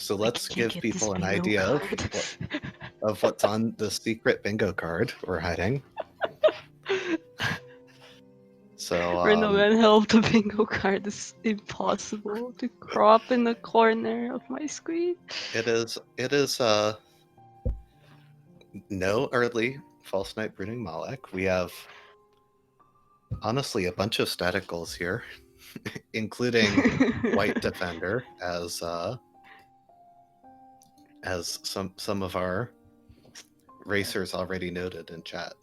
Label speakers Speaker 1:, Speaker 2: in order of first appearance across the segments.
Speaker 1: So
Speaker 2: I
Speaker 1: let's
Speaker 2: can't
Speaker 1: give
Speaker 2: get this
Speaker 1: people an
Speaker 2: bingo
Speaker 1: idea
Speaker 2: card.
Speaker 1: of what's on the secret bingo card we're hiding. So,
Speaker 2: Random and help, the bingo card is impossible to crop in the corner of my screen.
Speaker 1: it is no early False Night Brooding Malek. We have honestly a bunch of static goals here, including White Defender as some of our racers already noted in chat.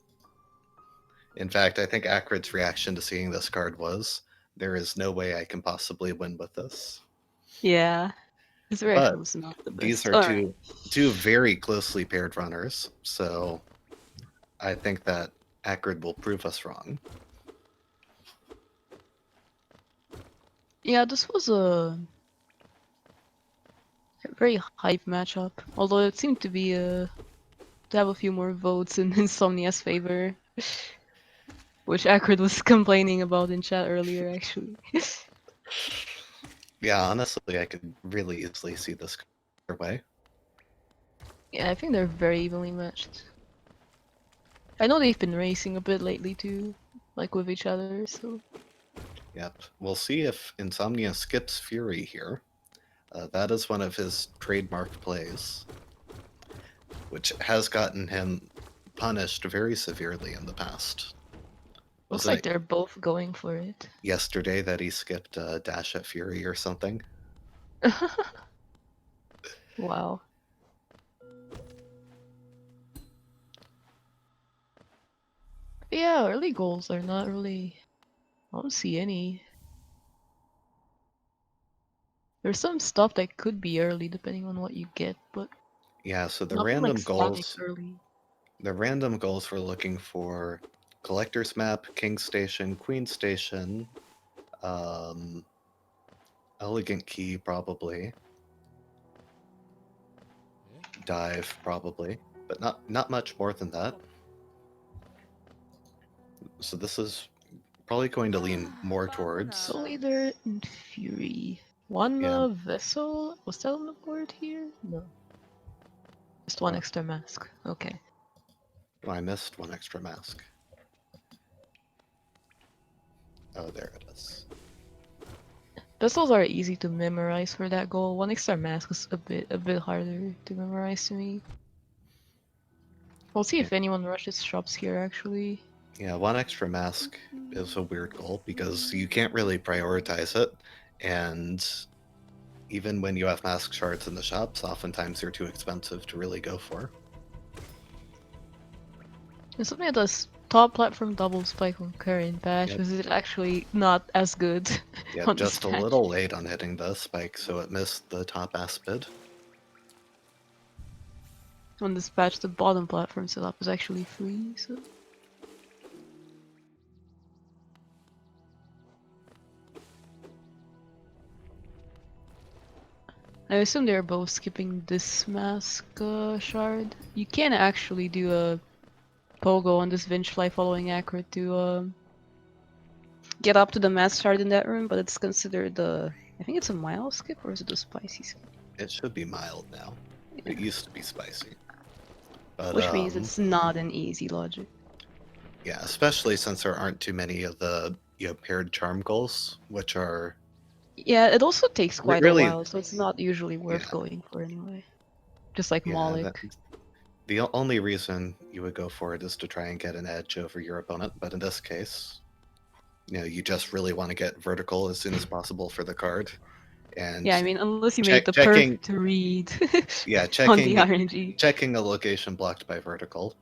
Speaker 1: In fact, I think Acrid's reaction to seeing this card was, there is no way I can possibly win with this.
Speaker 2: Yeah, his reaction
Speaker 1: But
Speaker 2: was not the
Speaker 1: these
Speaker 2: best.
Speaker 1: are
Speaker 2: Alright.
Speaker 1: two very closely paired runners, so I think that Acrid will prove us wrong.
Speaker 2: Yeah, this was a very hype matchup. Although it seemed to be to have a few more votes in ins0mnia's favor, which Acrid was complaining about in chat earlier, actually.
Speaker 1: Yeah, honestly, I could really easily see this their way.
Speaker 2: Yeah, I think they're very evenly matched. I know they've been racing a bit lately too, like with each other, so...
Speaker 1: Yep. We'll see if ins0mnia skips Fury here. That is one of his trademarked plays, which has gotten him punished very severely in the past.
Speaker 2: Looks
Speaker 1: Wasn't
Speaker 2: like
Speaker 1: it
Speaker 2: they're both going for it.
Speaker 1: yesterday that he skipped Dash at Fury or something?
Speaker 2: Wow. Yeah, early goals are not really... I don't see any. There's some stuff that could be early depending on what you get, but
Speaker 1: Yeah, so
Speaker 2: nothing like static early.
Speaker 1: the random goals we're looking for: Collector's Map, King Station, Queen Station, Elegant Key probably, Dive probably, but not much more than that. So this is probably going to lean more towards...
Speaker 2: Soul Eater and Fury. One
Speaker 1: Yeah.
Speaker 2: vessel? Was that on the board here? No. Just one extra mask. Okay.
Speaker 1: Oh, I missed one extra mask. Oh, there it is.
Speaker 2: Vessels are easy to memorize for that goal. One extra mask is a bit harder to memorize to me. We'll see if anyone rushes shops here actually.
Speaker 1: Yeah, one extra mask is a weird goal because you can't really prioritize it, and even when you have mask shards in the shops, oftentimes they're too expensive to really go for.
Speaker 2: And something that does top platform double spike on current patch,
Speaker 1: Yep.
Speaker 2: was it actually not as good
Speaker 1: Yeah,
Speaker 2: on
Speaker 1: just
Speaker 2: this
Speaker 1: a
Speaker 2: patch?
Speaker 1: little late on hitting the spike, so it missed the top aspid.
Speaker 2: On this patch, the bottom platform setup is actually free, so... I assume they're both skipping this mask shard. You can actually do a pogo on this Vinchfly following Acrid to get up to the mask shard in that room, but it's considered I think it's a mild skip, or is it a spicy skip?
Speaker 1: It should be mild now.
Speaker 2: Yeah.
Speaker 1: It used to be spicy. But,
Speaker 2: Which means it's not an easy logic.
Speaker 1: yeah, especially since there aren't too many of the paired charm goals, which are...
Speaker 2: Yeah, it also takes quite
Speaker 1: really,
Speaker 2: a while, so it's not usually worth going for anyway. Just like Moloch.
Speaker 1: The only reason you would go for it is to try and get an edge over your opponent, but in this case, you just really want to get vertical as soon as possible for the card. And
Speaker 2: yeah, I mean, unless you make the perfect read on the RNG.
Speaker 1: Checking a location blocked by vertical.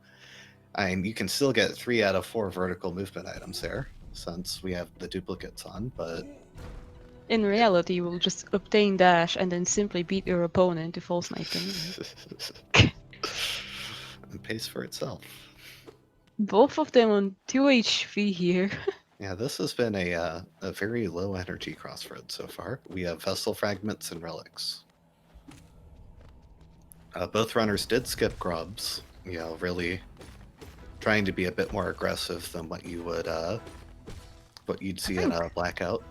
Speaker 1: I mean, you can still get 3 out of 4 vertical movement items there, since we have the duplicates on, but...
Speaker 2: In reality, you will just obtain dash and then simply beat your opponent to false knight them.
Speaker 1: It pays for itself.
Speaker 2: Both of them on 2 HP here.
Speaker 1: Yeah, this has been a very low energy crossroad so far. We have Vessel Fragments and Relics. Both runners did skip Grubs, really trying to be a bit more aggressive than what you'd see in a Blackout.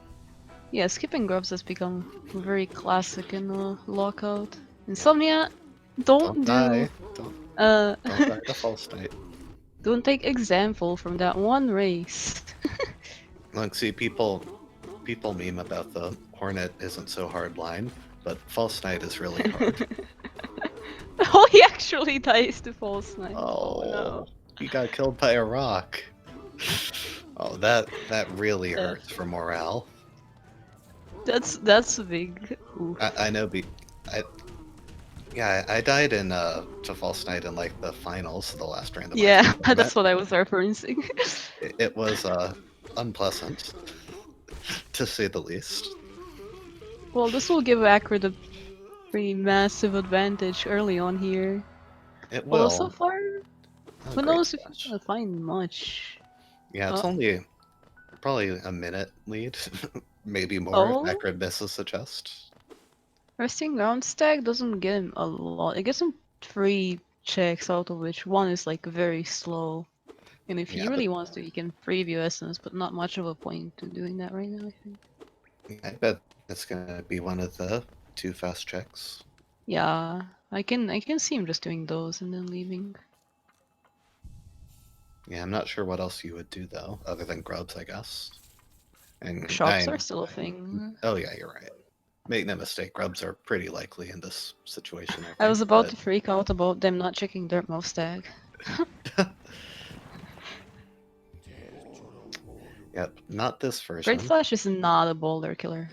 Speaker 2: Yeah, skipping Grubs has become very classic in Lockout. Insomnia,
Speaker 1: Don't
Speaker 2: don't
Speaker 1: die.
Speaker 2: do
Speaker 1: Don't die to false night.
Speaker 2: don't take example from that one race.
Speaker 1: Look, see, people meme about the Hornet isn't so hard line, but false night is really hard.
Speaker 2: Oh, he actually dies to false knight. Oh no.
Speaker 1: Oh, he got killed by a rock. Oh, that really
Speaker 2: Yeah.
Speaker 1: hurts for morale.
Speaker 2: That's a big oof.
Speaker 1: I know. I died in to false night in like the finals, the last randomizer
Speaker 2: Yeah,
Speaker 1: tournament.
Speaker 2: that's what I was referencing.
Speaker 1: It was unpleasant, to say the least.
Speaker 2: Well, this will give Acrid a pretty massive advantage early on here.
Speaker 1: It
Speaker 2: Although so
Speaker 1: will.
Speaker 2: far,
Speaker 1: Oh,
Speaker 2: who
Speaker 1: great
Speaker 2: knows if he's
Speaker 1: flash.
Speaker 2: gonna find much.
Speaker 1: Yeah, it's only probably a minute lead, maybe more if
Speaker 2: Oh,
Speaker 1: Acrid misses the chest.
Speaker 2: resting ground stack doesn't get him a lot. It gets him 3 checks, out of which one is like very slow. And if he
Speaker 1: Yeah, but
Speaker 2: really wants to, he can preview Essence, but not much of a point to doing that right now, I think.
Speaker 1: I bet it's gonna be one of the 2 fast checks.
Speaker 2: Yeah, I can see him just doing those and then leaving.
Speaker 1: Yeah, I'm not sure what else you would do though, other than grubs, I guess. And
Speaker 2: Shops are still a thing.
Speaker 1: oh yeah, you're right. Make no mistake, grubs are pretty likely in this situation, I
Speaker 2: I
Speaker 1: think.
Speaker 2: was about to freak out about them not checking their mouse tag.
Speaker 1: Yep, not this
Speaker 2: Great
Speaker 1: version.
Speaker 2: Flash is not a boulder killer.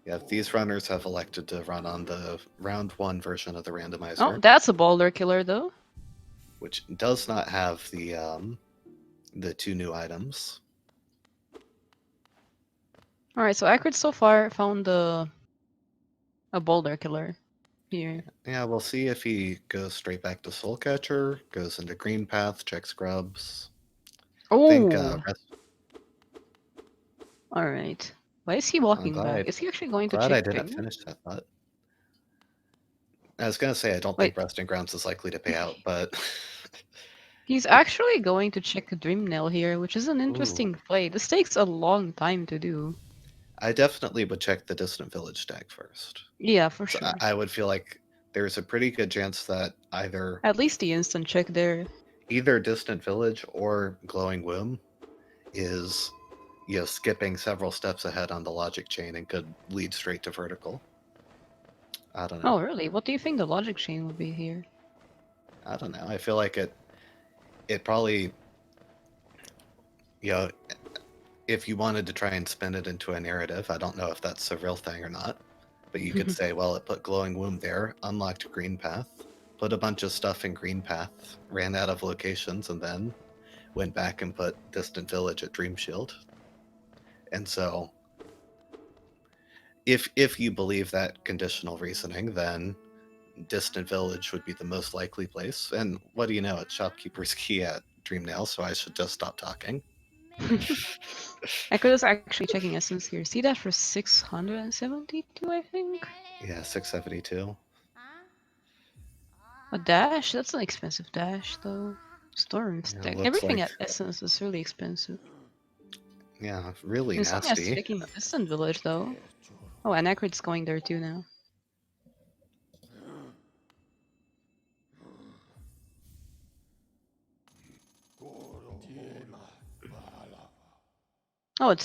Speaker 1: Yeah, these runners have elected to run on the round 1 version of the
Speaker 2: Oh,
Speaker 1: randomizer,
Speaker 2: that's a boulder killer though.
Speaker 1: which does not have the 2 new items.
Speaker 2: Alright, so Acrid so far found a boulder killer here.
Speaker 1: Yeah, we'll see if he goes straight back to Soulcatcher, goes into Green Path, checks grubs. Think
Speaker 2: Oh, alright. Why is he walking back? Is he actually going to
Speaker 1: glad I
Speaker 2: check
Speaker 1: didn't
Speaker 2: Dream?
Speaker 1: finish that thought. I was gonna say I don't
Speaker 2: Wait,
Speaker 1: think Resting Grounds is likely to pay out, but
Speaker 2: he's actually going to check Dreamnail here, which is an
Speaker 1: ooh,
Speaker 2: interesting play. This takes a long time to do.
Speaker 1: I definitely would check the Distant Village stack first.
Speaker 2: Yeah, for
Speaker 1: So
Speaker 2: sure.
Speaker 1: I would feel like there's a pretty good chance that
Speaker 2: At least the instant check there.
Speaker 1: either Distant Village or Glowing Womb is skipping several steps ahead on the logic chain and could lead straight to vertical. I don't know.
Speaker 2: Oh, really? What do you think the logic chain would be here?
Speaker 1: I don't know. I feel like it probably if you wanted to try and spin it into a narrative, I don't know if that's a real thing or not, but you could say, well, it put Glowing Womb there, unlocked Green Path, put a bunch of stuff in Green Path, ran out of locations, and then went back and put Distant Village at Dream Shield. And so if you believe that conditional reasoning, then Distant Village would be the most likely place. And what do you know? It's Shopkeeper's Key at Dreamnail, so I should just stop talking.
Speaker 2: Acrid is actually checking Essence here. See that for 672, I think?
Speaker 1: Yeah, 672.
Speaker 2: A dash? That's an expensive dash, though. Storm
Speaker 1: Yeah,
Speaker 2: stack.
Speaker 1: looks
Speaker 2: Everything
Speaker 1: like
Speaker 2: at Essence is really expensive.
Speaker 1: yeah, really
Speaker 2: Insomnia's
Speaker 1: nasty.
Speaker 2: checking the Distant Village, though. Oh, and Acrid's going there too now. Oh,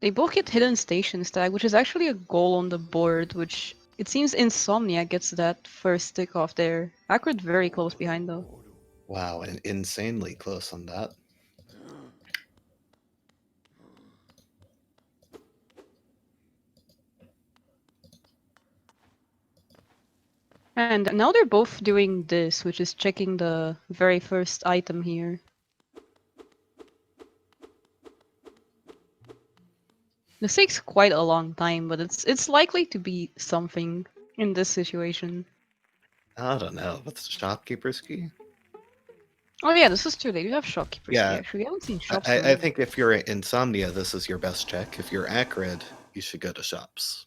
Speaker 2: they both get hidden station stack, which is actually a goal on the board, which it seems Insomnia gets that first stick off there. Acrid very close behind though.
Speaker 1: Wow, and insanely close on that.
Speaker 2: And now they're both doing this, which is checking the very first item here. This takes quite a long time, but it's likely to be something in this situation.
Speaker 1: I don't know. What's Shopkeeper's Key?
Speaker 2: Oh yeah, this is true. They do have shopkeepers key
Speaker 1: Yeah,
Speaker 2: actually. I haven't seen shops
Speaker 1: I
Speaker 2: on.
Speaker 1: think if you're Insomnia, this is your best check. If you're Acrid, you should go to shops.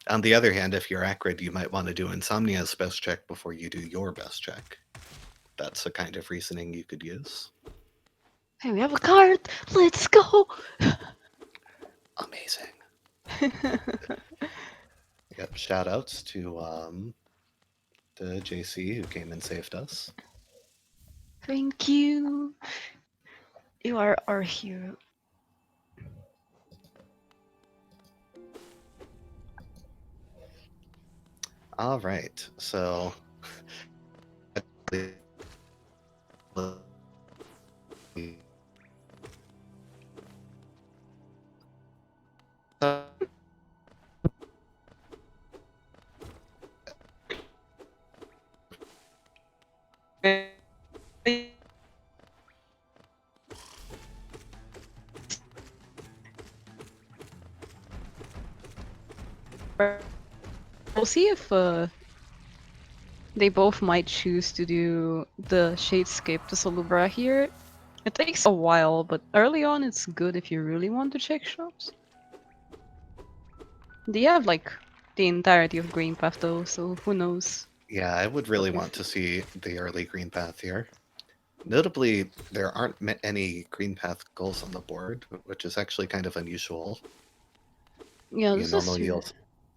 Speaker 1: On the other hand, if you're Acrid, you might want to do Insomnia's best check before you do your best check. That's the kind of reasoning you could use.
Speaker 2: Hey, we have a card! Let's go!
Speaker 1: Amazing. Yep, shout outs to the JC who came and saved us.
Speaker 2: Thank you. You are our hero.
Speaker 1: All right, so
Speaker 2: We'll see if they both might choose to do the Shadescape to Salubra here. It takes a while, but early on it's good if you really want to check shops. They have like the entirety of Green Path though, so who knows.
Speaker 1: yeah, I would really want to see the early green path here. Notably, there aren't any green path goals on the board, which is actually kind of unusual.
Speaker 2: Yeah, this is
Speaker 1: Normally
Speaker 2: true.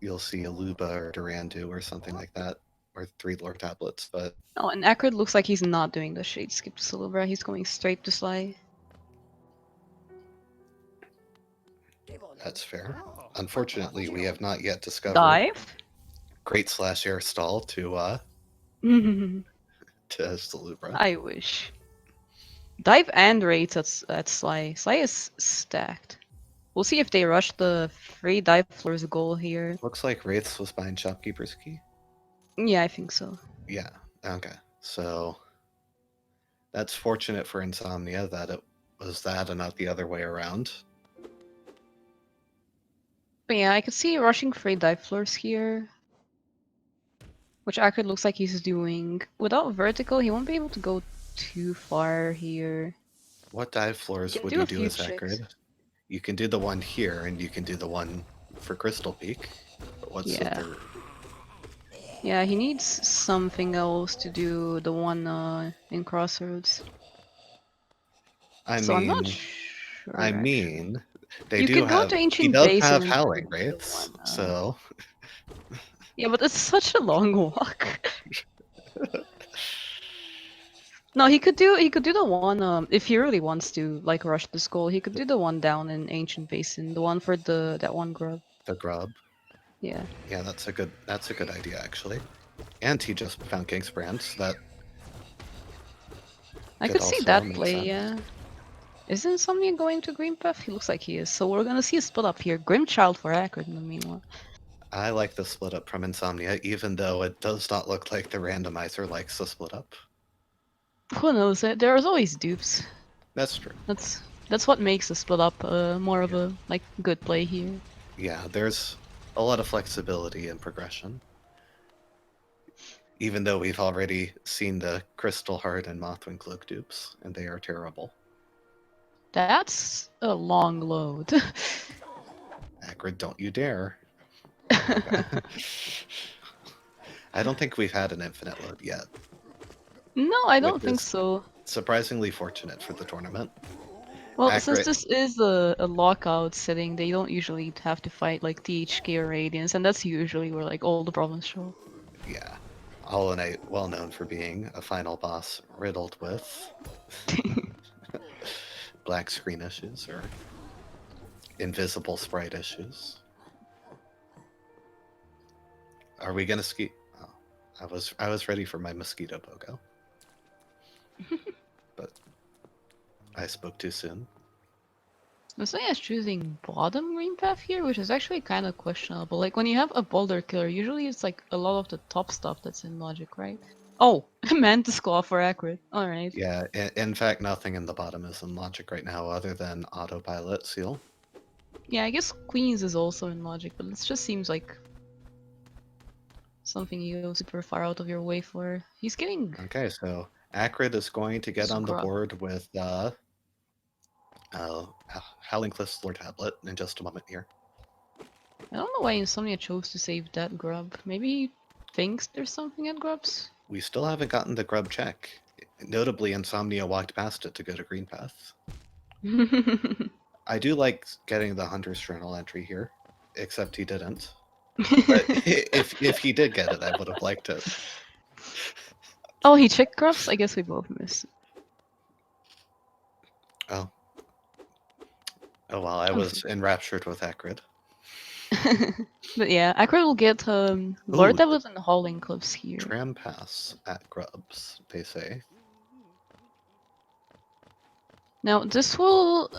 Speaker 1: you'll see a Luba or Durandu or something like that, or 3 lore tablets, but
Speaker 2: Oh, and Acrid looks like he's not doing the Shadescape to Salubra, he's going straight to Sly.
Speaker 1: that's fair. Unfortunately, we have not yet discovered
Speaker 2: Dive?
Speaker 1: Great Slash Air Stall to Salubra.
Speaker 2: I wish. Dive and Raids at Sly. Sly is stacked. We'll see if they rush the free dive floors goal here.
Speaker 1: Looks like Wraiths was buying Shopkeeper's Key.
Speaker 2: Yeah, I think so.
Speaker 1: Yeah, okay. So that's fortunate for ins0mnia that it was that and not the other way around.
Speaker 2: But yeah, I could see rushing free dive floors here. Which Acrid looks like he's doing. Without vertical, he won't be able to go too far here.
Speaker 1: What dive floors
Speaker 2: Can
Speaker 1: would
Speaker 2: do
Speaker 1: you
Speaker 2: a
Speaker 1: do
Speaker 2: few
Speaker 1: as
Speaker 2: checks.
Speaker 1: Acrid? You can do the one here, and you can do the one for Crystal Peak. But what's the
Speaker 2: Yeah.
Speaker 1: third?
Speaker 2: Yeah, he needs something else to do the one in Crossroads. So I'm not sure.
Speaker 1: I
Speaker 2: Actually.
Speaker 1: mean, they
Speaker 2: You
Speaker 1: do
Speaker 2: could go
Speaker 1: have.
Speaker 2: to
Speaker 1: He
Speaker 2: Ancient
Speaker 1: does
Speaker 2: Basin
Speaker 1: have
Speaker 2: and try
Speaker 1: Howling
Speaker 2: to do the
Speaker 1: Wraiths,
Speaker 2: one.
Speaker 1: so
Speaker 2: Yeah, but it's such a long walk. No, he could do the one if he really wants to like rush the skull, he could do the one down in Ancient Basin, the one for that one grub.
Speaker 1: the grub.
Speaker 2: Yeah.
Speaker 1: Yeah, that's a good idea actually. And he just found King's Brand, so that
Speaker 2: I
Speaker 1: could
Speaker 2: could see
Speaker 1: also
Speaker 2: that
Speaker 1: make
Speaker 2: play,
Speaker 1: sense.
Speaker 2: yeah. Isn't something going to Green Path? He looks like he is. So we're gonna see a split up here. Grimchild for Acrid in the meanwhile.
Speaker 1: I like the split up from ins0mnia, even though it does not look like the randomizer likes the split up.
Speaker 2: Who knows? There's always dupes.
Speaker 1: That's true.
Speaker 2: That's what makes a split up more of a like good play here.
Speaker 1: Yeah, there's a lot of flexibility and progression. Even though we've already seen the Crystal Heart and Mothwing Cloak dupes, and they are terrible.
Speaker 2: That's a long load.
Speaker 1: Acrid, don't you dare. I don't think we've had an infinite load yet.
Speaker 2: No, I don't
Speaker 1: Which
Speaker 2: think
Speaker 1: is
Speaker 2: so.
Speaker 1: surprisingly fortunate for the tournament.
Speaker 2: Well, since
Speaker 1: Acrid,
Speaker 2: this is a lockout setting, they don't usually have to fight like THK or Radiance, and that's usually where like all the problems show.
Speaker 1: yeah. Hollow Knight, well known for being a final boss riddled with black screen issues or invisible sprite issues. Are we gonna ski? Oh, I was ready for my mosquito pogo, but I spoke too soon.
Speaker 2: Messiah is choosing bottom green path here, which is actually kind of questionable. Like when you have a boulder killer, usually it's like a lot of the top stuff that's in logic, right? Oh, Mantis Claw for Acrid. Alright.
Speaker 1: Yeah, in fact, nothing in the bottom is in logic right now other than autopilot seal.
Speaker 2: Yeah, I guess Queens is also in logic, but it just seems like something you go super far out of your way for. He's getting
Speaker 1: Okay, so Acrid is going to get on the
Speaker 2: Scrub.
Speaker 1: board with Howling Cliff's Lore Tablet in just a moment here.
Speaker 2: I don't know why ins0mnia chose to save that grub. Maybe he thinks there's something at grubs?
Speaker 1: We still haven't gotten the grub check. Notably, ins0mnia walked past it to go to Green Path. I do like getting the Hunter's Journal entry here, except he didn't. But if he did get it, I would have liked it.
Speaker 2: Oh, he checked grubs? I guess we both missed.
Speaker 1: Oh. Oh well, I was enraptured with Acrid.
Speaker 2: But yeah, Acrid will get Lord
Speaker 1: Ooh,
Speaker 2: Tablet and Hauling Cliffs here.
Speaker 1: Tram pass at Grubs, they say.
Speaker 2: Now, this will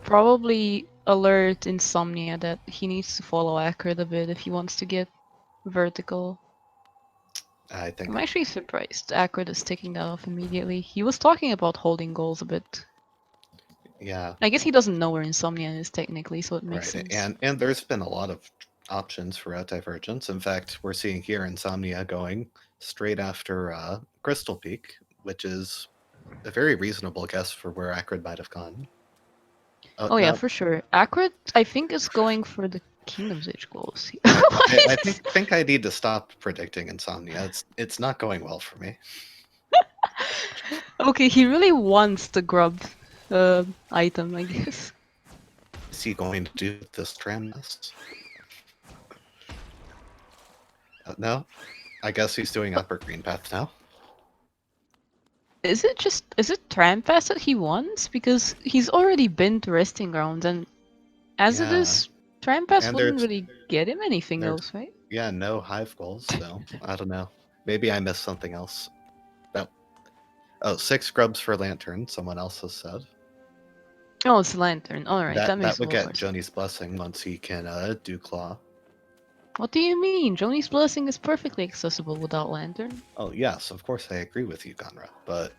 Speaker 2: probably alert ins0mnia that he needs to follow Acrid a bit if he wants to get vertical.
Speaker 1: I think
Speaker 2: I'm actually surprised Acrid is taking that off immediately. He was talking about holding goals a bit.
Speaker 1: yeah.
Speaker 2: I guess he doesn't know where ins0mnia is technically, so it makes
Speaker 1: Right.
Speaker 2: sense.
Speaker 1: And there's been a lot of options for Divergence. In fact, we're seeing here ins0mnia going straight after Crystal Peak, which is a very reasonable guess for where Acrid might have gone.
Speaker 2: Oh yeah,
Speaker 1: No,
Speaker 2: for sure. Acrid, I think, is going for the Kingdom's Age goals.
Speaker 1: I think I need to stop predicting ins0mnia. It's not going well for me.
Speaker 2: Okay, he really wants the grub item, I guess.
Speaker 1: Is he going to do this tram nest? No, I guess he's doing upper green path now.
Speaker 2: Is it Trampass that he wants? Because he's already been to resting grounds, and as it
Speaker 1: Yeah,
Speaker 2: is, Trampass
Speaker 1: and
Speaker 2: wouldn't really get him anything
Speaker 1: there's
Speaker 2: else, right?
Speaker 1: yeah, no hive goals, so I don't know. Maybe I missed something else. Oh, 6 grubs for lantern, someone else has said.
Speaker 2: Oh, it's Lantern. Alright, that makes
Speaker 1: That
Speaker 2: a
Speaker 1: would
Speaker 2: lot more
Speaker 1: get
Speaker 2: sense.
Speaker 1: Joni's blessing once he can do claw.
Speaker 2: What do you mean? Joni's Blessing is perfectly accessible without Lantern.
Speaker 1: Oh yes, of course I agree with you, Gunra, but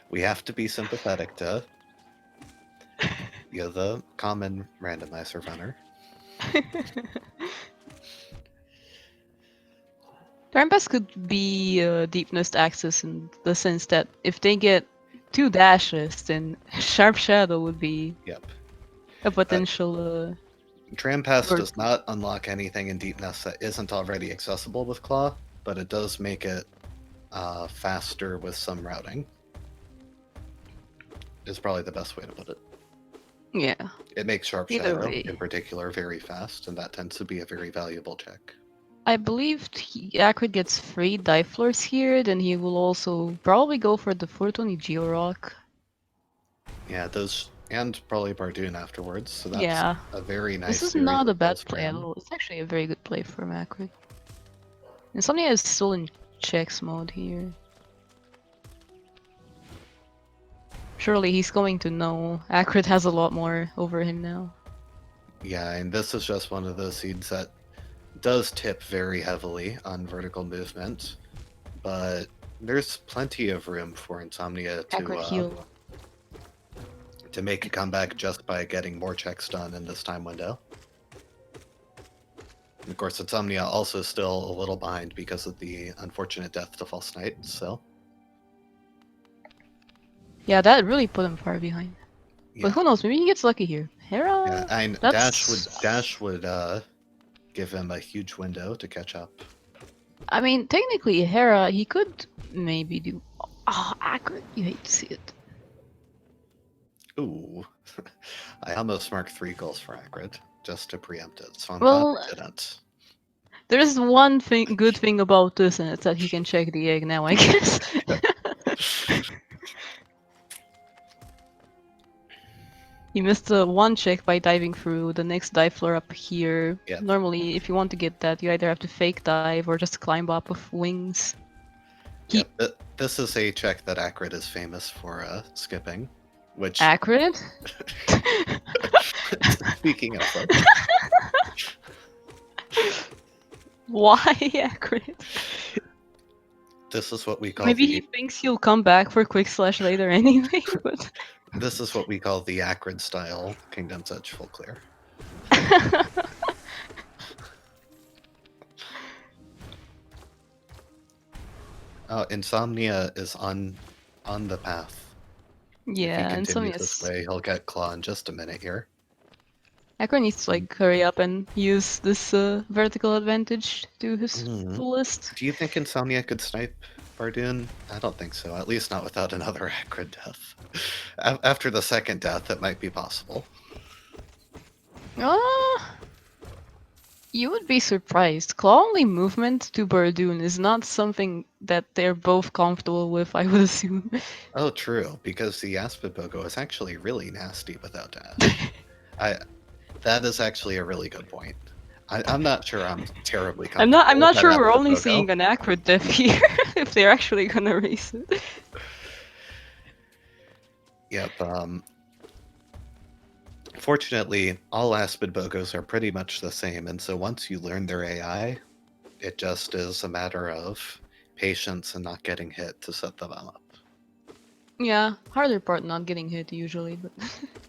Speaker 1: we have to be sympathetic to the common randomizer runner.
Speaker 2: Trampass could be Deepness Axis in the sense that if they get 2 dashes, then Sharp Shadow would be
Speaker 1: Yep.
Speaker 2: a potential.
Speaker 1: Tram Pass
Speaker 2: Or-
Speaker 1: does not unlock anything in Deep Nest that isn't already accessible with Claw, but it does make it faster with some routing. Is probably the best way to put it.
Speaker 2: Yeah.
Speaker 1: It makes Sharp
Speaker 2: Either
Speaker 1: Shadow,
Speaker 2: way.
Speaker 1: in particular, very fast, and that tends to be a very valuable check.
Speaker 2: I believe Acrid gets 3 dive floors here, then he will also probably go for the 420 Georock.
Speaker 1: Yeah, those, and probably Bardoon afterwards, so that's
Speaker 2: Yeah.
Speaker 1: a very nice
Speaker 2: This is
Speaker 1: series
Speaker 2: not a
Speaker 1: of
Speaker 2: bad
Speaker 1: those
Speaker 2: play at
Speaker 1: Tram.
Speaker 2: all. It's actually a very good play from Acrid. ins0mnia is still in checks mode here. Surely he's going to know Acrid has a lot more over him now.
Speaker 1: Yeah, and this is just one of those seeds that does tip very heavily on vertical movement, but there's plenty of room for ins0mnia
Speaker 2: Acrid heal.
Speaker 1: to make a comeback just by getting more checks done in this time window. And of course, ins0mnia also still a little behind because of the unfortunate death to False Knight, so...
Speaker 2: Yeah, that really put him far behind.
Speaker 1: Yeah.
Speaker 2: But who knows, maybe he gets lucky here. Hera?
Speaker 1: Yeah, and Dash would give him a huge window to catch up.
Speaker 2: I mean, technically, Hera, he could maybe do... Oh, Acrid, you hate to see it.
Speaker 1: Ooh. I almost marked 3 goals for Acrid, just to preempt it, so I'm
Speaker 2: Well,
Speaker 1: glad I didn't.
Speaker 2: there's one good thing about this, and it's that he can check the egg now, I guess. He missed one check by diving through the next dive floor up here.
Speaker 1: Yep.
Speaker 2: Normally, if you want to get that, you either have to fake dive or just climb up with wings.
Speaker 1: Yep, this is a check that Acrid is famous for skipping, which...
Speaker 2: Acrid?
Speaker 1: Speaking of which...
Speaker 2: Why Acrid?
Speaker 1: This is what we call
Speaker 2: Maybe he thinks he'll come back for Quick Slash later anyway, but...
Speaker 1: This is what we call the Acrid style Kingdom's Edge full clear. Oh, ins0mnia is on the path.
Speaker 2: Yeah,
Speaker 1: if he
Speaker 2: and
Speaker 1: continues this way, he'll get Claw in just a minute here.
Speaker 2: Acrid needs to like hurry up and use this vertical advantage to his fullest.
Speaker 1: Do you think ins0mnia could snipe Bardoon? I don't think so, at least not without another Acrid death. After the second death, it might be possible.
Speaker 2: You would be surprised. Claw-only movement to Bardoon is not something that they're both comfortable with, I would assume.
Speaker 1: Oh, true, because the Aspid Pogo is actually really nasty without dash. That is actually a really good point. I'm not sure I'm terribly
Speaker 2: I'm
Speaker 1: comfortable with
Speaker 2: not
Speaker 1: that
Speaker 2: sure we're
Speaker 1: Aspid
Speaker 2: only
Speaker 1: Pogo.
Speaker 2: seeing an Acrid death here, if they're actually gonna race it.
Speaker 1: Yep. Fortunately, all Aspid Bogos are pretty much the same, and so once you learn their AI, it just is a matter of patience and not getting hit to set them up.
Speaker 2: Yeah, harder part not getting hit usually, but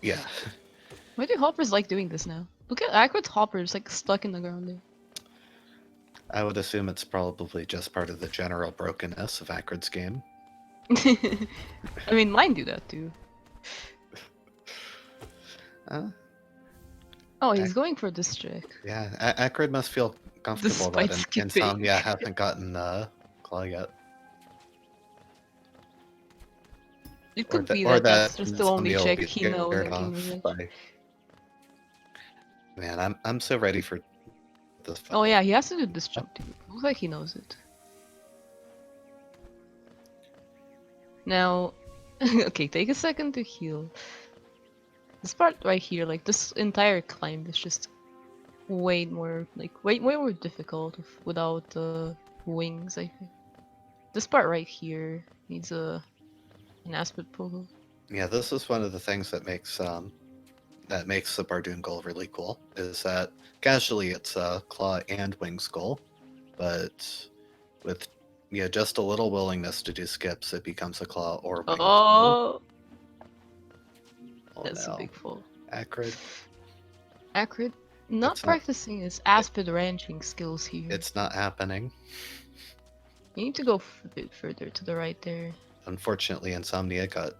Speaker 1: Yeah.
Speaker 2: why do hoppers like doing this now? Look at Acrid's hoppers like stuck in the ground there.
Speaker 1: I would assume it's probably just part of the general brokenness of Acrid's game.
Speaker 2: I mean, mine do that too. Oh, he's going for this trick.
Speaker 1: Yeah, Acrid must feel comfortable
Speaker 2: Despite
Speaker 1: that
Speaker 2: skipping.
Speaker 1: ins0mnia hasn't gotten Claw yet.
Speaker 2: It could be
Speaker 1: Or
Speaker 2: that
Speaker 1: that
Speaker 2: that's just the only
Speaker 1: ins0mnia will
Speaker 2: check
Speaker 1: be
Speaker 2: he knows
Speaker 1: scared
Speaker 2: and can
Speaker 1: off
Speaker 2: manage.
Speaker 1: by... Man, I'm so ready for this fight.
Speaker 2: Oh yeah, he has to do this jump too. Looks like he knows it. Now, okay, take a second to heal. This part right here, like this entire climb is just way more, way more difficult without wings, I think. This part right here needs an aspect pogo.
Speaker 1: Yeah, this is one of the things that makes the Bardoon goal really cool, is that casually it's a claw and wings goal, but with just a little willingness to do skips, it becomes a claw or wings goal.
Speaker 2: Oh,
Speaker 1: Oh
Speaker 2: that's a
Speaker 1: no.
Speaker 2: big fall.
Speaker 1: Acrid.
Speaker 2: Acrid not practicing his aspid ranching skills here.
Speaker 1: It's not happening.
Speaker 2: You need to go a bit further to the right there.
Speaker 1: Unfortunately, ins0mnia got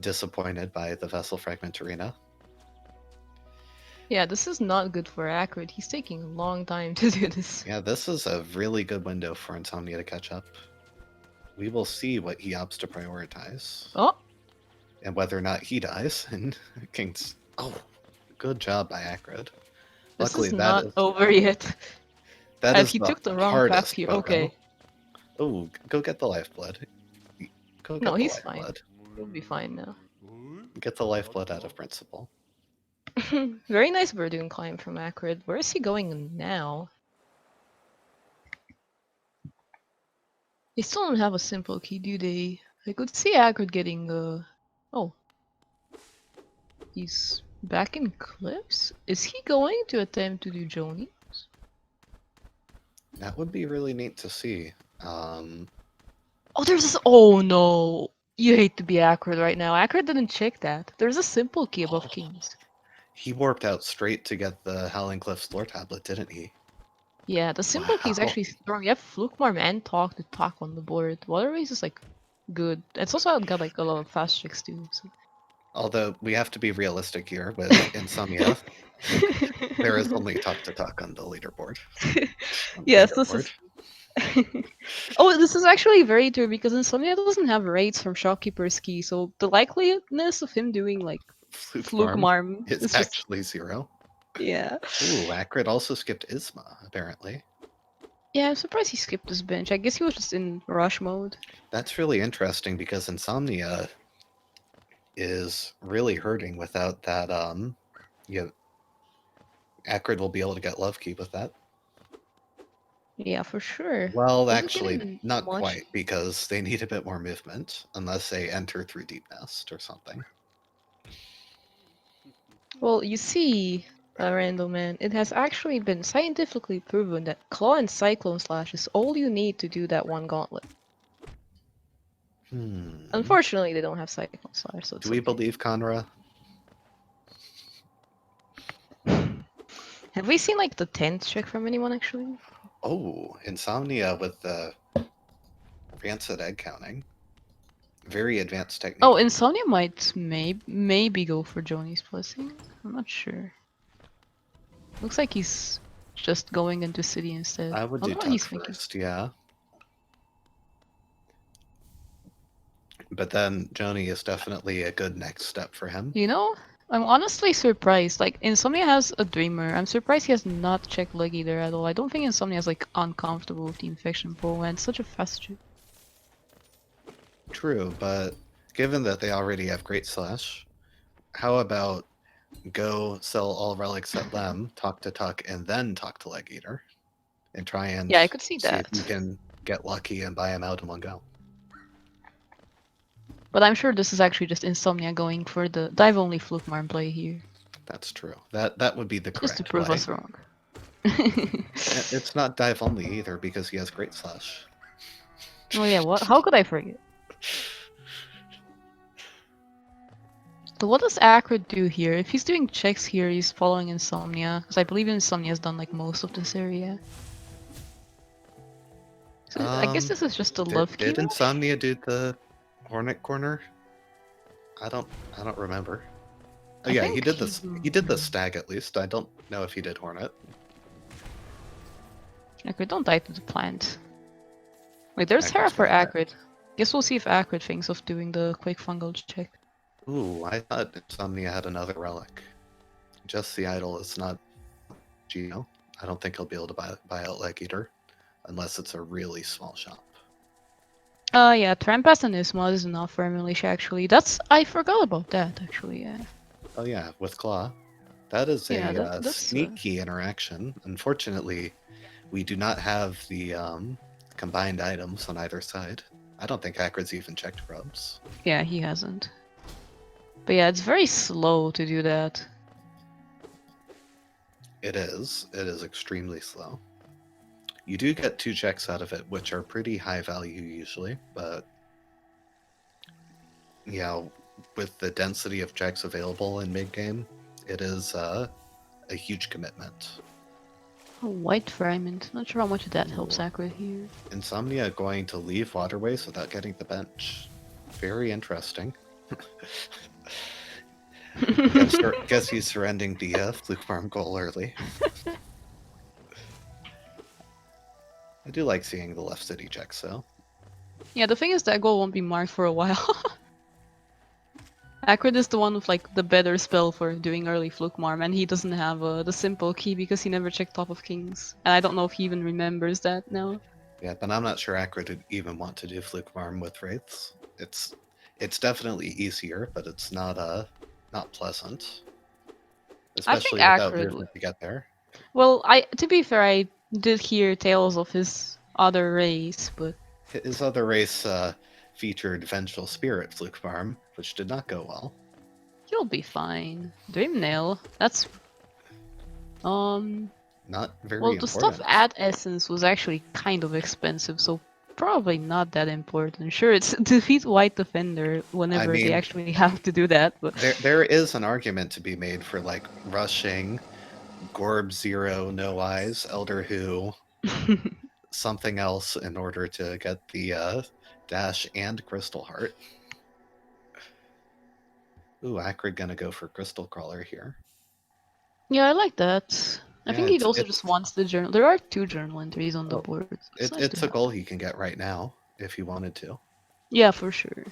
Speaker 1: disappointed by the Vessel Fragment Arena.
Speaker 2: Yeah, this is not good for Acrid. He's taking a long time to do this.
Speaker 1: Yeah, this is a really good window for ins0mnia to catch up. We will see what he opts to prioritize.
Speaker 2: Oh!
Speaker 1: And whether or not he dies. And King's... Oh, good job by Acrid.
Speaker 2: This
Speaker 1: Luckily,
Speaker 2: is not over yet.
Speaker 1: That is
Speaker 2: he
Speaker 1: the
Speaker 2: took the wrong path
Speaker 1: hardest
Speaker 2: here.
Speaker 1: Pogo.
Speaker 2: Okay.
Speaker 1: Oh, go get the lifeblood.
Speaker 2: No, he's fine. He'll be fine now.
Speaker 1: Get the lifeblood out of principle.
Speaker 2: Very nice Bardoon climb from Acrid. Where is he going now? They still don't have a simple key, do they? I could see Acrid getting oh. He's back in cliffs? Is he going to attempt to do Joni?
Speaker 1: That would be really neat to see.
Speaker 2: Oh, there's this. Oh no! You hate to be Acrid right now. Acrid didn't check that. There's a simple key above Kings.
Speaker 1: He warped out straight to get the Howling Cliffs lore tablet, didn't he?
Speaker 2: Yeah, the simple key is actually strong. You have Flukmarm and Talk to talk on the board. Waterways is like good. It's also got like a lot of fast checks too. So.
Speaker 1: Although we have to be realistic here with ins0mnia. There is only talk to talk on the leaderboard.
Speaker 2: Yes, this is. Oh, this is actually very true because ins0mnia doesn't have raids from Shopkeeper's key, so the likeliness of him doing like Flukmarm
Speaker 1: is actually 0.
Speaker 2: Yeah.
Speaker 1: Ooh, Acrid also skipped Isma, apparently.
Speaker 2: Yeah, I'm surprised he skipped this bench. I guess he was just in rush mode.
Speaker 1: That's really interesting because ins0mnia is really hurting without that. Acrid will be able to get Love Key with that.
Speaker 2: Yeah, for sure.
Speaker 1: Well, actually, not quite, because they need a bit more movement, unless they enter through Deep Nest or something.
Speaker 2: Well, you see, Random Man, it has actually been scientifically proven that Claw and Cyclone Slash is all you need to do that one gauntlet. Unfortunately, they don't have Cyclone Slash, so it's
Speaker 1: Do we believe Conra?
Speaker 2: Have we seen like the 10th check from anyone actually?
Speaker 1: Oh, ins0mnia with the rancid egg counting. Very advanced technique.
Speaker 2: Oh, ins0mnia might maybe go for Joni's blessing. I'm not sure. Looks like he's just going into city instead.
Speaker 1: I would do Tuck first, yeah. But then Joni is definitely a good next step for him.
Speaker 2: You know, I'm honestly surprised. Like, Insomnia has a Dreamer. I'm surprised he has not checked Leg Eater at all. I don't think Insomnia is like uncomfortable with the Infection Pool, and it's such a fast chip.
Speaker 1: True, but given that they already have Great Slash, how about go sell all relics at Lem, talk to Tuck, and then talk to Leg Eater, and try and
Speaker 2: Yeah, I could see
Speaker 1: see if
Speaker 2: that.
Speaker 1: you can get lucky and buy him out in one go.
Speaker 2: But I'm sure this is actually just Insomnia going for the dive-only Fluke Marm play here.
Speaker 1: That's true. That would be the
Speaker 2: Just to
Speaker 1: correct
Speaker 2: prove
Speaker 1: play.
Speaker 2: us wrong.
Speaker 1: It's not dive only either because he has Great Slash.
Speaker 2: Oh yeah, what? How could I forget? So what does Acrid do here? If he's doing checks here, he's following Insomnia. Because I believe Insomnia has done like most of this area. So I guess this is just a love key
Speaker 1: Did
Speaker 2: rush?
Speaker 1: Insomnia do the Hornet Corner? I don't remember. Oh
Speaker 2: I
Speaker 1: yeah,
Speaker 2: think
Speaker 1: he did this. He did the stag at least. I don't know if he did Hornet.
Speaker 2: Acrid, don't die to the plant. Wait, there's Hera
Speaker 1: Acrid's
Speaker 2: for
Speaker 1: gonna die.
Speaker 2: Acrid. Guess we'll see if Acrid thinks of doing the quick fungal check.
Speaker 1: Ooh, I thought Insomnia had another relic. Just the idol is not Geo. I don't think he'll be able to buy out Leg Eater unless it's a really small shop.
Speaker 2: Yeah, Trampas and Isma is enough for Militia actually. I forgot about that actually, yeah.
Speaker 1: Oh yeah, with Claw. That is
Speaker 2: Yeah,
Speaker 1: a
Speaker 2: that's
Speaker 1: sneaky interaction. Unfortunately, we do not have the combined items on either side. I don't think Acrid's even checked grubs.
Speaker 2: yeah, he hasn't. But yeah, it's very slow to do that.
Speaker 1: It is. It is extremely slow. You do get 2 checks out of it, which are pretty high value usually, but yeah, with the density of checks available in mid game, it is a huge commitment.
Speaker 2: Oh, White Fragment. Not sure how much that helps Acrid here.
Speaker 1: Insomnia going to leave Waterways without getting the bench. Very interesting. Guess he's surrendering the Fluke Farm goal early. I do like seeing the left city checks though.
Speaker 2: Yeah, the thing is that goal won't be marked for a while. Acrid is the one with like the better spell for doing early Fluke Marm, and he doesn't have the simple key because he never checked Top of Kings. And I don't know if he even remembers that now.
Speaker 1: Yeah, but I'm not sure Acrid would even want to do Fluke Farm with Wraiths. It's definitely easier, but it's not pleasant. Especially without
Speaker 2: Acrid
Speaker 1: movement to get there.
Speaker 2: Well, to be fair, I did hear tales of his other race, but
Speaker 1: His other race featured Vengeful Spirit Fluke Farm, which did not go well.
Speaker 2: he'll be fine. Dreamnail, that's
Speaker 1: Not very
Speaker 2: well, the
Speaker 1: important.
Speaker 2: stuff at Essence was actually kind of expensive, so probably not that important. Sure, it's defeat White Defender whenever they actually have to do that, but
Speaker 1: there is an argument to be made for like rushing Gorb Zero, No Eyes, Elder Who, something else in order to get the dash and Crystal Heart. Ooh, Acrid gonna go for Crystal Crawler here.
Speaker 2: Yeah, I like that. I think he also just wants the journal. There are 2 journal entries on the board.
Speaker 1: It's a goal he can get right now if he wanted to.
Speaker 2: Yeah, for sure.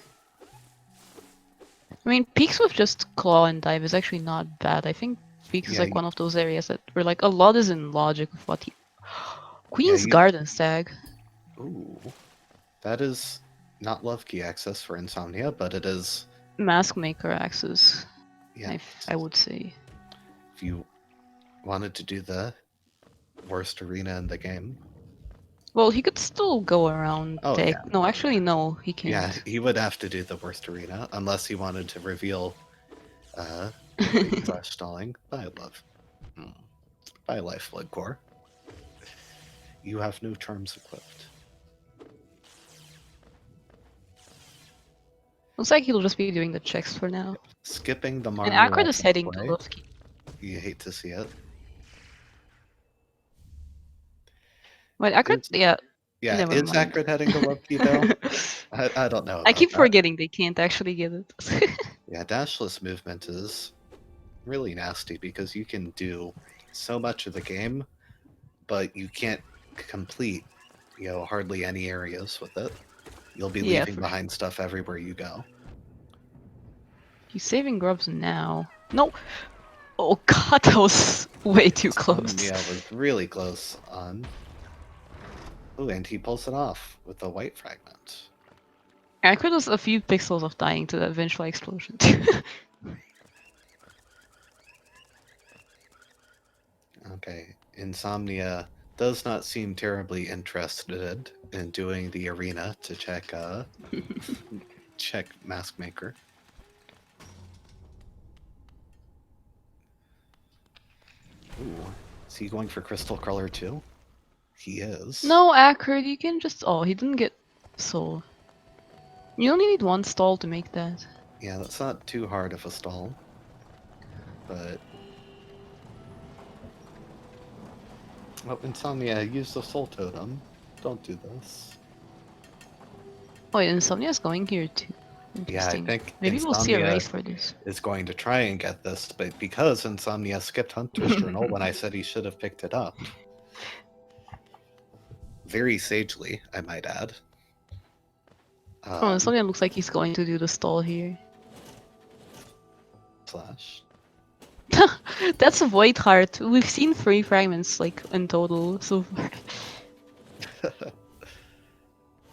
Speaker 2: I mean, Peaks with just Claw and Dive is actually not bad. I think Peaks is like one of those areas that where like a lot is in logic with what he... Queen's Garden Stag.
Speaker 1: Ooh. That is not Love Key access for Insomnia, but it is...
Speaker 2: Mask Maker access.
Speaker 1: Yeah.
Speaker 2: I would say.
Speaker 1: If you wanted to do the worst arena in the game.
Speaker 2: Well, he could still go around.
Speaker 1: Oh, yeah.
Speaker 2: No, actually, no, he can't.
Speaker 1: Yeah, he would have to do the worst arena unless he wanted to reveal slash stalling. By love. By Lifeblood Core. You have no charms equipped.
Speaker 2: Looks like he'll just be doing the checks for now.
Speaker 1: Skipping the Marmor.
Speaker 2: And Acrid is heading to Love Key.
Speaker 1: You hate to see it.
Speaker 2: Wait, Acrid? Yeah.
Speaker 1: Yeah, is Acrid heading to Love Key though? I don't know.
Speaker 2: I keep forgetting they can't actually get it.
Speaker 1: Yeah, dashless movement is really nasty because you can do so much of the game, but you can't complete, hardly any areas with it. You'll be leaving behind stuff everywhere you go.
Speaker 2: He's saving grubs now. No! Oh god, that was way too close.
Speaker 1: Insomnia was really close on. Ooh, and he pulls it off with the white fragment.
Speaker 2: Acrid was a few pixels of dying to that vengeful explosion.
Speaker 1: Okay, Insomnia does not seem terribly interested in doing the arena to check check Mask Maker. Ooh, is he going for Crystal Crawler too? He is.
Speaker 2: No, Acrid, you can just... Oh, he didn't get soul. You only need one stall to make that.
Speaker 1: Yeah, that's not too hard of a stall. But... Oh, Insomnia, use the Soul Totem. Don't do this.
Speaker 2: Oh, yeah, Insomnia's going here too.
Speaker 1: Yeah, I
Speaker 2: Interesting.
Speaker 1: think
Speaker 2: Maybe we'll see a
Speaker 1: Insomnia
Speaker 2: race for this.
Speaker 1: is going to try and get this, but because Insomnia skipped Hunter's Journal when I said he should have picked it up. Very sagely, I might add.
Speaker 2: Oh, Insomnia looks like he's going to do the stall here.
Speaker 1: Slash.
Speaker 2: That's a Void Heart. We've seen 3 fragments, like, in total so far.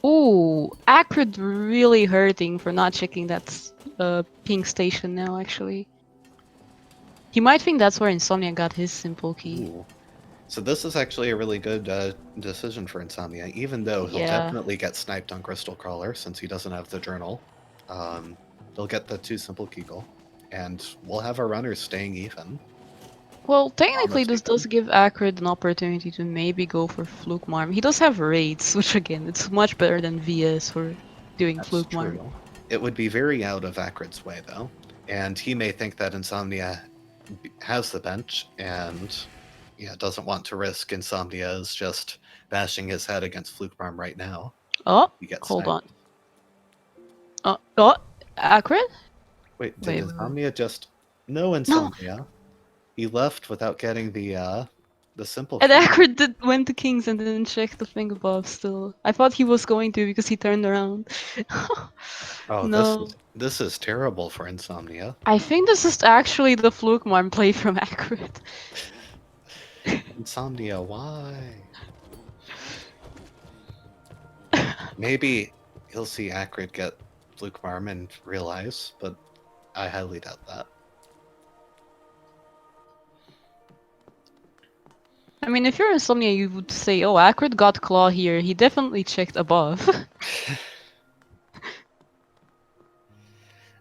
Speaker 2: Ooh, Acrid really hurting for not checking that pink station now, actually. He might think that's where Insomnia got his simple key.
Speaker 1: Ooh. So this is actually a really good decision for Insomnia, even though he'll
Speaker 2: Yeah.
Speaker 1: definitely get sniped on Crystal Crawler since he doesn't have the journal. They'll get the 2 simple Kegel, and we'll have our runners staying even.
Speaker 2: Well, technically
Speaker 1: Almost
Speaker 2: this
Speaker 1: even.
Speaker 2: does give Acrid an opportunity to maybe go for Fluke Marm. He does have raids, which again, it's much better than VS for doing
Speaker 1: That's
Speaker 2: Fluke Marm.
Speaker 1: true. It would be very out of Acrid's way, though. And he may think that Insomnia has the bench and doesn't want to risk Insomnia is just bashing his head against Fluke Marm right now.
Speaker 2: Oh,
Speaker 1: He gets
Speaker 2: hold
Speaker 1: sniped.
Speaker 2: on. Oh, Acrid?
Speaker 1: Wait, did
Speaker 2: Wait.
Speaker 1: Insomnia just... No, Insomnia. He left without getting the simple
Speaker 2: And
Speaker 1: key.
Speaker 2: Acrid went to Kings and didn't check the thing above still. I thought he was going to because he turned around.
Speaker 1: Oh,
Speaker 2: No.
Speaker 1: this is terrible for Insomnia.
Speaker 2: I think this is actually the Fluke Marm play from Acrid.
Speaker 1: Insomnia, why? Maybe he'll see Acrid get Fluke Marm and realize, but I highly doubt that.
Speaker 2: I mean, if you're Insomnia, you would say, oh, Acrid got Claw here. He definitely checked above.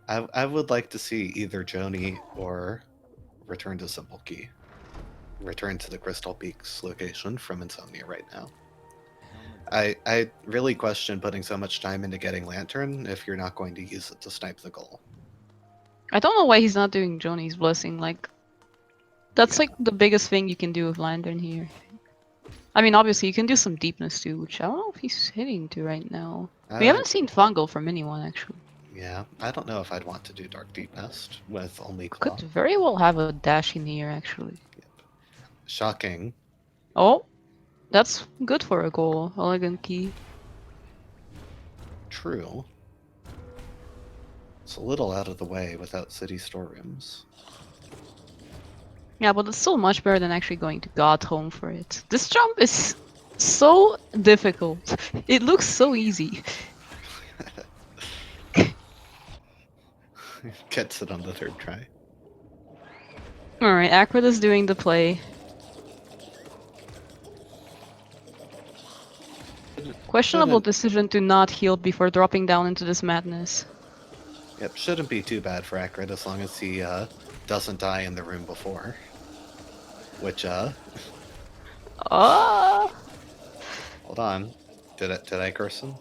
Speaker 1: I would like to see either Joni or return to Simple Key. Return to the Crystal Peaks location from Insomnia right now. I really question putting so much time into getting Lantern if you're not going to use it to snipe the goal.
Speaker 2: I don't know why he's not doing Joni's Blessing. Like, that's like the biggest thing you can do with Lantern here. I mean, obviously, you can do some Deepness too, which I don't know if he's hitting to right now. We haven't seen Fungal from anyone, actually.
Speaker 1: Yeah, I don't know if I'd want to do Dark Deep Nest with only Claw.
Speaker 2: Could very well have a dash in here, actually.
Speaker 1: Yep. Shocking.
Speaker 2: Oh, that's good for a goal. Elegant key.
Speaker 1: True. It's a little out of the way without city storerooms.
Speaker 2: Yeah, but it's still much better than actually going to God Home for it. This jump is so difficult. It looks so easy.
Speaker 1: Gets it on the 3rd try.
Speaker 2: Alright, Acrid is doing the play. Questionable decision to not heal before dropping down into this madness.
Speaker 1: Yep, shouldn't be too bad for Acrid as long as he doesn't die in the room before. Which,
Speaker 2: Ah!
Speaker 1: hold on. Did I curse him?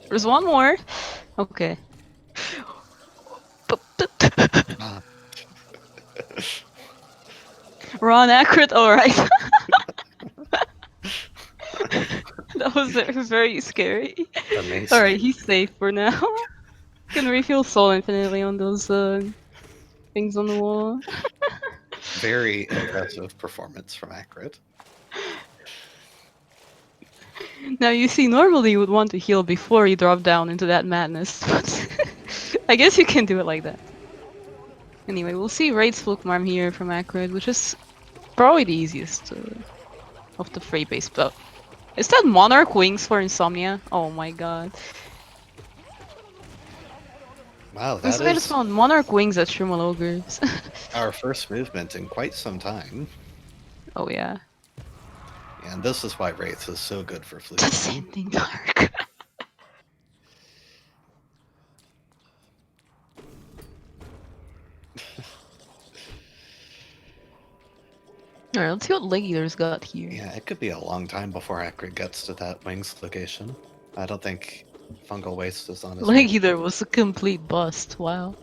Speaker 2: There's one more. Okay.
Speaker 1: Ah.
Speaker 2: Run, Acrid, alright. That was very scary.
Speaker 1: Amazing.
Speaker 2: Alright, he's safe for now. Can refill soul infinitely on those things on the wall.
Speaker 1: Very impressive performance from Acrid.
Speaker 2: Now you see, normally you would want to heal before you drop down into that madness, but I guess you can do it like that. Anyway, we'll see Raid's Flukmarm here from Acrid, which is probably the easiest of the free base. But is that Monarch Wings for ins0mnia? Oh my god.
Speaker 1: Wow,
Speaker 2: And
Speaker 1: that
Speaker 2: so I just
Speaker 1: is
Speaker 2: found Monarch Wings at Shrimal Ogres.
Speaker 1: our first movement in quite some time.
Speaker 2: Oh yeah.
Speaker 1: And this is why Wraith is so good for Flukmarm.
Speaker 2: Descending Dark. Alright, let's see what Leg Eater's got here.
Speaker 1: Yeah, it could be a long time before Acrid gets to that Wings location. I don't think Fungal Waste is on his
Speaker 2: Leg
Speaker 1: way.
Speaker 2: Eater was a complete bust, wow.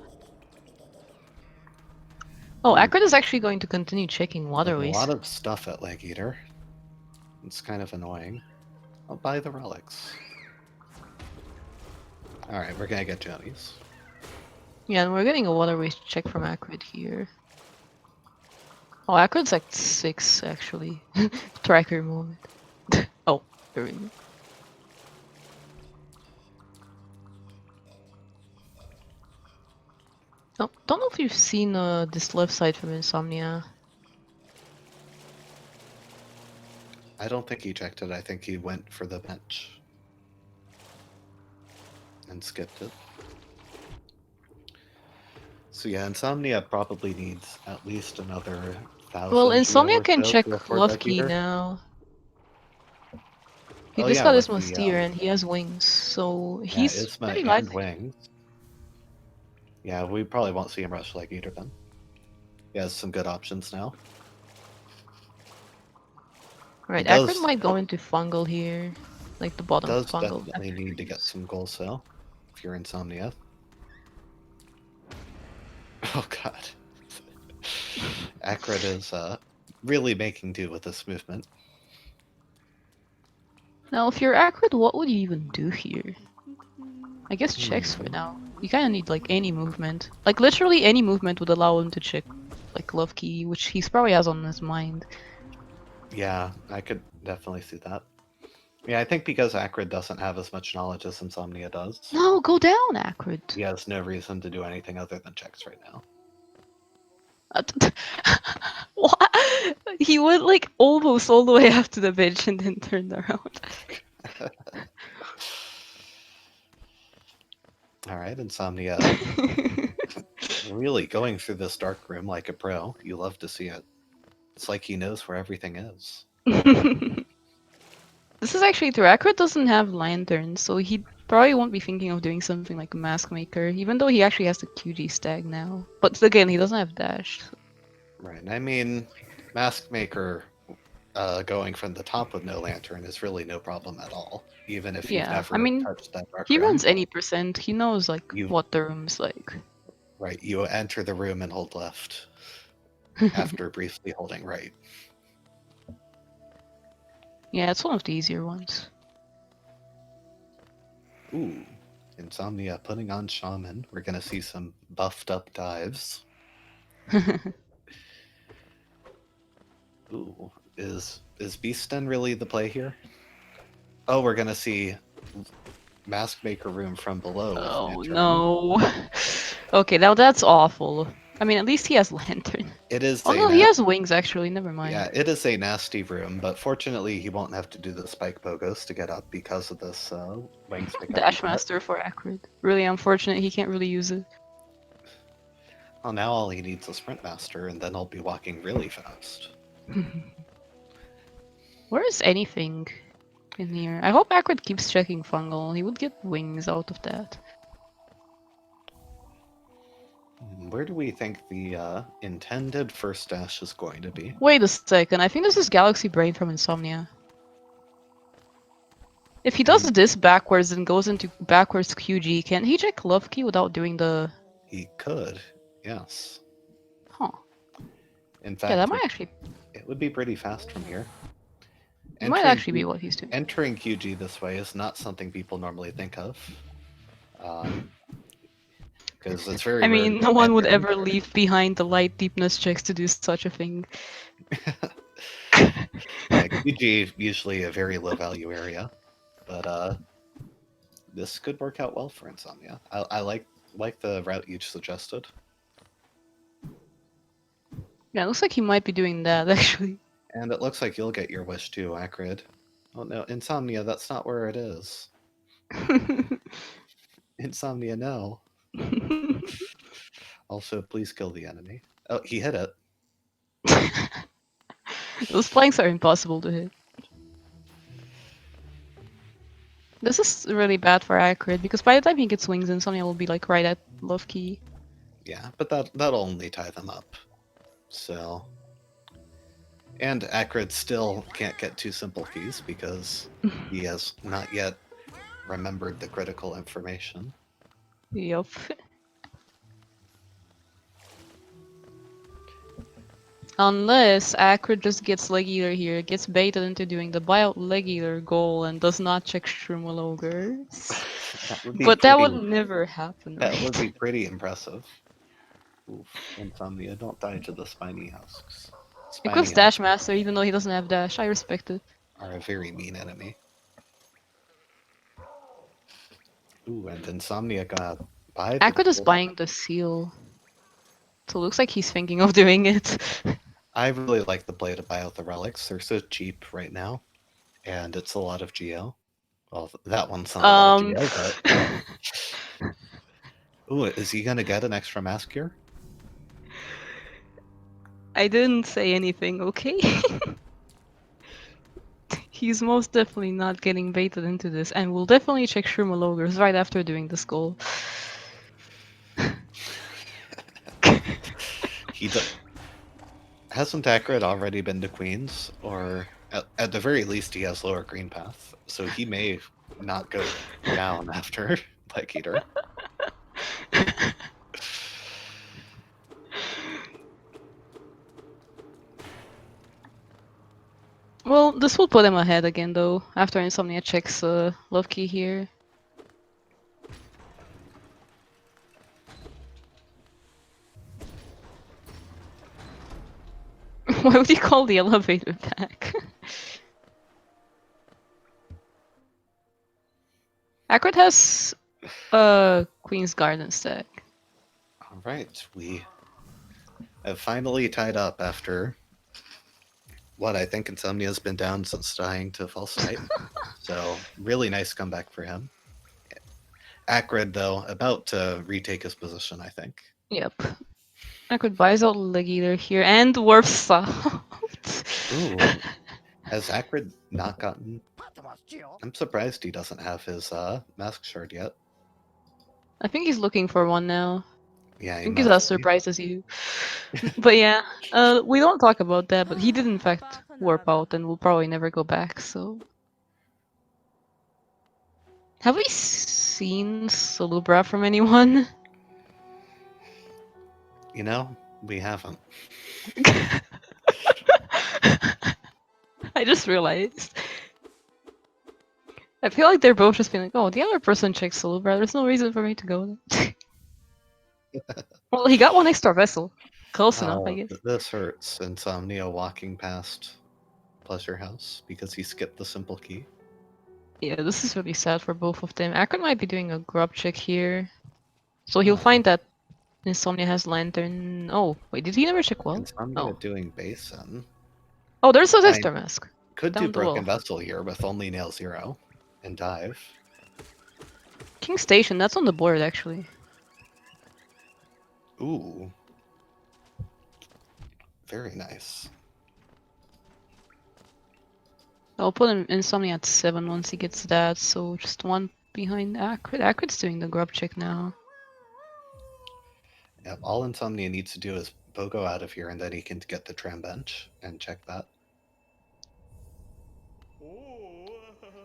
Speaker 2: Oh, Acrid is actually going to continue checking
Speaker 1: A
Speaker 2: waterways.
Speaker 1: lot of stuff at Leg Eater. It's kind of annoying. I'll buy the relics. Alright, we're gonna get Johnny's.
Speaker 2: Yeah, and we're getting a waterways check from Acrid here. Oh, Acrid's like 6 actually. Tracker moment. Oh, there we go. Oh, don't know if you've seen this left side from ins0mnia.
Speaker 1: I don't think he checked it. I think he went for the bench. And skipped it. So yeah, ins0mnia probably needs at least another 1,000
Speaker 2: Well,
Speaker 1: geo
Speaker 2: ins0mnia
Speaker 1: or
Speaker 2: can
Speaker 1: so
Speaker 2: check
Speaker 1: to afford Leg
Speaker 2: Lufkey
Speaker 1: Eater.
Speaker 2: now. He
Speaker 1: Oh
Speaker 2: just
Speaker 1: yeah,
Speaker 2: got his
Speaker 1: with the
Speaker 2: Steer and he has wings, so
Speaker 1: yeah,
Speaker 2: he's
Speaker 1: Isma
Speaker 2: pretty
Speaker 1: and
Speaker 2: likely.
Speaker 1: Wings. Yeah, we probably won't see him rush Leg Eater then. He has some good options now.
Speaker 2: Right,
Speaker 1: He
Speaker 2: Acrid
Speaker 1: does
Speaker 2: might go into Fungal here. Like the bottom
Speaker 1: does
Speaker 2: Fungal.
Speaker 1: definitely need to get some goals though, if you're ins0mnia. Oh god. Acrid is really making do with this movement.
Speaker 2: Now, if you're Acrid, what would you even do here? I guess checks for now. You kind of need like any movement. Like literally any movement would allow him to check like Love Key, which he's probably has on his mind.
Speaker 1: Yeah, I could definitely see that. Yeah, I think because Acrid doesn't have as much knowledge as ins0mnia does,
Speaker 2: No, go down, Acrid.
Speaker 1: he has no reason to do anything other than checks right now.
Speaker 2: What? He went like almost all the way up to the bench and then turned around.
Speaker 1: Alright, ins0mnia. Really going through this dark room like a pro. You love to see it. It's like he knows where everything is.
Speaker 2: This is actually true. Acrid doesn't have lanterns, so he probably won't be thinking of doing something like a Mask Maker, even though he actually has the QG stag now. But again, he doesn't have dash.
Speaker 1: Right. I mean, Mask Maker going from the top with no lantern is really no problem at all, even if you've
Speaker 2: Yeah,
Speaker 1: never
Speaker 2: I mean,
Speaker 1: touched that dark
Speaker 2: he
Speaker 1: room.
Speaker 2: runs any percent. He knows like
Speaker 1: You
Speaker 2: what the room's like.
Speaker 1: right, you enter the room and hold left after briefly holding right.
Speaker 2: Yeah, it's one of the easier ones.
Speaker 1: Ooh, ins0mnia putting on Shaman. We're gonna see some buffed up dives. Ooh, is Beastin really the play here? Oh, we're gonna see Mask Maker room from below. With
Speaker 2: Oh
Speaker 1: lantern.
Speaker 2: no. Okay, now that's awful. I mean, at least he has lantern.
Speaker 1: It is.
Speaker 2: Oh no, he has wings actually. Never mind.
Speaker 1: Yeah, it is a nasty room, but fortunately he won't have to do the spike pogos to get up because of this wings pickup.
Speaker 2: Dash Master for Acrid. Really unfortunate. He can't really use it.
Speaker 1: Well, now all he needs is Sprint Master, and then he'll be walking really fast.
Speaker 2: Where is anything in here? I hope Acrid keeps checking Fungal. He would get wings out of that.
Speaker 1: Where do we think the intended first dash is going to be?
Speaker 2: Wait a second. I think this is Galaxy Brain from ins0mnia. If he does this backwards and goes into backwards QG, can he check Love Key without doing the...
Speaker 1: He could, yes.
Speaker 2: Huh.
Speaker 1: In fact,
Speaker 2: Yeah, that might actually...
Speaker 1: it would be pretty fast from here.
Speaker 2: It might actually be what he's doing.
Speaker 1: Entering QG this way is not something people normally think of. Because it's very
Speaker 2: I mean,
Speaker 1: rare
Speaker 2: no one would
Speaker 1: enter.
Speaker 2: ever leave behind the light deepness checks to do such a thing.
Speaker 1: Yeah, QG usually a very low value area, but this could work out well for ins0mnia. I like the route you suggested.
Speaker 2: Yeah, it looks like he might be doing that actually.
Speaker 1: And it looks like you'll get your wish too, Acrid. Oh no, Insomnia, that's not where it is. Insomnia, no. Also, please kill the enemy. Oh, he hit it.
Speaker 2: Those flanks are impossible to hit. This is really bad for Acrid because by the time he gets wings, Insomnia will be like right at love key.
Speaker 1: Yeah, but that'll only tie them up. So, and Acrid still can't get two simple keys because he has not yet remembered the critical information.
Speaker 2: Yup. Unless Acrid just gets leg eater here, gets baited into doing the buyout leg eater goal and does not check Shroomologers.
Speaker 1: That would be
Speaker 2: But that
Speaker 1: pretty.
Speaker 2: would never happen,
Speaker 1: That would
Speaker 2: right?
Speaker 1: be pretty impressive. Oof, Insomnia, don't die to the spiny husks.
Speaker 2: Equips
Speaker 1: Spiny
Speaker 2: Dash
Speaker 1: husks
Speaker 2: Master even though he doesn't have dash. I respect it.
Speaker 1: are a very mean enemy. Ooh, and Insomnia got buy the
Speaker 2: Acrid is
Speaker 1: gold.
Speaker 2: buying the seal. So it looks like he's thinking of doing it.
Speaker 1: I really like the play to buy out the relics. They're so cheap right now, and it's a lot of GL. Well, that one's not a lot of
Speaker 2: um,
Speaker 1: GL, but ooh, is he gonna get an extra mask here?
Speaker 2: I didn't say anything, okay? He's most definitely not getting baited into this, and we'll definitely check Shroomologers right after doing this goal.
Speaker 1: He hasn't Acrid already been to Queens, or at the very least he has lower green path, so he may not go down after Leg Eater.
Speaker 2: Well, this will put him ahead again, though, after Insomnia checks Love Key here. Why would you call the elevator back? Acrid has Queen's Garden stack.
Speaker 1: All right, we have finally tied up after what I think Insomnia's been down since dying to False Sight. So really nice comeback for him. Acrid, though, about to retake his position, I think.
Speaker 2: Yep. Acrid buys out Leg Eater here and warps out.
Speaker 1: Ooh, has Acrid not gotten... I'm surprised he doesn't have his mask shard yet.
Speaker 2: I think he's looking for one now.
Speaker 1: Yeah,
Speaker 2: I
Speaker 1: he
Speaker 2: think he's as
Speaker 1: must be.
Speaker 2: surprised as you. But yeah, we don't talk about that, but he did in fact warp out and will probably never go back, so... Have we seen Salubra from anyone?
Speaker 1: You know, we haven't.
Speaker 2: I just realized. I feel like they're both just being like, oh, the other person checks Salubra, there's no reason for me to go there. Well, he got one extra vessel. Close enough, I guess.
Speaker 1: This hurts. Insomnia walking past Pleasure House because he skipped the simple key.
Speaker 2: Yeah, this is really sad for both of them. Akron might be doing a grub check here. So he'll find that Insomnia has Lantern. Oh, wait, did he never check well?
Speaker 1: Insomnia doing Basin.
Speaker 2: Oh, there's a Zester Mask.
Speaker 1: Could
Speaker 2: down
Speaker 1: do
Speaker 2: the
Speaker 1: Broken
Speaker 2: wall.
Speaker 1: Vessel here with only Nail 0 and dive.
Speaker 2: King Station, that's on the board actually.
Speaker 1: Ooh. Very nice.
Speaker 2: I'll put him Insomnia at 7 once he gets that, so just one behind Acrid. Acrid's doing the grub check now.
Speaker 1: Yep, all Insomnia needs to do is Bogo out of here and then he can get the tram bench and check that.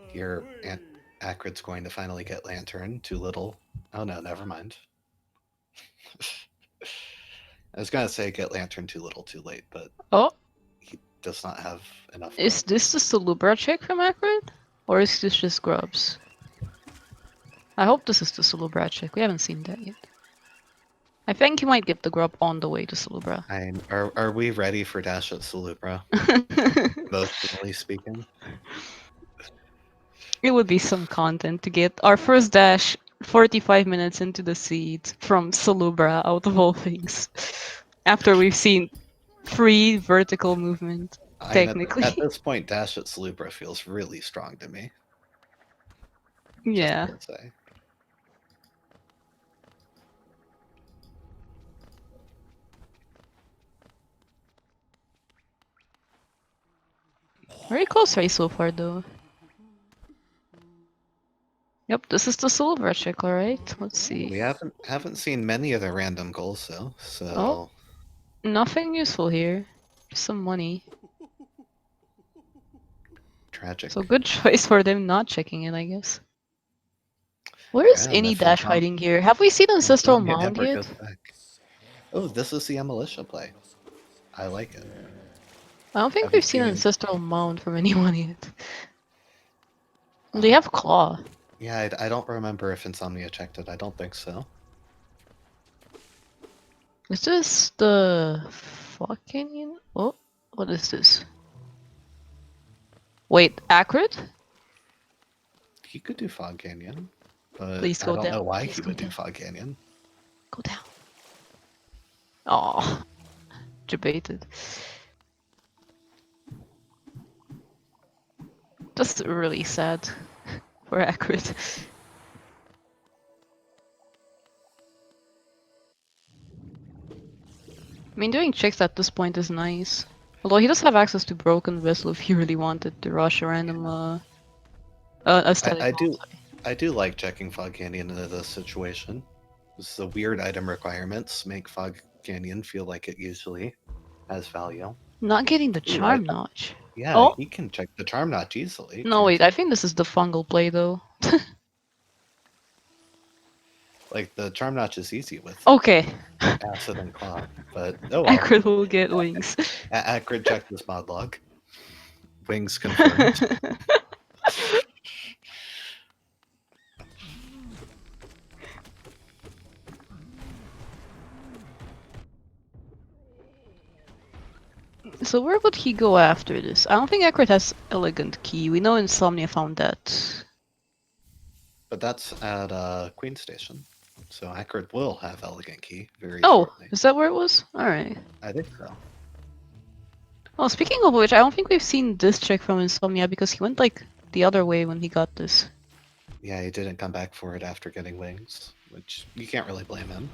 Speaker 1: Here, Acrid's going to finally get Lantern. Too little. Oh no, never mind. I was gonna say get Lantern too little, too late, but he does not have enough.
Speaker 2: Is this the Salubra check from Acrid? Or is this just grubs? I hope this is the Salubra check. We haven't seen that yet. I think you might get the grub on the way to Salubra.
Speaker 1: Are we ready for Dash at Salubra? Emotionally speaking.
Speaker 2: It would be some content to get our first dash 45 minutes into the seed from Salubra out of all things. After we've seen free vertical movement, technically.
Speaker 1: At this point, Dash at Salubra feels really strong to me.
Speaker 2: Yeah.
Speaker 1: Just to say.
Speaker 2: Very close race so far, though. Yep, this is the silver check, alright? Let's see.
Speaker 1: We haven't seen many of the random goals though, so
Speaker 2: Oh. Nothing useful here. Just some money.
Speaker 1: tragic.
Speaker 2: So good choice for them not checking it, I guess. Where is
Speaker 1: Yeah, and
Speaker 2: any
Speaker 1: if
Speaker 2: dash hiding here? Have we seen Ancestral
Speaker 1: Insomnia
Speaker 2: Mound
Speaker 1: ever
Speaker 2: yet?
Speaker 1: goes back. Oh, this is the militia play. I like it.
Speaker 2: I don't think
Speaker 1: Have you
Speaker 2: we've seen
Speaker 1: seen?
Speaker 2: Ancestral Mound from anyone yet. They
Speaker 1: Uh,
Speaker 2: have Claw.
Speaker 1: yeah, I don't remember if Insomnia checked it. I don't think so.
Speaker 2: Is this the fucking... Oh, what is this? Wait, Acrid?
Speaker 1: He could do Fog Canyon, but
Speaker 2: Please
Speaker 1: I
Speaker 2: go
Speaker 1: don't
Speaker 2: down.
Speaker 1: know why
Speaker 2: Please
Speaker 1: he
Speaker 2: go
Speaker 1: would do
Speaker 2: down.
Speaker 1: Fog Canyon.
Speaker 2: Go down. Oh, debated. Just really sad for Acrid. I mean, doing checks at this point is nice. Although he does have access to Broken Vessel if he really wanted to rush a random, aesthetic.
Speaker 1: I do like checking Fog Canyon into this situation. The weird item requirements make Fog Canyon feel like it usually has value.
Speaker 2: Not getting the
Speaker 1: Ooh,
Speaker 2: charm notch.
Speaker 1: yeah,
Speaker 2: Oh,
Speaker 1: he can check the Charm Notch easily.
Speaker 2: no, wait, I think this is the fungal play though.
Speaker 1: Like, the Charm Notch is easy with
Speaker 2: Okay,
Speaker 1: Acid and Claw, but oh well.
Speaker 2: Acrid will get wings.
Speaker 1: Acrid checked his mod log. Wings confirmed.
Speaker 2: So where would he go after this? I don't think Acrid has Elegant Key. We know Insomnia found that.
Speaker 1: But that's at Queen Station. So Acrid will have Elegant Key very
Speaker 2: Oh,
Speaker 1: shortly.
Speaker 2: is that where it was? Alright.
Speaker 1: I think so.
Speaker 2: Oh, speaking of which, I don't think we've seen this check from Insomnia because he went like the other way when he got this.
Speaker 1: Yeah, he didn't come back for it after getting wings, which you can't really blame him.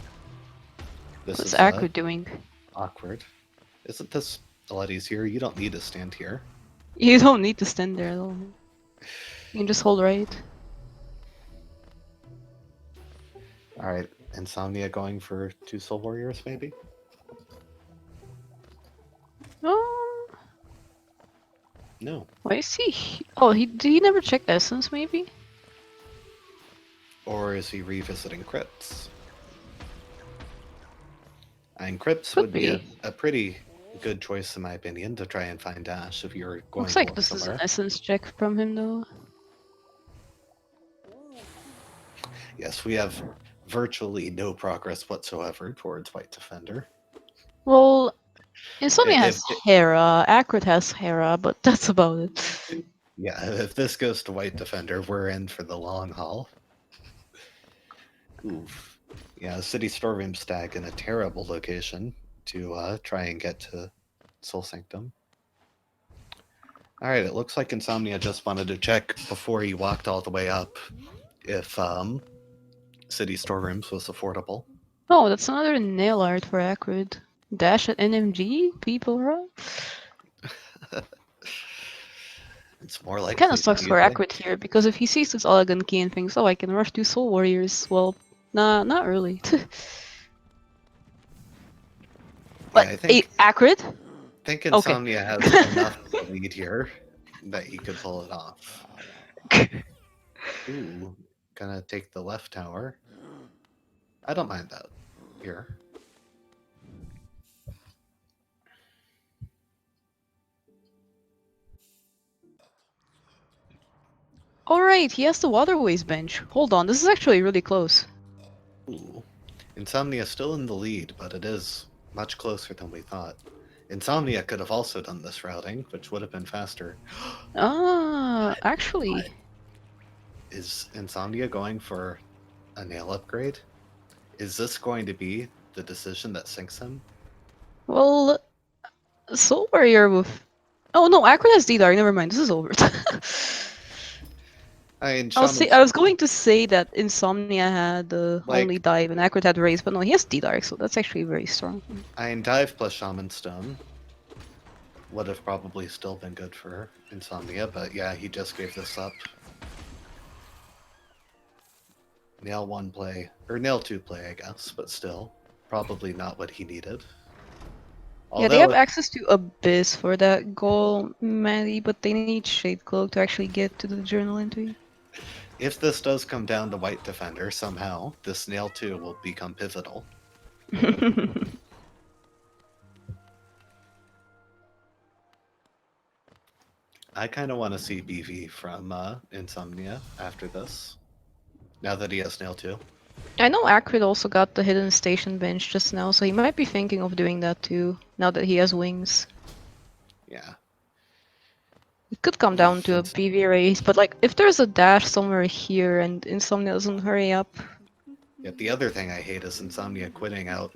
Speaker 1: This
Speaker 2: What's
Speaker 1: is
Speaker 2: Acrid doing?
Speaker 1: awkward. Isn't this a lot easier? You don't need to stand here.
Speaker 2: You don't need to stand there though. You can just hold right.
Speaker 1: Alright, Insomnia going for 2 Soul Warriors, maybe?
Speaker 2: Oh,
Speaker 1: No.
Speaker 2: why is he? Oh, did he never check Essence maybe?
Speaker 1: Or is he revisiting Crypts? And Crypts
Speaker 2: Could
Speaker 1: would be
Speaker 2: be.
Speaker 1: a pretty good choice, in my opinion, to try and find Dash if you're going
Speaker 2: Looks
Speaker 1: to
Speaker 2: like
Speaker 1: look
Speaker 2: this is
Speaker 1: somewhere.
Speaker 2: an Essence check from him though.
Speaker 1: Yes, we have virtually no progress whatsoever towards White Defender.
Speaker 2: Well, Insomnia has
Speaker 1: If
Speaker 2: Hera, Acrid has Hera, but that's about it.
Speaker 1: yeah, if this goes to White Defender, we're in for the long haul. Oof. Yeah, City Storeroom Stag in a terrible location to try and get to Soul Sanctum. Alright, it looks like Insomnia just wanted to check before he walked all the way up if City Storerooms was affordable.
Speaker 2: Oh, that's another nail art for Acrid. Dash at NMG? People, right?
Speaker 1: It's more like
Speaker 2: Kinda sucks for Acrid here, because if he sees this Elegant Key and thinks, oh, I can rush 2 Soul Warriors, well, nah, not really. But,
Speaker 1: Yeah, I
Speaker 2: Acrid?
Speaker 1: think
Speaker 2: Okay.
Speaker 1: Insomnia has enough of a lead here that he could pull it off. Ooh, gonna take the left tower. I don't mind that here.
Speaker 2: Alright, he has the Waterways bench. Hold on, this is actually really close.
Speaker 1: Ooh. Insomnia still in the lead, but it is much closer than we thought. Insomnia could have also done this routing, which would have been faster.
Speaker 2: Ah, actually.
Speaker 1: Is Insomnia going for a nail upgrade? Is this going to be the decision that sinks him?
Speaker 2: Well, Soul Warrior with... Oh no, Acrid has D-Dark, never mind, this is over.
Speaker 1: I mean,
Speaker 2: I was going to say that Insomnia had only
Speaker 1: like,
Speaker 2: Dive and Acrid had Raise, but no, he has D-Dark, so that's actually very strong.
Speaker 1: I mean, Dive plus Shaman Stone would have probably still been good for Insomnia, but yeah, he just gave this up. Nail 1 play, or Nail 2 play, I guess, but still, probably not what he needed.
Speaker 2: Yeah, they have
Speaker 1: Although,
Speaker 2: access to Abyss for that goal, Maddie, but they need Shade Cloak to actually get to the journal entry.
Speaker 1: if this does come down to White Defender somehow, this Nail 2 will become pivotal. I kind of want to see BV from Insomnia after this, now that he has Nail 2.
Speaker 2: I know Acrid also got the hidden station bench just now, so he might be thinking of doing that too, now that he has wings.
Speaker 1: Yeah.
Speaker 2: It could come down to a BV race, but like, if there's a dash somewhere here and Insomnia doesn't hurry up...
Speaker 1: Yet the other thing I hate is Insomnia quitting out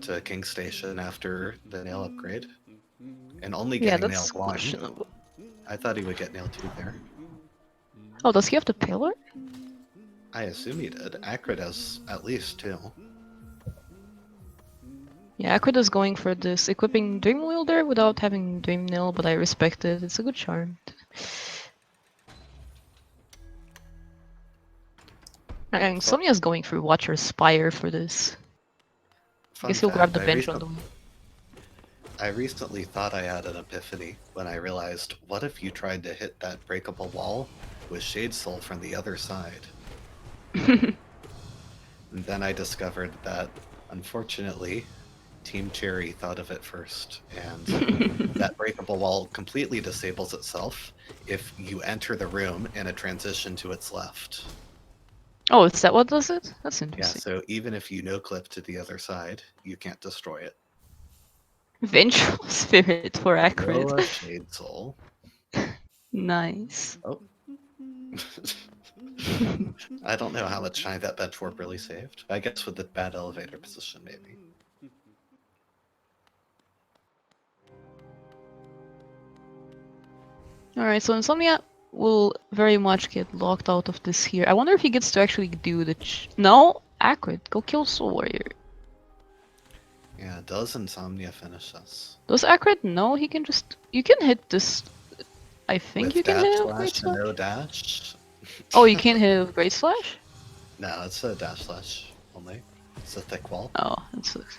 Speaker 1: to King Station after the Nail upgrade. And only getting Nail 1.
Speaker 2: Questionable.
Speaker 1: I thought he would get Nail 2 there.
Speaker 2: Oh, does he have the pillar?
Speaker 1: I assume he did. Acrid has at least 2.
Speaker 2: Yeah, Acrid is going for this, equipping Dream Wielder without having Dream Nail, but I respect it. It's a good charm. And Insomnia's going through Watcher Spire for this. I guess he'll grab the bench on the way.
Speaker 1: I recently thought I had an epiphany when I realized, what if you tried to hit that breakable wall with Shade Soul from the other side? And then I discovered that, unfortunately, Team Cherry thought of it first, and that breakable wall completely disables itself if you enter the room in a transition to its left.
Speaker 2: Oh, is that what does it? That's
Speaker 1: Yeah,
Speaker 2: interesting.
Speaker 1: so even if you no-clip to the other side, you can't destroy it.
Speaker 2: Vengeful Spirit for Acrid.
Speaker 1: Roll a Shade Soul.
Speaker 2: Nice.
Speaker 1: Oh. I don't know how much shine that bench warp really saved. I guess with the bad elevator position, maybe.
Speaker 2: Alright, so Insomnia will very much get locked out of this here. I wonder if he gets to actually do the... No? Acrid, go kill Soul Warrior.
Speaker 1: Yeah, does Insomnia finish this?
Speaker 2: Does Acrid? No, he can just... You can hit this... I think
Speaker 1: with
Speaker 2: you can hit it with
Speaker 1: Great
Speaker 2: Slash.
Speaker 1: No dash?
Speaker 2: Oh, you can't hit it with Great Slash?
Speaker 1: No, it's a dash slash only. It's a thick wall.
Speaker 2: Oh, that sucks.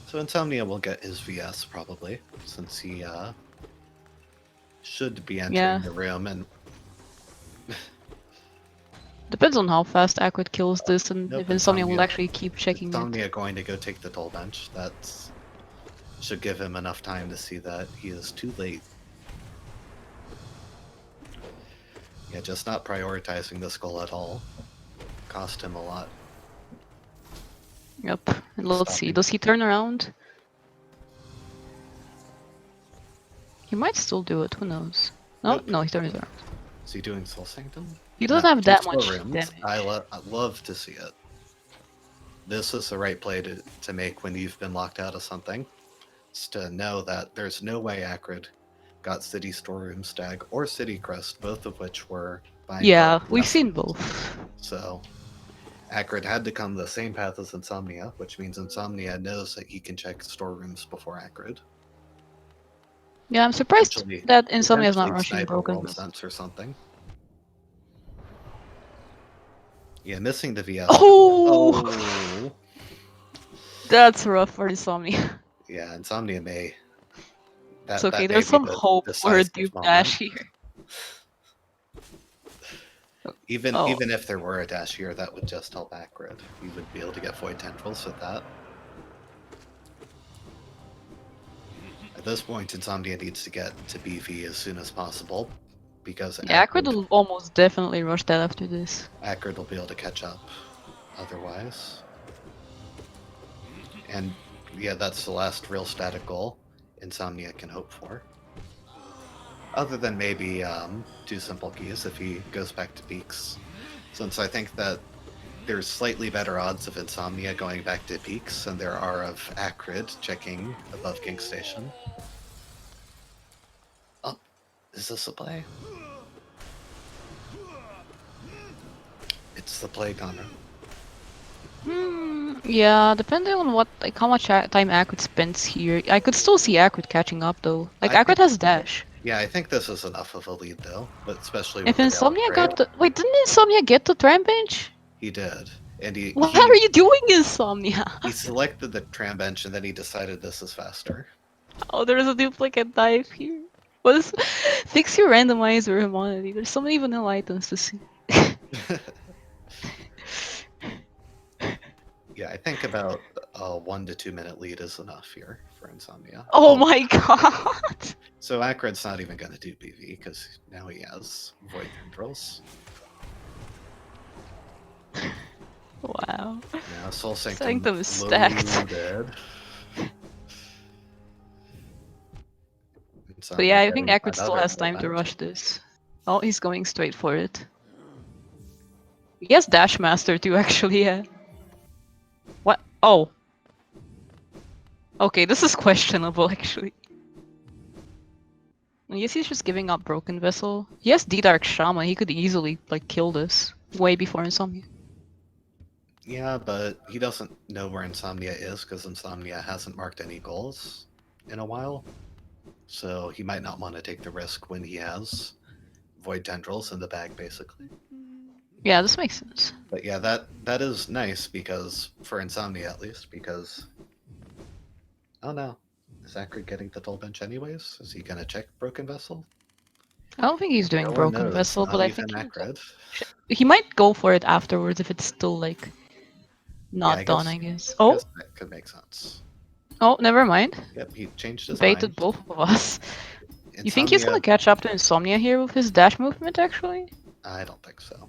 Speaker 1: So Insomnia will get his VS probably, since he should be entering the room and...
Speaker 2: Depends on how fast Acrid kills this and if Insomnia will actually keep checking
Speaker 1: Insomnia going to go take the toll bench. That should give him enough time to see that he is too late. Yeah, just not prioritizing this goal at all cost him a lot.
Speaker 2: Yep. And let's see. Does he turn around? He might still do it. Who knows? No,
Speaker 1: Nope.
Speaker 2: no, he turns around.
Speaker 1: Is he doing Soul Sanctum?
Speaker 2: He doesn't have that much
Speaker 1: rooms.
Speaker 2: damage.
Speaker 1: I love to see it. This is the right play to make when you've been locked out of something. It's to know that there's no way Acrid got City Storeroom Stag or City Crest, both of which were buying.
Speaker 2: Yeah, we've seen both.
Speaker 1: So Acrid had to come the same path as Insomnia, which means Insomnia knows that he can check storerooms before Acrid.
Speaker 2: Yeah, I'm surprised that Insomnia is not rushing Broken.
Speaker 1: Sense or something. Yeah, missing the VS.
Speaker 2: Oh! That's rough for Insomnia.
Speaker 1: Yeah, Insomnia may.
Speaker 2: It's okay, there's some hope for a dupe dash here.
Speaker 1: Even if there were a dash here, that would just help Acrid. You would be able to get Void Tendrils with that. At this point, Insomnia needs to get to BV as soon as possible, because
Speaker 2: Acrid will almost definitely rush that after this.
Speaker 1: Acrid will be able to catch up otherwise. And yeah, that's the last real static goal Insomnia can hope for. Other than maybe 2 simple keys if he goes back to peaks. Since I think that there's slightly better odds of Insomnia going back to peaks than there are of Acrid checking above King Station. Oh, is this a play? It's the play, Connor.
Speaker 2: Yeah, depending on what, like, how much time Acrid spends here, I could still see Acrid catching up though. Like,
Speaker 1: I
Speaker 2: Acrid
Speaker 1: think,
Speaker 2: has dash.
Speaker 1: yeah, I think this is enough of a lead though, but especially
Speaker 2: If
Speaker 1: with the Nail
Speaker 2: Insomnia
Speaker 1: upgrade.
Speaker 2: got the wait, didn't Insomnia get the tram bench?
Speaker 1: He did, and
Speaker 2: What are you doing, Insomnia?
Speaker 1: he selected the tram bench, and then he decided this is faster.
Speaker 2: Oh, there's a duplicate dive here. What is? Fix your randomizer, Humanity. There's so many vanilla items to see.
Speaker 1: Yeah, I think about a 1 to 2 minute lead is enough here for Insomnia.
Speaker 2: Oh my god!
Speaker 1: So Acrid's not even going to do PV because now he has Void Tendrils.
Speaker 2: Wow.
Speaker 1: Yeah, Soul
Speaker 2: Sanctum is stacked.
Speaker 1: loaded.
Speaker 2: But yeah, I think
Speaker 1: getting
Speaker 2: Acrid
Speaker 1: that
Speaker 2: still
Speaker 1: other
Speaker 2: has time to
Speaker 1: element.
Speaker 2: rush this. Oh, he's going straight for it. He has Dash Master too, actually, yeah. What? Oh. Okay, this is questionable, actually. I guess he's just giving up Broken Vessel. He has D-Dark Shaman, he could easily, like, kill this. Way before Insomnia.
Speaker 1: Yeah, but he doesn't know where Insomnia is because Insomnia hasn't marked any goals in a while. So he might not want to take the risk when he has Void Tendrils in the bag, basically.
Speaker 2: Yeah, this makes sense.
Speaker 1: But yeah, that is nice because for Insomnia at least, because oh no, is Acrid getting the toll bench anyways? Is he gonna check Broken Vessel?
Speaker 2: I don't think he's doing
Speaker 1: No one
Speaker 2: Broken
Speaker 1: knows,
Speaker 2: Vessel,
Speaker 1: not
Speaker 2: but I
Speaker 1: even
Speaker 2: think
Speaker 1: Acrid.
Speaker 2: he might go for it afterwards if it's still, like,
Speaker 1: Yeah,
Speaker 2: not done, I guess. Oh!
Speaker 1: guess that could make sense.
Speaker 2: Oh, never mind.
Speaker 1: Yep, he changed his
Speaker 2: Baited
Speaker 1: mind.
Speaker 2: both of us.
Speaker 1: Insomnia,
Speaker 2: You think he's gonna catch up to Insomnia here with his dash movement, actually?
Speaker 1: I don't think so.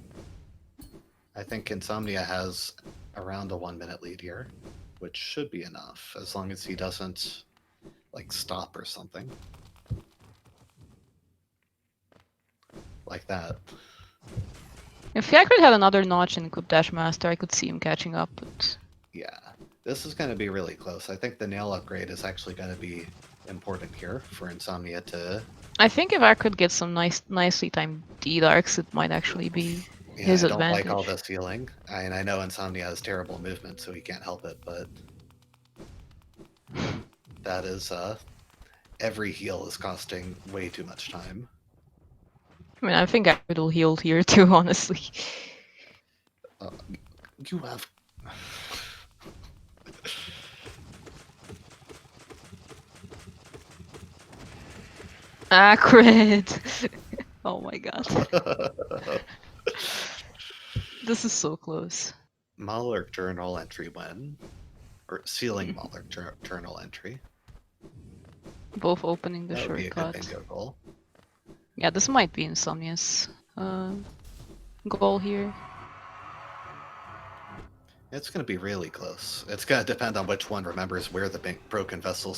Speaker 1: I think Insomnia has around a 1 minute lead here, which should be enough as long as he doesn't like stop or something. Like that.
Speaker 2: If Acrid had another notch and could dash master, I could see him catching up, but...
Speaker 1: Yeah. This is going to be really close. I think the nail upgrade is actually going to be important here for Insomnia to...
Speaker 2: I think if Acrid gets some nicely timed D-Darks, it might actually be his
Speaker 1: I don't
Speaker 2: advantage.
Speaker 1: like all this healing. And I know Insomnia has terrible movement, so he can't help it, but... that is, every heal is costing way too much time.
Speaker 2: I mean, I think Acrid will heal here too, honestly.
Speaker 1: You have...
Speaker 2: Acrid! Oh my god. This is so close.
Speaker 1: Malurk journal entry when? Or sealing Malurk journal entry.
Speaker 2: Both opening the
Speaker 1: That would be a good
Speaker 2: shortcut.
Speaker 1: bingo goal.
Speaker 2: Yeah, this might be Insomnia's goal here.
Speaker 1: It's going to be really close. It's going to depend on which one remembers where the broken vessel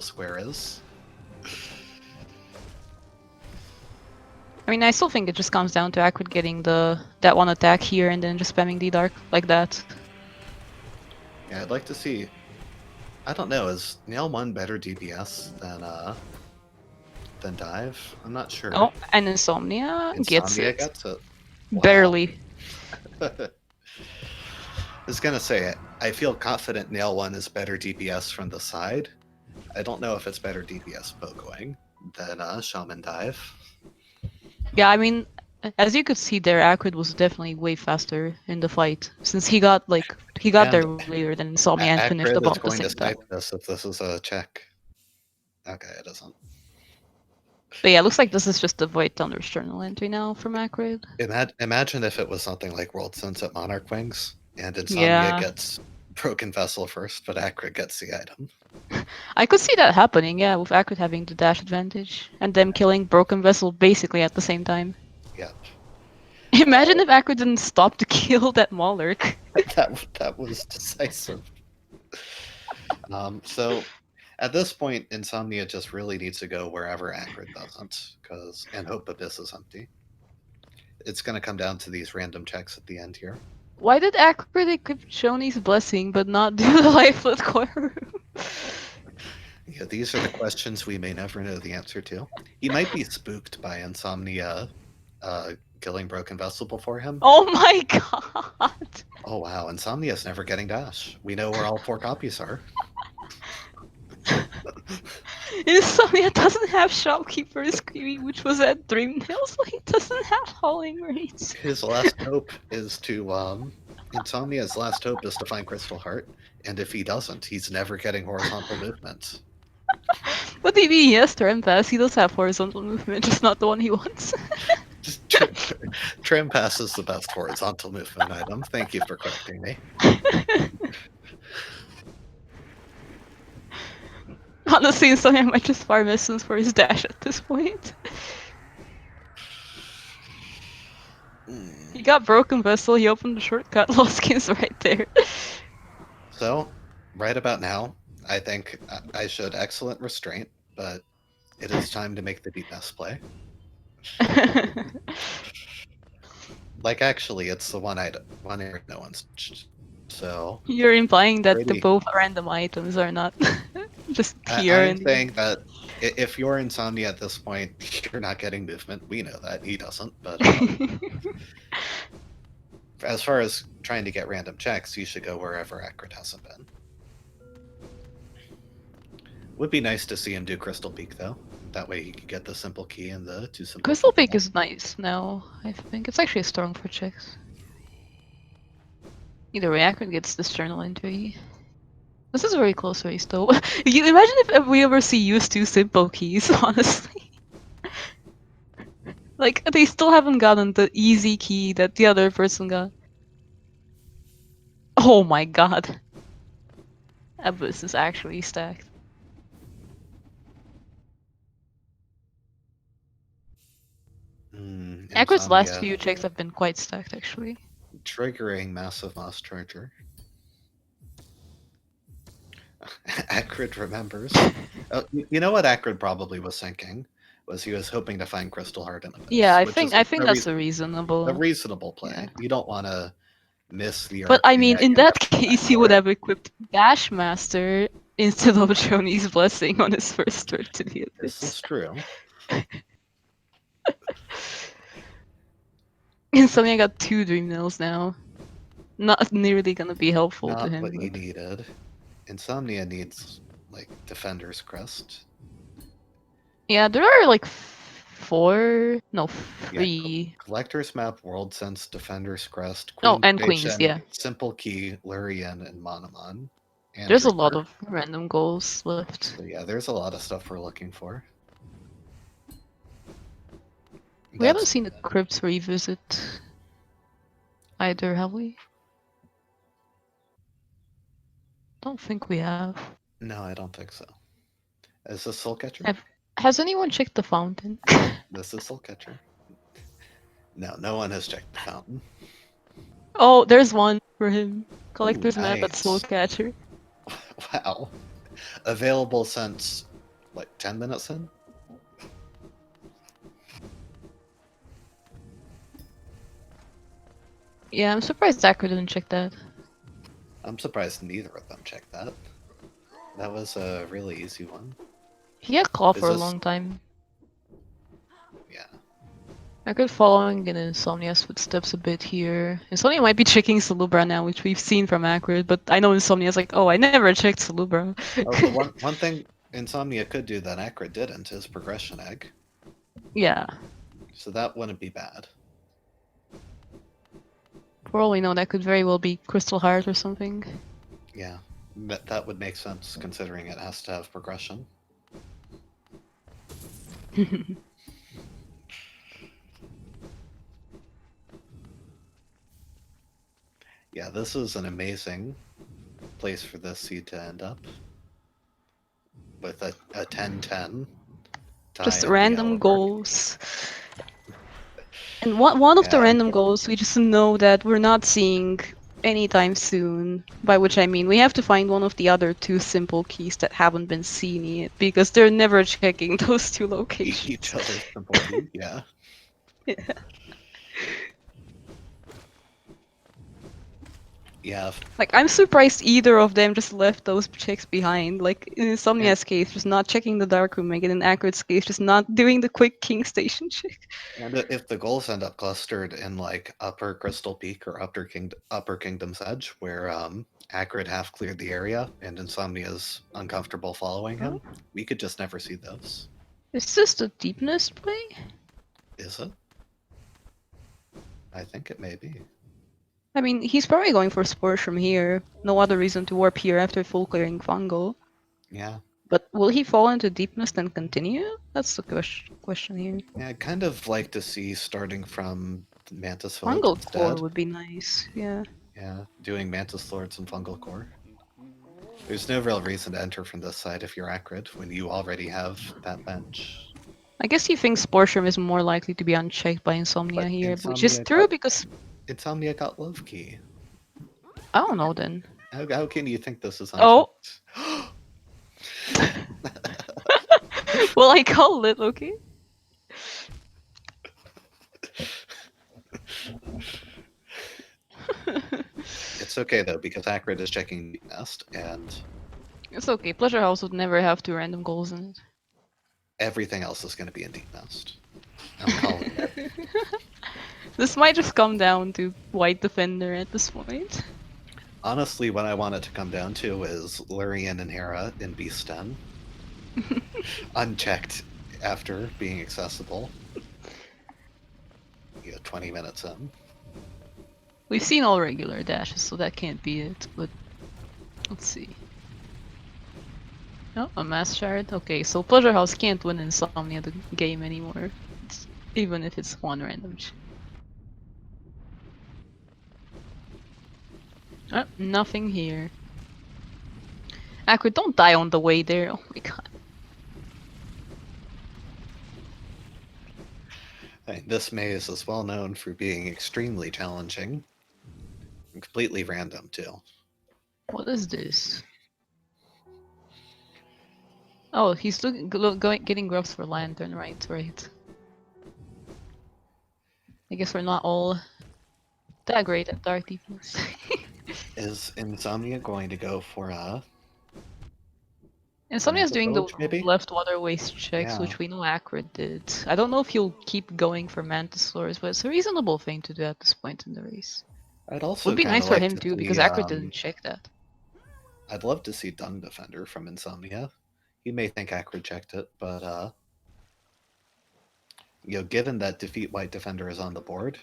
Speaker 1: square is.
Speaker 2: I mean, I still think it just comes down to Acrid getting that one attack here and then just spamming D-Dark like that.
Speaker 1: Yeah, I'd like to see... I don't know, is Nail 1 better DPS than Dive? I'm not sure.
Speaker 2: Oh, and Insomnia gets it.
Speaker 1: Gets it. Wow.
Speaker 2: Barely.
Speaker 1: I was gonna say, I feel confident Nail 1 is better DPS from the side. I don't know if it's better DPS pogoing than Shaman Dive.
Speaker 2: Yeah, I mean, as you could see there, Acrid was definitely way faster in the fight, since he got there later than Insomnia and finished about the same time.
Speaker 1: This if this is a check. Okay, it isn't.
Speaker 2: But yeah, it looks like this is just a Void Thunder's journal entry now from Acrid.
Speaker 1: Imagine if it was something like World Sunset Monarch Wings, and Insomnia gets Broken Vessel first, but Acrid gets the item.
Speaker 2: I could see that happening, yeah, with Acrid having the dash advantage, and them killing Broken Vessel basically at the same time.
Speaker 1: Yep.
Speaker 2: Imagine if Acrid didn't stop to kill that Malurk.
Speaker 1: that was decisive. So at this point, Insomnia just really needs to go wherever Acrid doesn't, and hope Abyss is empty. it's going to come down to these random checks at the end here.
Speaker 2: Why did Acrid equip Shoni's blessing but not do the lifeless core?
Speaker 1: Yeah, these are the questions we may never know the answer to. He might be spooked by ins0mnia killing Broken Vessel before him.
Speaker 2: Oh my god!
Speaker 1: Oh wow, ins0mnia's never getting dash. We know where all 4 copies are.
Speaker 2: ins0mnia doesn't have Shopkeeper's Creamy, which was at Dreamnail, so he doesn't have Hauling Rates.
Speaker 1: His last hope is to ins0mnia's last hope is to find Crystal Heart, and if he doesn't, he's never getting horizontal movement.
Speaker 2: What do you mean? He has Tram Pass, he does have horizontal movement, just not the one he wants.
Speaker 1: Just Tram Pass is the best horizontal movement item. Thank you for correcting me.
Speaker 2: Honestly, ins0mnia might just farm essence for his dash at this point. He got Broken Vessel, he opened the shortcut, lost skins right there.
Speaker 1: So, right about now, I think I showed excellent restraint, but it is time to make the deep mess play. Like, actually, it's the one area no one's touched. So
Speaker 2: You're implying that the
Speaker 1: pretty-
Speaker 2: both random items are not just here.
Speaker 1: I'm saying that if you're ins0mnia at this point, you're not getting movement. We know that. He doesn't. But as far as trying to get random checks, you should go wherever Acrid hasn't been. Would be nice to see him do Crystal Peak, though. That way he could get the simple key and the 2 simple
Speaker 2: Crystal
Speaker 1: keys.
Speaker 2: Peak is nice now, I think. It's actually strong for checks. Either way, Acrid gets this journal entry. This is a very close race, though. You imagine if we ever see use 2 simple keys, honestly. Like, they still haven't gotten the easy key that the other person got. Oh my god. Abyss is actually stacked. Acrid's last
Speaker 1: ins0mnia
Speaker 2: few checks have been quite stacked, actually.
Speaker 1: triggering Massive Moss Charger. Acrid remembers. Oh, you know what Acrid probably was thinking? Was he was hoping to find Crystal Heart in Abyss.
Speaker 2: Yeah, I
Speaker 1: which
Speaker 2: think
Speaker 1: is
Speaker 2: that's a reasonable.
Speaker 1: a reasonable play.
Speaker 2: Yeah.
Speaker 1: You don't want to miss the.
Speaker 2: But I mean,
Speaker 1: arcane
Speaker 2: in
Speaker 1: egg
Speaker 2: that
Speaker 1: and
Speaker 2: case, he would have equipped Dash Master instead of Shoni's Blessing on his first turn to the
Speaker 1: This is
Speaker 2: Abyss.
Speaker 1: true.
Speaker 2: ins0mnia got 2 Dream Nails now. Not nearly gonna be helpful to
Speaker 1: Not
Speaker 2: him.
Speaker 1: what he
Speaker 2: But...
Speaker 1: needed. ins0mnia needs like Defender's Crest.
Speaker 2: Yeah, there are like 4, no, 3.
Speaker 1: Collector's Map, World Sense, Defender's Crest,
Speaker 2: Oh,
Speaker 1: Queen
Speaker 2: and Queens,
Speaker 1: Station,
Speaker 2: yeah.
Speaker 1: Simple Key, Lurian, and Monomon. And
Speaker 2: There's a lot
Speaker 1: Reaper.
Speaker 2: of random goals left.
Speaker 1: So yeah, there's a lot of stuff we're looking for.
Speaker 2: We haven't seen the Crypts revisit either, have we? Don't think we have.
Speaker 1: No, I don't think so. Is this Soul Catcher?
Speaker 2: Has anyone checked the fountain?
Speaker 1: This is Soul Catcher. No, no one has checked the fountain.
Speaker 2: Oh, there's one for him. Collector's Map at
Speaker 1: nice.
Speaker 2: Soul Catcher.
Speaker 1: Wow. Available since, like, 10 minutes in?
Speaker 2: Yeah, I'm surprised Acrid didn't check that.
Speaker 1: I'm surprised neither of them checked that. That was a really easy one.
Speaker 2: He had Claw
Speaker 1: Is
Speaker 2: for a
Speaker 1: this-
Speaker 2: long time.
Speaker 1: Yeah.
Speaker 2: Acrid following in ins0mnia's footsteps a bit here. ins0mnia might be checking Salubra now, which we've seen from Acrid, but I know ins0mnia's like, oh, I never checked Salubra.
Speaker 1: Oh, the one thing ins0mnia could do that Acrid didn't is Progression Egg.
Speaker 2: Yeah.
Speaker 1: So that wouldn't be bad.
Speaker 2: For all we know, that could very well be Crystal Heart or something.
Speaker 1: Yeah. That would make sense considering it has to have progression. Yeah, this is an amazing place for this seed to end up. With a 10-10.
Speaker 2: Just random goals. And one of the
Speaker 1: Yeah.
Speaker 2: random goals, we just know that we're not seeing anytime soon. By which I mean we have to find one of the other 2 simple keys that haven't been seen yet, because they're never checking those 2 locations.
Speaker 1: Each other's simple key, yeah.
Speaker 2: Yeah.
Speaker 1: Yeah,
Speaker 2: Like, I'm surprised either of them just left those checks behind. Like, in
Speaker 1: and,
Speaker 2: Insomnia's case, just not checking the dark room, and in Acrid's case, just not doing the quick king station check.
Speaker 1: and if the goals end up clustered in like Upper Crystal Peak or Upper Kingdom's Edge, where Acrid half cleared the area and Insomnia's uncomfortable following him, we could just never see those.
Speaker 2: Is this the deepness play?
Speaker 1: Is it? I think it may be.
Speaker 2: I mean, he's probably going for spores from here. No other reason to warp here after full clearing fungal.
Speaker 1: Yeah.
Speaker 2: But will he fall into deepness and continue? That's the question here.
Speaker 1: Yeah, I'd kind of like to see starting from Mantis Village
Speaker 2: Fungal core
Speaker 1: instead.
Speaker 2: would be nice, yeah.
Speaker 1: Yeah, doing Mantis Lords and Fungal Core. There's no real reason to enter from this side if you're Acrid, when you already have that bench.
Speaker 2: I guess he thinks Sporsham is more likely to be unchecked by Insomnia
Speaker 1: But
Speaker 2: here, which is
Speaker 1: Insomnia
Speaker 2: true
Speaker 1: got,
Speaker 2: because...
Speaker 1: Insomnia got Love Key.
Speaker 2: I don't know then.
Speaker 1: How can you think this is
Speaker 2: Oh!
Speaker 1: unchecked?
Speaker 2: Well, I called it, okay?
Speaker 1: It's okay though, because Acrid is checking Deep Nest, and
Speaker 2: It's okay, Pleasure House would never have 2 random goals in it.
Speaker 1: everything else is going to be in Deep Nest. I'm calling it.
Speaker 2: This might just come down to White Defender at this point.
Speaker 1: Honestly, what I want it to come down to is Lurian and Hera in Beast Den. Unchecked after being accessible. 20 minutes in.
Speaker 2: We've seen all regular dashes, so that can't be it, but let's see. Oh, a Mass Shard? Okay, so Pleasure House can't win Insomnia the game anymore. Even if it's 1 random. Oh, nothing here. Acrid, don't die on the way there. Oh my god.
Speaker 1: This maze is well known for being extremely challenging. And completely random, too.
Speaker 2: What is this? Oh, he's getting grubs for Lantern, right. I guess we're not all that great at Dark Deepness.
Speaker 1: Is Insomnia going to go for
Speaker 2: Insomnia's doing the
Speaker 1: maybe?
Speaker 2: left waterways checks,
Speaker 1: Yeah.
Speaker 2: which we know Acrid did. I don't know if he'll keep going for Mantis Lords, but it's a reasonable thing to do at this point in the race.
Speaker 1: I'd also
Speaker 2: Would be
Speaker 1: kinda
Speaker 2: nice for
Speaker 1: like
Speaker 2: him
Speaker 1: to
Speaker 2: too,
Speaker 1: see,
Speaker 2: because Acrid didn't check that.
Speaker 1: I'd love to see Dung Defender from Insomnia. You may think Acrid checked it, but given that Defeat White Defender is on the board,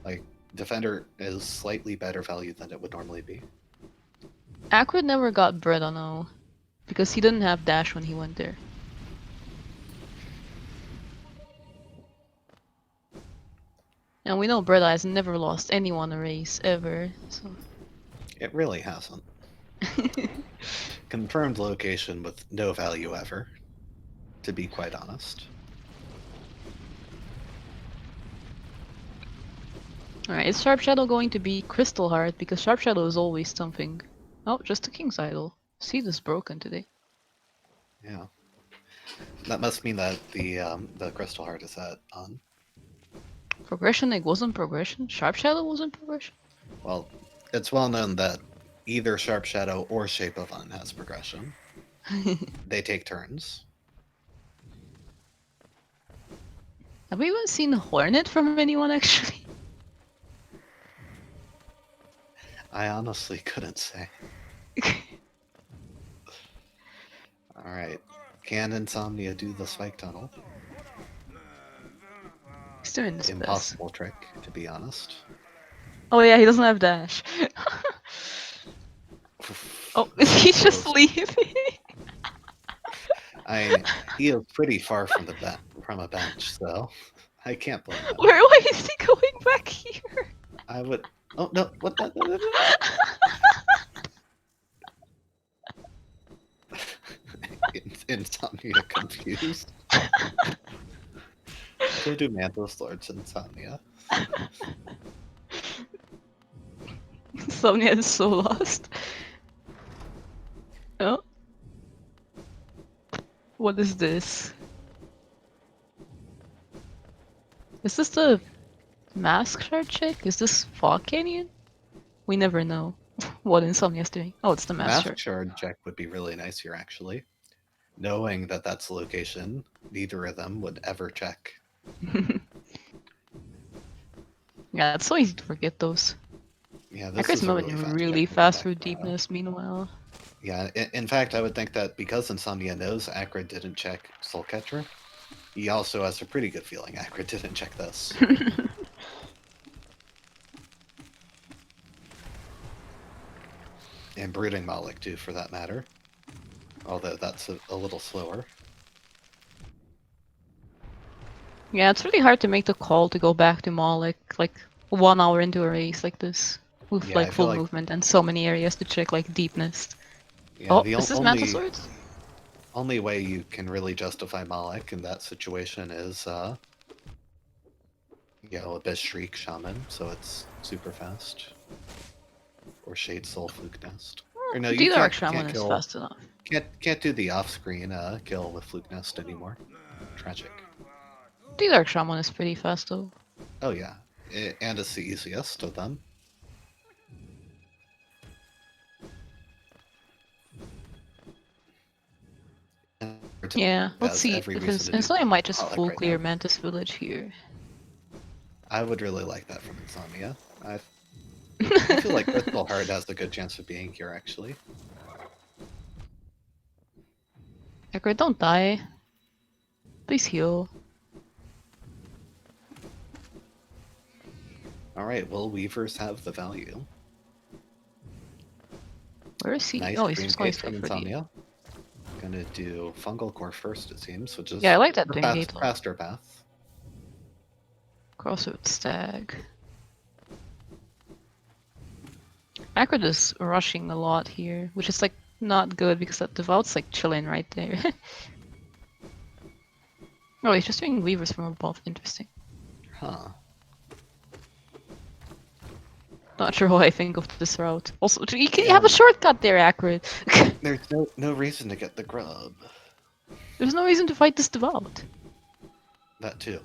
Speaker 1: like Defender is slightly better value than it would normally be.
Speaker 2: Acrid never got bread on O, because he didn't have dash when he went there. And we know Bread has never lost anyone a race, ever, so...
Speaker 1: It really hasn't. Confirmed location with no value ever, to be quite honest.
Speaker 2: Alright, is Sharp Shadow going to be Crystal Heart? Because Sharp Shadow is always something. Oh, just a King's Idol. Seed is broken today.
Speaker 1: Yeah. That must mean that the Crystal Heart is set on.
Speaker 2: Progression Egg wasn't progression? Sharp Shadow wasn't progression?
Speaker 1: Well, it's well known that either Sharp Shadow or Shape of Un has progression. They take turns.
Speaker 2: Have we even seen Hornet from anyone, actually?
Speaker 1: I honestly couldn't say. Alright. Can Insomnia do the Spike Tunnel?
Speaker 2: He's doing this
Speaker 1: Impossible trick, to be honest.
Speaker 2: Oh yeah, he doesn't have dash. Oh, is he just leaving?
Speaker 1: He is pretty far from from a bench, so I can't blame him.
Speaker 2: Why is he going back here?
Speaker 1: I would. Oh no! What that? Insomnia confused. Go do Mantis Lords Insomnia.
Speaker 2: Insomnia is so lost. Oh. What is this? Is this the Mask Shard check? Is this Fog Canyon? We never know. what ins0mnia's doing. Oh, it's the master.
Speaker 1: Mask shard check would be really nice here, actually. Knowing that that's the location, neither of them would ever check.
Speaker 2: Yeah, it's so easy to forget those.
Speaker 1: Yeah, this
Speaker 2: Acrid's
Speaker 1: is a
Speaker 2: moving
Speaker 1: really fast check.
Speaker 2: really fast through deepness, meanwhile.
Speaker 1: Yeah, in fact, I would think that because ins0mnia knows Acrid didn't check Soulcatcher, he also has a pretty good feeling Acrid didn't check this. And Brooding Malik, too, for that matter. Although that's a little slower.
Speaker 2: Yeah, it's really hard to make the call to go back to Malik, like 1 hour into a race like this. With
Speaker 1: Yeah, I
Speaker 2: like
Speaker 1: feel
Speaker 2: full
Speaker 1: like-
Speaker 2: movement and so many areas to check, like deepness.
Speaker 1: Yeah,
Speaker 2: Oh,
Speaker 1: the
Speaker 2: is this Mantle Swords?
Speaker 1: only way you can really justify Malik in that situation is, Abyss Shriek Shaman, so it's super fast. Or Shade Soul Fluke Nest. Or no, you
Speaker 2: D-Dark
Speaker 1: can't
Speaker 2: Shaman is
Speaker 1: kill.
Speaker 2: fast enough.
Speaker 1: Can't do the off-screen kill with Fluke Nest anymore. Tragic.
Speaker 2: D-Dark Shaman is pretty fast though.
Speaker 1: Oh yeah, and it's the easiest of them.
Speaker 2: Yeah, let's see.
Speaker 1: Every
Speaker 2: If
Speaker 1: reason to do
Speaker 2: ins0mnia might just
Speaker 1: Malik
Speaker 2: full
Speaker 1: right
Speaker 2: clear
Speaker 1: now.
Speaker 2: Mantis Village here.
Speaker 1: I would really like that from ins0mnia. I feel like Crystal Heart has a good chance of being here, actually.
Speaker 2: Acrid, don't die. Please heal.
Speaker 1: Alright, will Weavers have the value?
Speaker 2: Where is he?
Speaker 1: Nice
Speaker 2: Oh, he's
Speaker 1: green
Speaker 2: just going
Speaker 1: gate from
Speaker 2: straight for the...
Speaker 1: ins0mnia. Gonna do Fungal Core first, it seems, which is
Speaker 2: Yeah, I like that
Speaker 1: a
Speaker 2: Twin Gate.
Speaker 1: faster path.
Speaker 2: Crossroad Stag. Acrid is rushing a lot here, which is like not good because that Devout's like chilling right there. Oh, he's just doing Weavers from above. Interesting.
Speaker 1: Huh.
Speaker 2: Not sure what I think of this route. Also, you can have a shortcut there, Acrid.
Speaker 1: There's no reason to get the grub.
Speaker 2: There's no reason to fight this Devout.
Speaker 1: That too.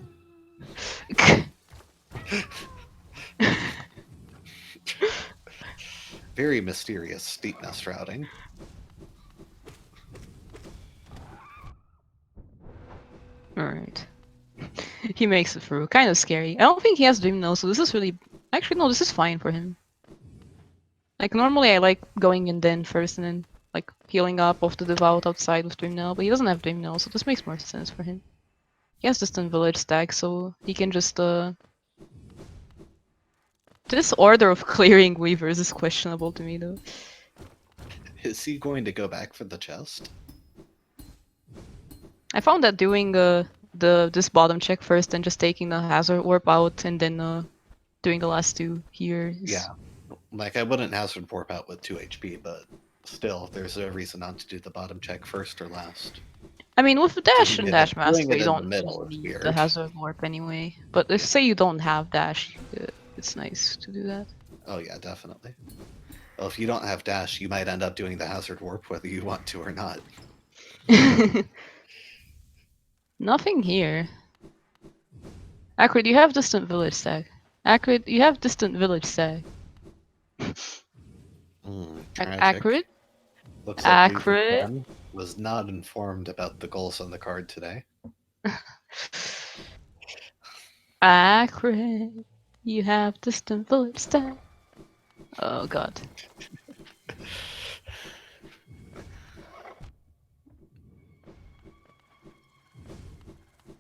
Speaker 1: Very mysterious steepness routing.
Speaker 2: Alright. He makes it through. Kind of scary. I don't think he has Dream Nose, so this is really... Actually, no, this is fine for him. Like, normally I like going in den first and then, like, healing up off the Devout outside with Dream Nail, but he doesn't have Dream Nail, so this makes more sense for him. He has Distant Village stack, so he can just, This order of clearing Weavers is questionable to me, though.
Speaker 1: Is he going to go back for the chest?
Speaker 2: I found that doing, this bottom check first and just taking the Hazard Warp out and then, doing the last two here is...
Speaker 1: Yeah. Like, I wouldn't Hazard Warp out with 2 HP, but still, there's no reason not to do the bottom check first or last.
Speaker 2: I mean, with the dash
Speaker 1: Doing
Speaker 2: and
Speaker 1: it-
Speaker 2: dash
Speaker 1: doing
Speaker 2: master,
Speaker 1: it
Speaker 2: you
Speaker 1: in the
Speaker 2: don't
Speaker 1: middle is
Speaker 2: need
Speaker 1: weird.
Speaker 2: the Hazard Warp anyway. But if, say, you don't have dash, it's nice to do that.
Speaker 1: Oh yeah, definitely. Well, if you don't have dash, you might end up doing the Hazard Warp whether you want to or not.
Speaker 2: Nothing here. Acrid, you have Distant Village Stag. Acrid, you have Distant Village Stag.
Speaker 1: Tragic.
Speaker 2: Acrid?
Speaker 1: Looks like
Speaker 2: Acrid?
Speaker 1: Weaver was not informed about the goals on the card today.
Speaker 2: Acrid, you have Distant Village Stag. Oh god.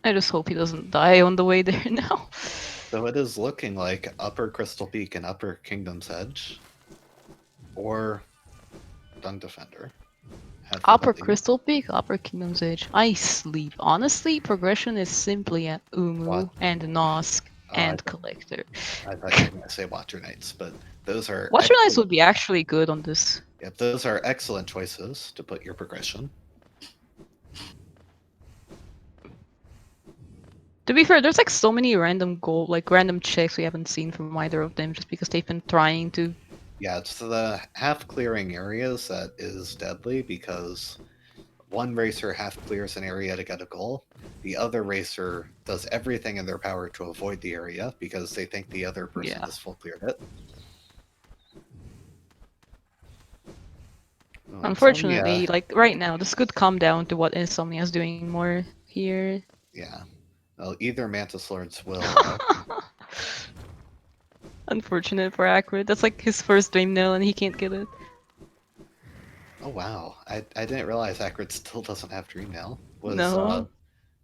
Speaker 2: I just hope he doesn't die on the way there now.
Speaker 1: So it is looking like Upper Crystal Peak and Upper Kingdom's Edge, or Dung Defender. have the
Speaker 2: Upper
Speaker 1: value.
Speaker 2: Crystal Peak, Upper Kingdom's Edge. I sleep. Honestly, progression is simply at Umu
Speaker 1: What?
Speaker 2: and Nosk and
Speaker 1: I-
Speaker 2: Collector.
Speaker 1: I thought you were going to say Watcher Knights, but those are
Speaker 2: Watcher Knights
Speaker 1: excellent-
Speaker 2: would be actually good on this.
Speaker 1: Yep, those are excellent choices to put your progression.
Speaker 2: To be fair, there's like so many random random checks we haven't seen from either of them just because they've been trying to.
Speaker 1: Yeah, it's the half clearing areas that is deadly because one racer half clears an area to get a goal. The other racer does everything in their power to avoid the area because they think the other person
Speaker 2: Yeah.
Speaker 1: has full cleared it. Oh,
Speaker 2: Unfortunately,
Speaker 1: Insomnia.
Speaker 2: like right now, this could come down to what Insomnia is doing more here.
Speaker 1: Yeah. Well, either Mantis Lords will.
Speaker 2: Unfortunate for Acrid. That's like his first dream nail and he can't get it.
Speaker 1: Oh wow, I didn't realize Acrid still doesn't have Dream Nail. Was
Speaker 2: No.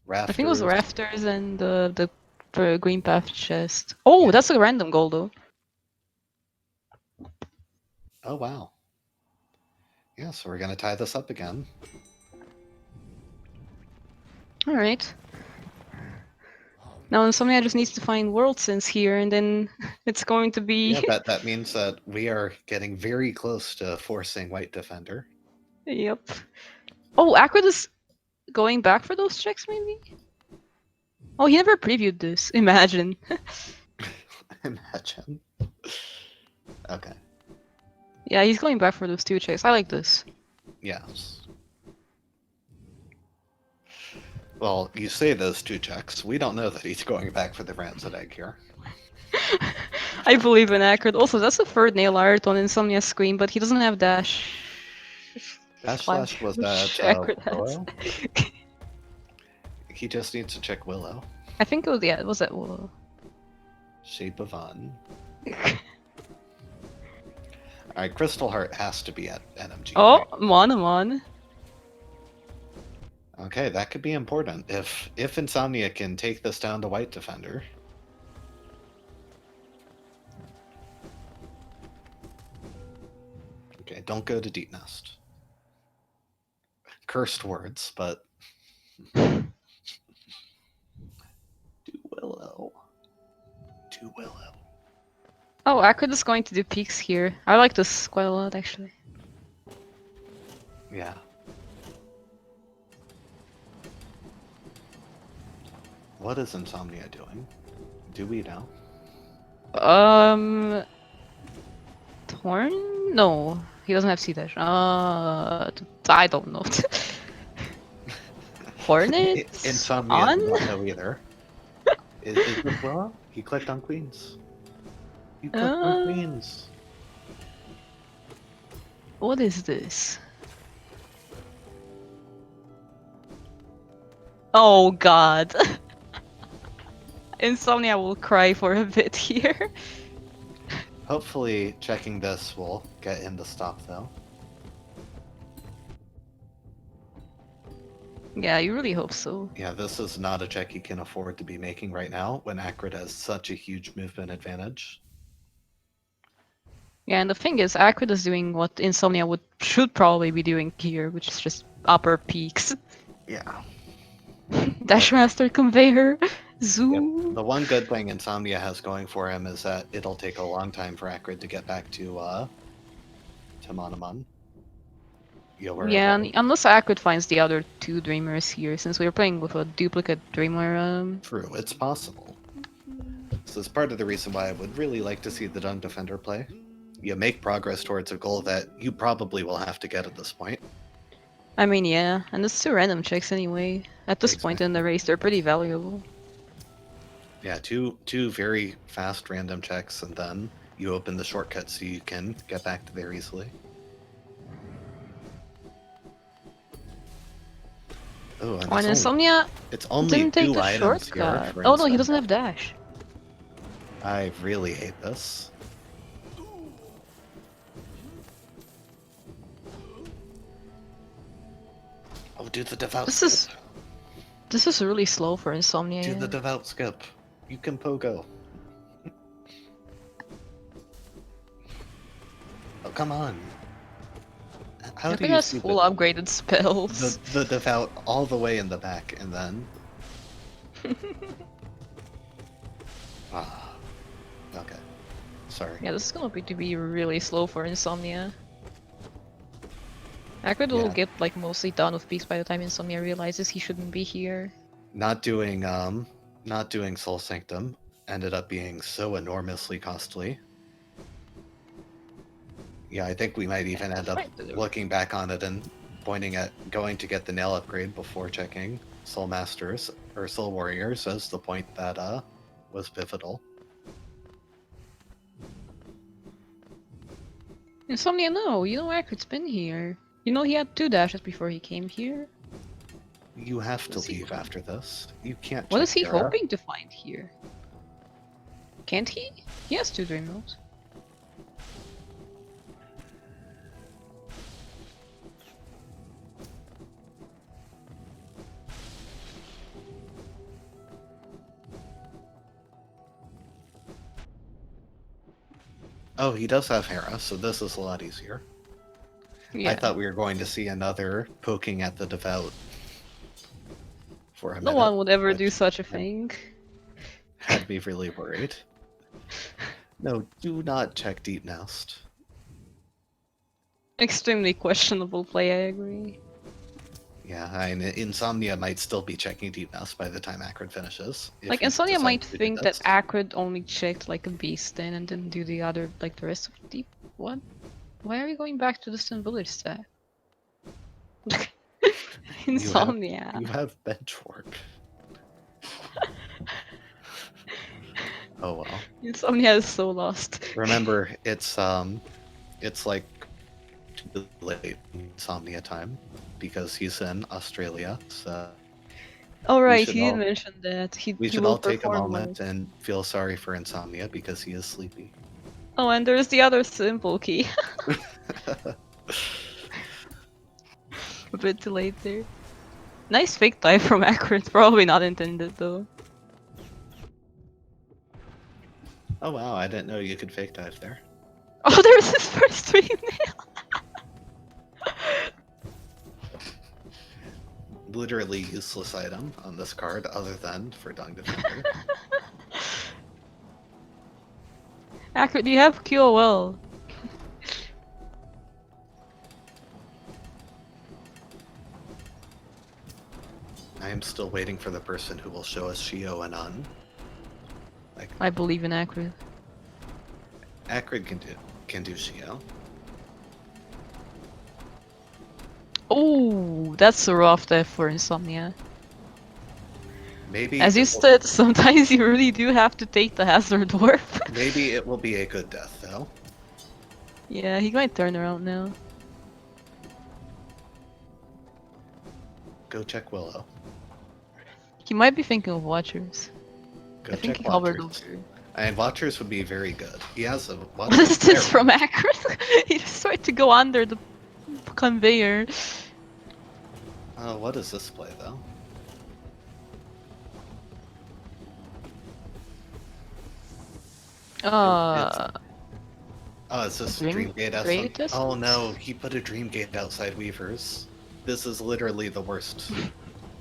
Speaker 2: I think it was
Speaker 1: Rafters?
Speaker 2: Rafters and the Green Path chest. Oh,
Speaker 1: Yeah.
Speaker 2: that's a random goal though.
Speaker 1: Oh wow. Yeah, so we're gonna tie this up again.
Speaker 2: Alright. Now Insomnia just needs to find World Sense here and then it's going to be...
Speaker 1: Yeah, that means that we are getting very close to forcing White Defender.
Speaker 2: Yep. Oh, Acrid is going back for those checks maybe? Oh, he never previewed this. Imagine.
Speaker 1: Imagine. Okay.
Speaker 2: Yeah, he's going back for those 2 checks. I like this.
Speaker 1: Yes. Well, you say those 2 checks. We don't know that he's going back for the rancid egg here.
Speaker 2: I believe in Acrid. Also, that's the 3rd nail art on Insomnia's screen, but he doesn't have dash.
Speaker 1: Dash Slash was
Speaker 2: which
Speaker 1: that
Speaker 2: Acrid has.
Speaker 1: Willow? He just needs to check Willow.
Speaker 2: I think it was, yeah, it was that Willow.
Speaker 1: Shape of Un. Alright, Crystal Heart has to be at NMG.
Speaker 2: Oh,
Speaker 1: right?
Speaker 2: Mon.
Speaker 1: Okay, that could be important. If Insomnia can take this down to White Defender. Okay, don't go to Deep Nest. Cursed words, but... Do Willow. Do Willow.
Speaker 2: Oh, Acrid is going to do peaks here. I like this quite a lot, actually.
Speaker 1: Yeah. What is Insomnia doing? Do we know?
Speaker 2: Torn? No, he doesn't have C-Dash. I don't know. Hornet?
Speaker 1: Insomnia
Speaker 2: On?
Speaker 1: does not know either. Is this Willow? He clicked on Queens. You clicked on Queens.
Speaker 2: What is this? Oh god. Insomnia will cry for a bit here.
Speaker 1: Hopefully checking this will get him to stop though.
Speaker 2: Yeah, you really hope so.
Speaker 1: Yeah, this is not a check he can afford to be making right now when Acrid has such a huge movement advantage.
Speaker 2: Yeah, and the thing is, Acrid is doing what Insomnia should probably be doing here, which is just upper peaks.
Speaker 1: Yeah.
Speaker 2: Dashmaster Conveyor, Zoom.
Speaker 1: Yep. The one good thing Insomnia has going for him is that it'll take a long time for Acrid to get back to Monomon.
Speaker 2: Yeah, unless Acrid finds the other 2 Dreamers here, since we are playing with a duplicate Dreamer.
Speaker 1: True, it's possible. This is part of the reason why I would really like to see the Dung Defender play. You make progress towards a goal that you probably will have to get at this point.
Speaker 2: I mean, yeah, and it's 2 random checks anyway. At this point in the race, they're pretty valuable.
Speaker 1: Yeah, two very fast random checks, and then you open the shortcut so you can get back to there easily. Oh, and
Speaker 2: Insomnia
Speaker 1: it's only
Speaker 2: didn't take
Speaker 1: 2
Speaker 2: the
Speaker 1: items
Speaker 2: shortcut.
Speaker 1: here.
Speaker 2: Oh no, he doesn't have dash.
Speaker 1: I really hate this. Oh, do the devout skip.
Speaker 2: This is really slow for Insomnia.
Speaker 1: Do the devout skip. You can pogo. Oh, come on. How do you see
Speaker 2: full upgraded spells?
Speaker 1: the devout all the way in the back, and then... Okay. Sorry.
Speaker 2: Yeah, this is gonna be really slow for Insomnia. Acrid will get like mostly done with peaks by the time Insomnia realizes he shouldn't be here.
Speaker 1: Not doing Soul Sanctum ended up being so enormously costly. Yeah, I think we might even end up looking back on it and pointing at going to get the nail upgrade before checking Soul Masters or Soul Warriors as the point that was pivotal.
Speaker 2: Insomnia, no, you know Acrid's been here. You know, he had 2 dashes before he came here.
Speaker 1: You have to
Speaker 2: What's he
Speaker 1: leave
Speaker 2: hoping?
Speaker 1: after this. You can't
Speaker 2: What
Speaker 1: check
Speaker 2: is he
Speaker 1: Hera.
Speaker 2: hoping to find here? Can't he? He has 2 dream nodes.
Speaker 1: Oh, he does have Hera, so this is a lot easier.
Speaker 2: Yeah.
Speaker 1: I thought we were going to see another poking at the devout for a
Speaker 2: No
Speaker 1: minute,
Speaker 2: one would ever do
Speaker 1: which
Speaker 2: such a thing.
Speaker 1: had me really worried. No, do not check Deep Nest.
Speaker 2: Extremely questionable play, I agree.
Speaker 1: Yeah, ins0mnia might still be checking Deep Nest by the time Acrid finishes. If
Speaker 2: Like,
Speaker 1: he
Speaker 2: ins0mnia might
Speaker 1: decides to do
Speaker 2: think that
Speaker 1: this.
Speaker 2: Acrid only checked like a base stand and didn't do the other, like the rest of the deep. What? Why are we going back to the Stone Village stat?
Speaker 1: You have
Speaker 2: ins0mnia.
Speaker 1: bench work. Oh well.
Speaker 2: ins0mnia is so lost.
Speaker 1: Remember, it's like too late insomnia time because he's in Australia. So
Speaker 2: Oh
Speaker 1: we
Speaker 2: right,
Speaker 1: should
Speaker 2: he did
Speaker 1: all
Speaker 2: mention that. He
Speaker 1: should
Speaker 2: will
Speaker 1: all take a
Speaker 2: perform more.
Speaker 1: moment and feel sorry for insomnia because he is sleepy.
Speaker 2: Oh, and there's the other simple key. A bit too late there. Nice fake dive from Acrid. Probably not intended though.
Speaker 1: Oh wow, I didn't know you could fake dive there.
Speaker 2: Oh, there's his first dream nail.
Speaker 1: Literally useless item on this card other than for Dung Defender.
Speaker 2: Acrid, you have QOL.
Speaker 1: I am still waiting for the person who will show us Shio and Un. Like
Speaker 2: I believe in Acrid.
Speaker 1: Acrid can do Shio.
Speaker 2: Oh, that's a rough death for ins0mnia.
Speaker 1: Maybe
Speaker 2: As you
Speaker 1: it will,
Speaker 2: said, sometimes you really do have to take the hazard dwarf.
Speaker 1: maybe it will be a good death though.
Speaker 2: Yeah, he might turn around now.
Speaker 1: Go check Willow.
Speaker 2: He might be thinking of Watchers.
Speaker 1: Go
Speaker 2: I think
Speaker 1: check
Speaker 2: he hovered
Speaker 1: Watchers.
Speaker 2: over.
Speaker 1: And Watchers would be very good. He has a
Speaker 2: What is
Speaker 1: Watchers
Speaker 2: this
Speaker 1: there.
Speaker 2: from Acrid? He just tried to go under the conveyor.
Speaker 1: What is this play though? Oh, is this
Speaker 2: Dream
Speaker 1: Dreamgate
Speaker 2: Gate
Speaker 1: outside? Oh no, he put a Dreamgate outside Weavers. This is literally the worst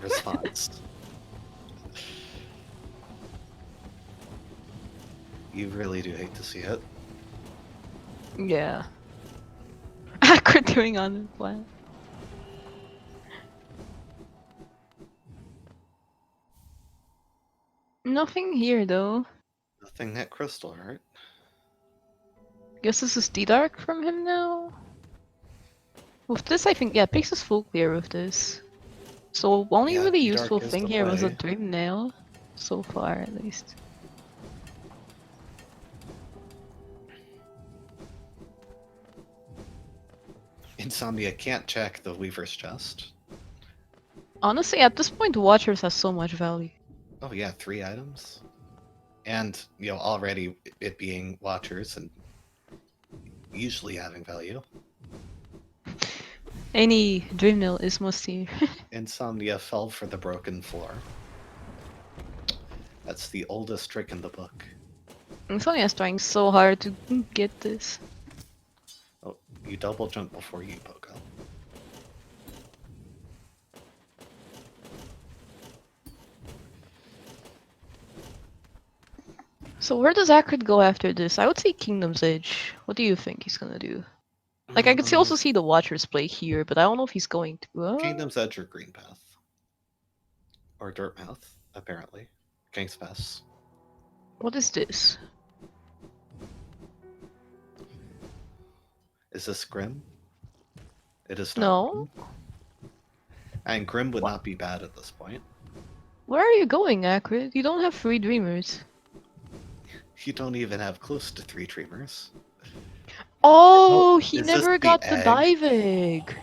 Speaker 1: response. You really do hate to see it.
Speaker 2: Yeah. Acrid doing on the plan. Nothing here though.
Speaker 1: Nothing net crystal, right?
Speaker 2: Guess this is D-Dark from him now? With this I think, yeah, Pix is full clear with this. So only
Speaker 1: Yeah,
Speaker 2: really
Speaker 1: D-Dark
Speaker 2: useful
Speaker 1: is
Speaker 2: thing
Speaker 1: the
Speaker 2: here was a
Speaker 1: play.
Speaker 2: Dream Nail. So far at least.
Speaker 1: ins0mnia can't check the Weaver's chest.
Speaker 2: Honestly, at this point Watchers has so much value.
Speaker 1: Oh yeah, 3 items. And, already it being Watchers and usually having value.
Speaker 2: Any Dream Nail is must here.
Speaker 1: ins0mnia fell for the broken floor. That's the oldest trick in the book.
Speaker 2: ins0mnia is trying so hard to get this.
Speaker 1: Oh, you double jump before you poke up.
Speaker 2: So where does Acrid go after this? I would say Kingdom's Edge. What do you think he's gonna do? Like, I could also see the Watchers play here, but I don't know if he's going to.
Speaker 1: Kingdom's Edge or Green Path. Or Dirtmouth, apparently. King's Pass.
Speaker 2: What is this?
Speaker 1: Is this Grim? It is not.
Speaker 2: No.
Speaker 1: Grim. And Grim would not be bad at this point.
Speaker 2: Where are you going, Acrid? You don't have 3 Dreamers.
Speaker 1: You don't even have close to 3 Dreamers.
Speaker 2: Oh, he
Speaker 1: is this
Speaker 2: never
Speaker 1: the
Speaker 2: got the
Speaker 1: egg?
Speaker 2: dive egg.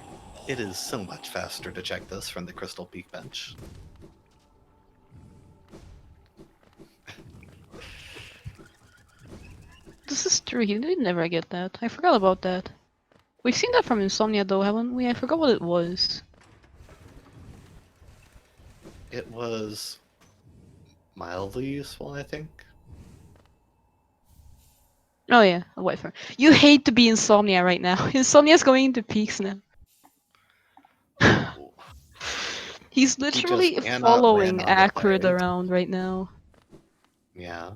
Speaker 1: It is so much faster to check this from the Crystal Peak bench.
Speaker 2: This is true, he did never get that. I forgot about that. We've seen that from ins0mnia though, haven't we? I forgot what it was.
Speaker 1: It was mildly useful, I think.
Speaker 2: Oh yeah, a white farm. You hate to be ins0mnia right now. ins0mnia's going into peaks now. He's
Speaker 1: He just
Speaker 2: literally
Speaker 1: cannot win
Speaker 2: following
Speaker 1: on the
Speaker 2: Acrid
Speaker 1: play.
Speaker 2: around right now.
Speaker 1: Yeah.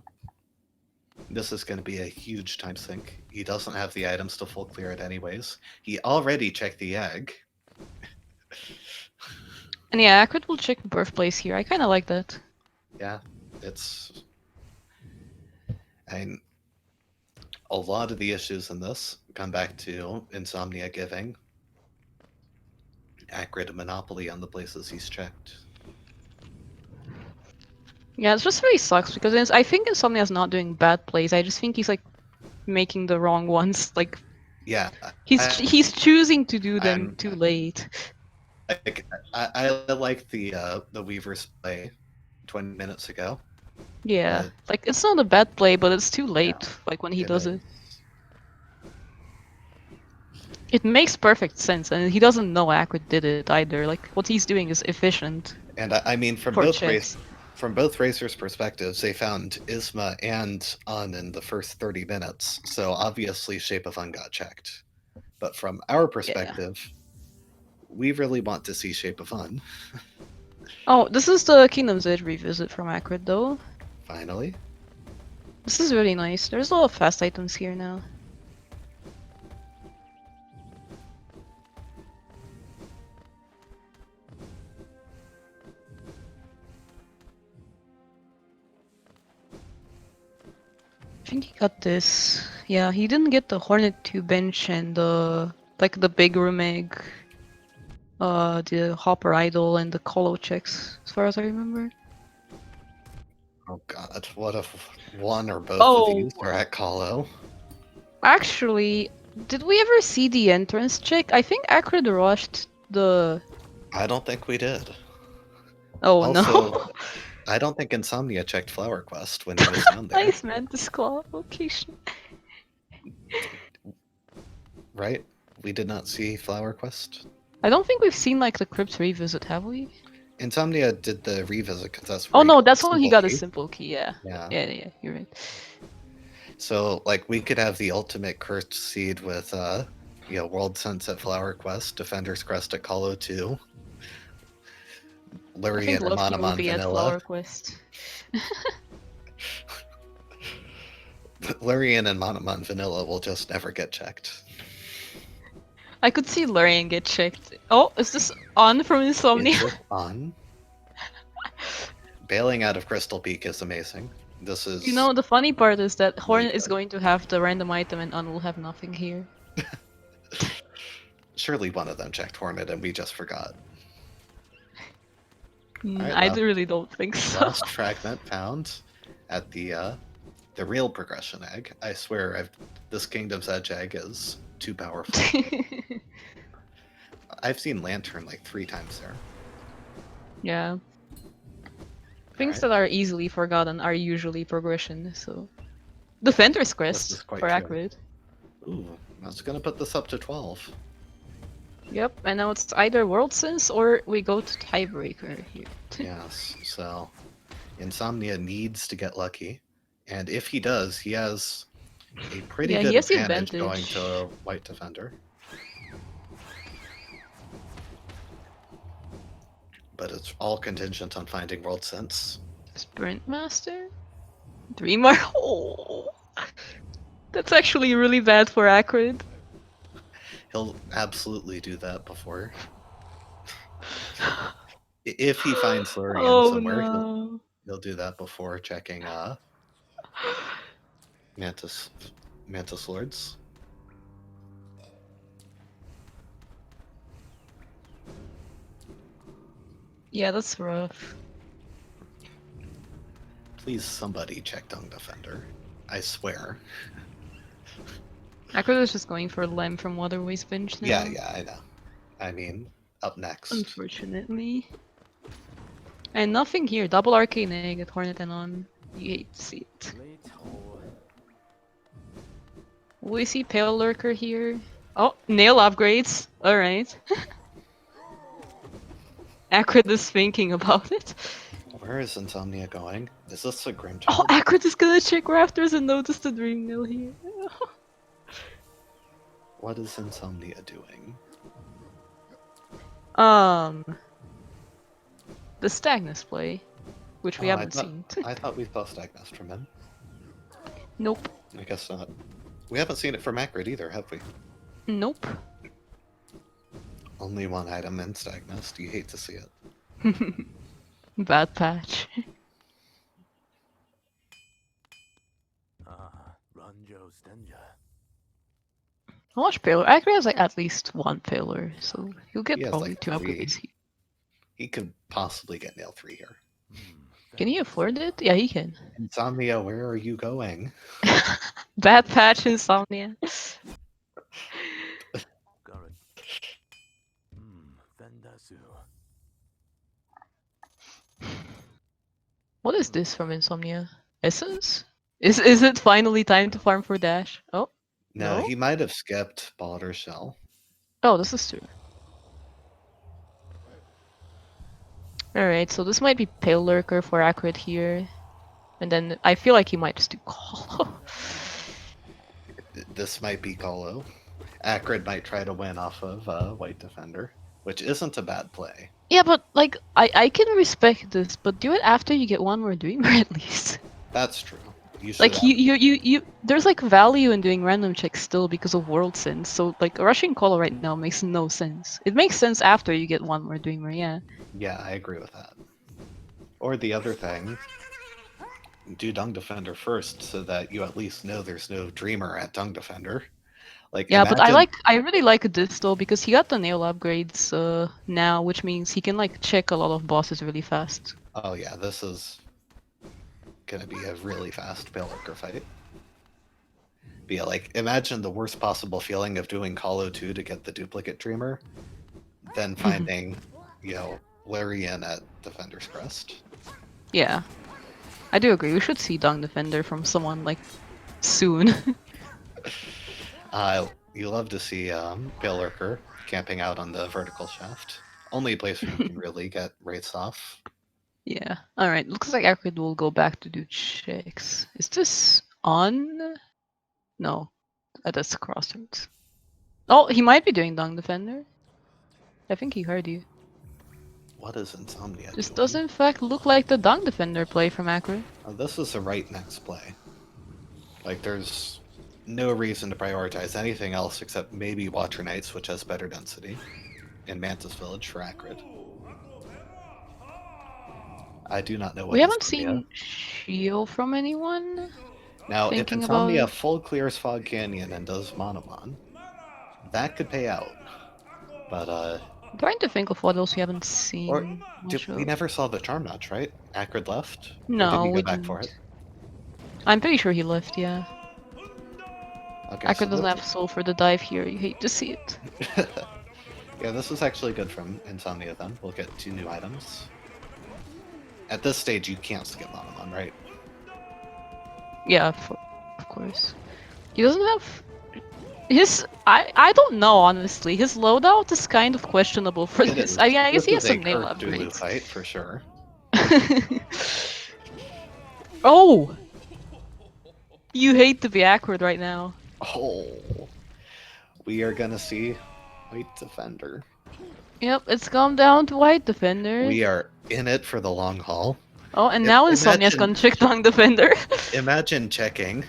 Speaker 1: This is going to be a huge time sink. He doesn't have the items to full clear it anyways. He already checked the egg.
Speaker 2: And yeah, Acrid will check birthplace here. I kind of like that.
Speaker 1: Yeah, it's... And a lot of the issues in this come back to ins0mnia giving Acrid a monopoly on the places he's checked.
Speaker 2: Yeah, it just really sucks because I think ins0mnia's not doing bad plays. I just think he's like making the wrong ones. Like
Speaker 1: Yeah,
Speaker 2: he's choosing to do them
Speaker 1: I'm
Speaker 2: too late.
Speaker 1: I like the Weaver's play 20 minutes ago.
Speaker 2: Yeah,
Speaker 1: But
Speaker 2: like it's not a bad play, but it's too late. Like when he does it. It makes perfect sense, and he doesn't know Acrid did it either. Like what he's doing is efficient.
Speaker 1: And I mean, from
Speaker 2: for
Speaker 1: both
Speaker 2: checks.
Speaker 1: from both racers' perspectives, they found Isma and Un in the first 30 minutes, so obviously Shape of Un got checked. But from our perspective, we really want to see Shape of Un.
Speaker 2: Oh, this is the Kingdom's Edge revisit from Acrid though.
Speaker 1: Finally.
Speaker 2: This is really nice. There's a lot of fast items here now. I think he got this. Yeah, he didn't get the Hornet 2 bench and the like the big Rumeg, the Hopper Idol and the Colo checks, as far as I remember.
Speaker 1: Oh god, what if one or both of these are at Colo?
Speaker 2: Actually, did we ever see the entrance check? I think Acrid rushed the...
Speaker 1: I don't think we did.
Speaker 2: Oh
Speaker 1: Also,
Speaker 2: no.
Speaker 1: I don't think ins0mnia checked Flower Quest when he was down there.
Speaker 2: Nice Mantis Claw location.
Speaker 1: Right? We did not see Flower Quest.
Speaker 2: I don't think we've seen like the Crypt revisit, have we?
Speaker 1: ins0mnia did the revisit because that's
Speaker 2: Oh
Speaker 1: where
Speaker 2: no, that's when he got a
Speaker 1: key.
Speaker 2: simple key, yeah.
Speaker 1: Yeah.
Speaker 2: Yeah, you're right.
Speaker 1: So, like, we could have the ultimate cursed seed with, World Sense at Flower Quest, Defender's Crest at Colo 2, Lurian and Monomon Vanilla.
Speaker 2: Quest.
Speaker 1: Lurian and Monomon Vanilla will just never get checked.
Speaker 2: I could see Lurian get checked. Oh, is this on from ins0mnia?
Speaker 1: Is it on? Bailing out of Crystal Peak is amazing. This is...
Speaker 2: You know, the funny part is that Hornet is going to have the random item and Un will have nothing here.
Speaker 1: Surely one of them checked Hornet and we just forgot.
Speaker 2: I really don't think so.
Speaker 1: Last fragment found at the real progression egg. I swear, this Kingdom's Edge egg is too powerful. I've seen Lantern like 3 times there.
Speaker 2: Yeah. Things that are easily forgotten are usually progression, so... Defender's Crest for Acrid.
Speaker 1: Ooh, I was gonna put this up to 12.
Speaker 2: Yep, and now it's either World Sense or we go to Tiebreaker here.
Speaker 1: Yes, so ins0mnia needs to get lucky. And if he does, he has a pretty good advantage going to White Defender. But it's all contingent on finding World Sense.
Speaker 2: Sprint Master? Dreamer? Oh, that's actually really bad for Acrid.
Speaker 1: He'll absolutely do that before. If he finds Lurian somewhere, he'll do that before checking Mantis Lords.
Speaker 2: Yeah, that's rough.
Speaker 1: Please, somebody check Dung Defender. I swear.
Speaker 2: Acrid is just going for Lem from Waterway's bench now.
Speaker 1: Yeah, I know. I mean, up next.
Speaker 2: Unfortunately. And nothing here. Double Arcane Egg at Hornet and on. You hate to see it. We see Pale Lurker here. Oh, nail upgrades. Alright. Acrid is thinking about it.
Speaker 1: Where is ins0mnia going? Is this a Grim
Speaker 2: Oh,
Speaker 1: Child?
Speaker 2: Acrid is gonna check rafters and notice the Dream Nail here.
Speaker 1: What is ins0mnia doing?
Speaker 2: The Stagnus play, which we
Speaker 1: Oh,
Speaker 2: haven't seen.
Speaker 1: I thought we saw Stagnus from him.
Speaker 2: Nope.
Speaker 1: I guess not. We haven't seen it from Acrid either, have we?
Speaker 2: Nope.
Speaker 1: Only one item in Stagnus. You hate to see it.
Speaker 2: Bad patch. How much Paler? Acrid has like at least one Paler, so he'll get
Speaker 1: He has,
Speaker 2: probably
Speaker 1: like,
Speaker 2: 2
Speaker 1: 3.
Speaker 2: upgrades here.
Speaker 1: He could possibly get nail 3 here.
Speaker 2: Can he afford it? Yeah, he can.
Speaker 1: ins0mnia, where are you going?
Speaker 2: Bad patch ins0mnia. What is this from ins0mnia? Essence? Is it finally time to farm for dash? Oh,
Speaker 1: No,
Speaker 2: no?
Speaker 1: he might have skipped Balder Shell.
Speaker 2: Oh, this is true. Alright, so this might be Pale Lurker for Acrid here. And then I feel like he might just do Call.
Speaker 1: This might be Colo. Acrid might try to win off of White Defender, which isn't a bad play.
Speaker 2: Yeah, but like, I can respect this, but do it after you get one more Dreamer at least.
Speaker 1: That's true. You should
Speaker 2: Like,
Speaker 1: have-
Speaker 2: you there's like value in doing random checks still because of World Sense, so like, rushing Call right now makes no sense. It makes sense after you get one more Dreamer, yeah.
Speaker 1: Yeah, I agree with that. Or the other thing, do Dung Defender first so that you at least know there's no Dreamer at Dung Defender. Like,
Speaker 2: Yeah, but
Speaker 1: imagine-
Speaker 2: I really like this though, because he got the nail upgrades now, which means he can like check a lot of bosses really fast.
Speaker 1: Oh yeah, this is gonna be a really fast Pale Lurker fight. But yeah, like, imagine the worst possible feeling of doing Colo 2 to get the duplicate Dreamer, then finding, you know, Larian at Defender's Crest.
Speaker 2: Yeah, I do agree. We should see Dung Defender from someone like soon.
Speaker 1: You love to see Pale Lurker camping out on the vertical shaft. Only place where you can really get rates off.
Speaker 2: Yeah. All right. Looks like Acrid will go back to do checks. Is this on? No, that's Crossroads. Oh, he might be doing Dung Defender. I think he heard you.
Speaker 1: What is ins0mnia
Speaker 2: This
Speaker 1: doing?
Speaker 2: does in fact look like the Dung Defender play from Acrid.
Speaker 1: This is the right next play. Like, there's no reason to prioritize anything else except maybe Watcher Knights, which has better density, in Mantis Village for Acrid. I do not know what
Speaker 2: We haven't
Speaker 1: ins0mnia-
Speaker 2: seen Shield from anyone.
Speaker 1: Now, if
Speaker 2: thinking about
Speaker 1: ins0mnia
Speaker 2: it.
Speaker 1: full clears Fog Canyon and does Monomon, that could pay out. But,
Speaker 2: I'm trying to think of what else we haven't seen. much
Speaker 1: we
Speaker 2: of.
Speaker 1: never saw the Charm Notch, right? Acrid left? Or
Speaker 2: No,
Speaker 1: did he
Speaker 2: we
Speaker 1: go back for it?
Speaker 2: didn't. I'm pretty sure he left, yeah.
Speaker 1: Okay,
Speaker 2: Acrid
Speaker 1: so
Speaker 2: doesn't have soul for the dive here, you hate to see it.
Speaker 1: yeah, this is actually good from ins0mnia then. We'll get 2 new items. At this stage, you can't skip Monomon, right?
Speaker 2: Yeah, of course. He doesn't have... His... I don't know, honestly. His loadout is kind of questionable for
Speaker 1: It
Speaker 2: this.
Speaker 1: is.
Speaker 2: I mean, I guess
Speaker 1: This
Speaker 2: he has
Speaker 1: is a
Speaker 2: some nail
Speaker 1: Kirk Dulu
Speaker 2: upgrades.
Speaker 1: fight, for sure.
Speaker 2: Oh! You hate to be Acrid right now.
Speaker 1: Oh, we are gonna see White Defender.
Speaker 2: Yep, it's come down to White Defender.
Speaker 1: We are in it for the long haul.
Speaker 2: Oh, and now ins0mnia's
Speaker 1: imagine-
Speaker 2: gonna check Dung Defender.
Speaker 1: Imagine checking.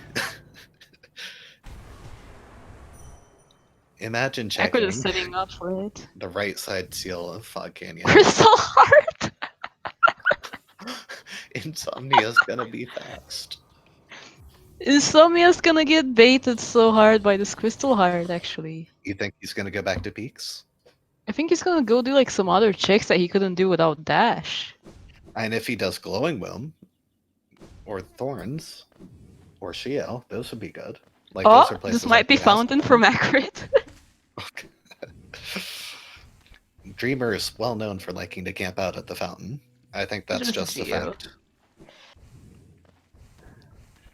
Speaker 1: Imagine
Speaker 2: Acrid
Speaker 1: checking
Speaker 2: is setting up for it.
Speaker 1: the right side seal of Fog Canyon.
Speaker 2: Crystal Heart!
Speaker 1: ins0mnia is gonna be fast.
Speaker 2: ins0mnia's gonna get baited so hard by this Crystal Heart, actually.
Speaker 1: You think he's gonna go back to peaks?
Speaker 2: I think he's gonna go do like some other checks that he couldn't do without Dash.
Speaker 1: And if he does Glowing Womb, or Thorns, or Shio, those would be good. Like, those
Speaker 2: Oh,
Speaker 1: are places
Speaker 2: this might be
Speaker 1: Acrid has
Speaker 2: Fountain
Speaker 1: them.
Speaker 2: from Acrid.
Speaker 1: Dreamer is well known for liking to camp out at the fountain. I think that's just a
Speaker 2: Geo.
Speaker 1: fact.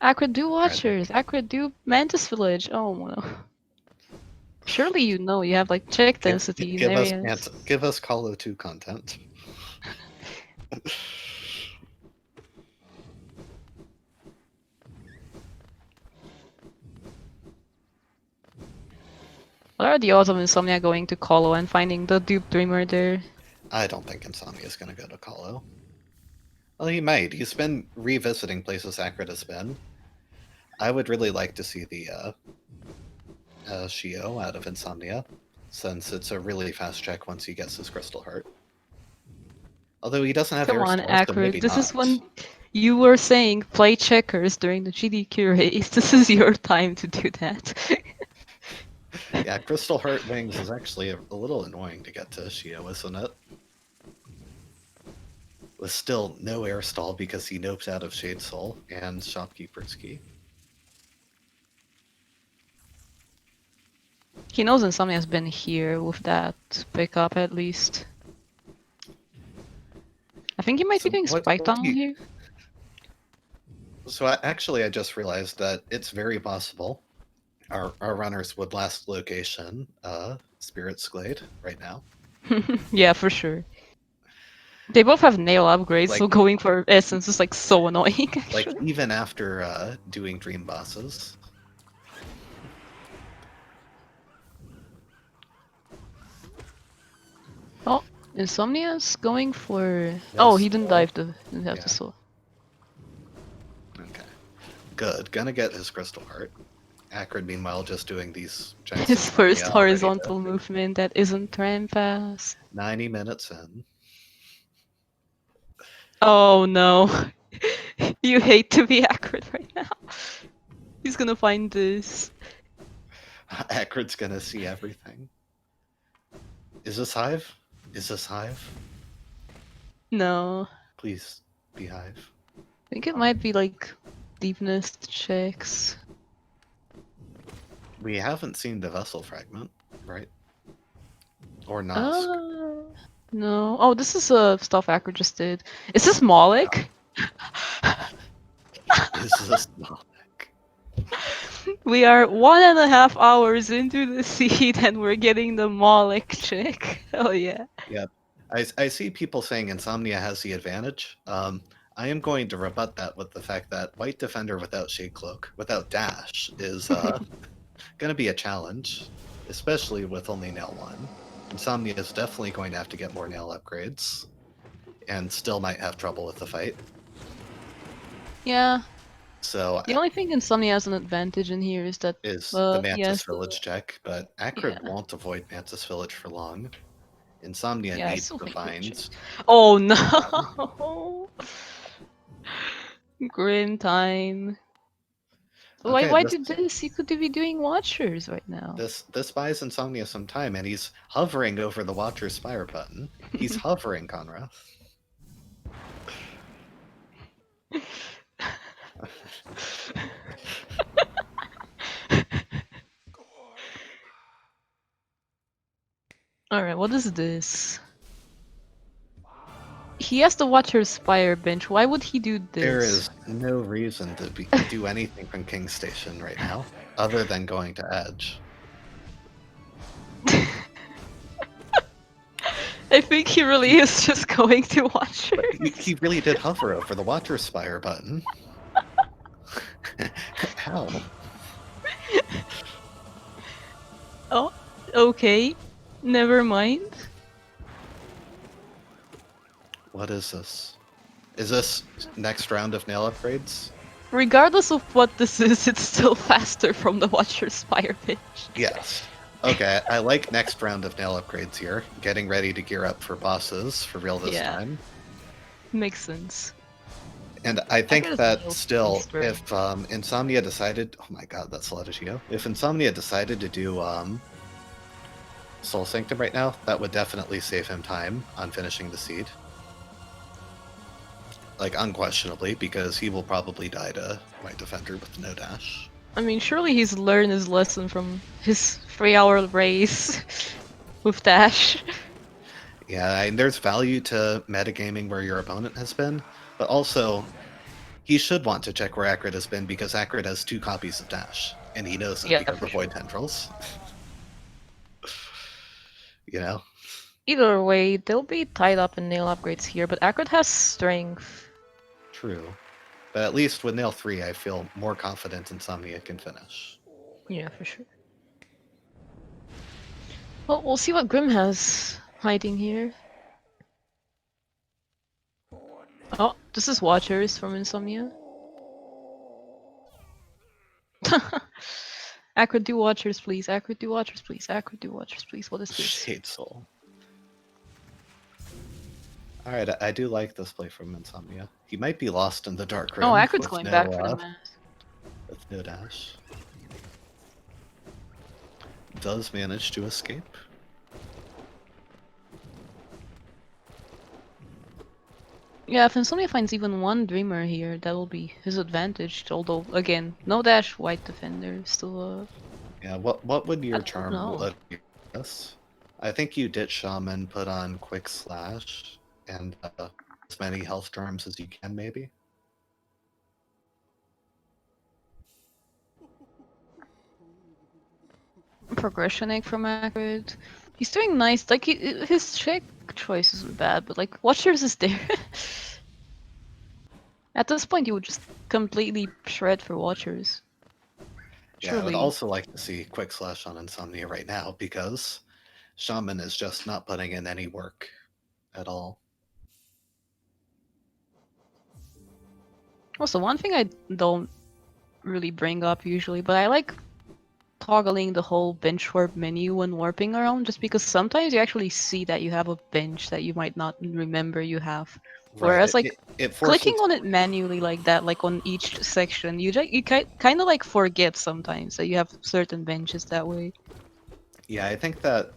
Speaker 2: Acrid do
Speaker 1: Alright.
Speaker 2: Watchers. Acrid do Mantis Village. Oh no. Surely you know you have like check density in areas.
Speaker 1: Give us Call of 2 content.
Speaker 2: What are the odds of Insomnia going to Colo and finding the dupe dreamer there?
Speaker 1: I don't think Insomnia is going to go to Colo. Well, he might. He's been revisiting places Acrid has been. I would really like to see the Shio out of Insomnia, since it's a really fast check once he gets his Crystal Heart. Although he doesn't have
Speaker 2: Come on,
Speaker 1: Airstore, so
Speaker 2: Acrid.
Speaker 1: maybe
Speaker 2: This
Speaker 1: not.
Speaker 2: is when you were saying play checkers during the GDQ race. This is your time to do that.
Speaker 1: Yeah, Crystal Heart Wings is actually a little annoying to get to Shio, isn't it? With still no air stall because he nopes out of Shade Soul and Shopkeeper's Key.
Speaker 2: He knows Insomnia's been here with that pickup at least. I think he might be doing Spike Tunnel here.
Speaker 1: So I just realized that it's very possible our runners would last location Spirit's Glade right now.
Speaker 2: Yeah, for sure. They both have nail upgrades, so going for Essence is like so annoying.
Speaker 1: Like even after doing Dream Bosses.
Speaker 2: Oh, Insomnia's going for. Yes, oh, he didn't dive the. Didn't have the soul.
Speaker 1: Okay, good. Gonna get his Crystal Heart. Acrid, meanwhile, just doing these giant.
Speaker 2: His first horizontal movement that isn't ramp pass.
Speaker 1: 90 minutes in.
Speaker 2: Oh no. You hate to be Acrid right now. He's gonna find this.
Speaker 1: Acrid's gonna see everything. Is this Hive? Is this Hive?
Speaker 2: No.
Speaker 1: Please be Hive.
Speaker 2: I think it might be like deepness checks.
Speaker 1: We haven't seen the vessel fragment, right? Or Nosk.
Speaker 2: No. Oh, this is stuff Acrid just did. Is this Moloch?
Speaker 1: Is this Moloch?
Speaker 2: We are 1.5 hours into the seed and we're getting the Moloch check. Oh yeah.
Speaker 1: Yep. I see people saying Insomnia has the advantage. I am going to rebut that with the fact that White Defender without Shade Cloak, without Dash, is going to be a challenge, especially with only Nail 1. Insomnia is definitely going to have to get more Nail upgrades, and still might have trouble with the fight.
Speaker 2: Yeah.
Speaker 1: So
Speaker 2: the only thing Insomnia has an advantage in here is that
Speaker 1: the Mantis Village check, but Acrid won't avoid Mantis Village for long. Insomnia needs the vines.
Speaker 2: Oh no! Grim time. Okay, why do this? You could be doing Watchers right now.
Speaker 1: This buys Insomnia some time, and he's hovering over the Watcher Spire button. He's hovering, Conrad.
Speaker 2: Alright, what is this? He has the Watcher Spire bench. Why would he do this?
Speaker 1: There is no reason to do anything from King Station right now, other than going to Edge.
Speaker 2: I think he really is just going to Watcher.
Speaker 1: He really did hover over the Watcher Spire button. How?
Speaker 2: Oh, okay. Never mind.
Speaker 1: What is this? Is this next round of nail upgrades?
Speaker 2: Regardless of what this is, it's still faster from the Watcher Spire bench.
Speaker 1: Yes. Okay, I like next round of nail upgrades here. Getting ready to gear up for bosses for real this time.
Speaker 2: Makes sense.
Speaker 1: And I think that still, if Insomnia decided... Oh my god, that's a lot of Geo. If Insomnia decided to do Soul Sanctum right now, that would definitely save him time on finishing the seed. Like, unquestionably, because he will probably die to White Defender with no dash.
Speaker 2: I mean, surely he's learned his lesson from his 3-hour race with dash.
Speaker 1: Yeah, and there's value to metagaming where your opponent has been, but also he should want to check where Acrid has been because Acrid has 2 copies of Dash, and he knows it
Speaker 2: Yeah,
Speaker 1: because
Speaker 2: for
Speaker 1: of Void
Speaker 2: sure.
Speaker 1: Tendrils. You know?
Speaker 3: Either way, they'll be tied up in nail upgrades here, but Acrid has strength.
Speaker 1: True. But at least with Nail 3, I feel more confident ins0mnia can finish.
Speaker 3: Yeah, for sure.
Speaker 2: Well, we'll see what Grim has hiding here. Oh, this is Watchers from ins0mnia. Acrid, do Watchers, please. Acrid, do Watchers, please. Acrid, do Watchers, please. What is this?
Speaker 1: Shade Soul. Alright, I do like this play from ins0mnia. He might be lost in the dark room
Speaker 2: Oh, Acrid's
Speaker 1: with
Speaker 2: going
Speaker 1: no,
Speaker 2: back for the mask.
Speaker 1: with no dash. Does manage to escape.
Speaker 2: Yeah, if ins0mnia finds even one Dreamer here, that will be his advantage. Although, again, no dash, white defender, still
Speaker 1: Yeah, what would your
Speaker 2: I don't
Speaker 1: charm
Speaker 2: know.
Speaker 1: let you guess? I think you ditch Shaman, put on Quick Slash, and as many health charms as you can, maybe?
Speaker 2: Progression egg from Acrid. He's doing nice. Like, his check choice isn't bad, but like, Watchers is there. At this point, you would just completely shred for Watchers.
Speaker 1: Yeah, I would
Speaker 2: Surely.
Speaker 1: also like to see Quick Slash on ins0mnia right now, because Shaman is just not putting in any work at all.
Speaker 2: Also, one thing I don't really bring up usually, but I like toggling the whole bench warp menu when warping around, just because sometimes you actually see that you have a bench that you might not remember you have.
Speaker 1: Right,
Speaker 2: Whereas, like,
Speaker 1: it
Speaker 2: clicking
Speaker 1: forces...
Speaker 2: on it manually like that, like on each section, you kind of like forget sometimes that you have certain benches that way.
Speaker 1: Yeah, I think that,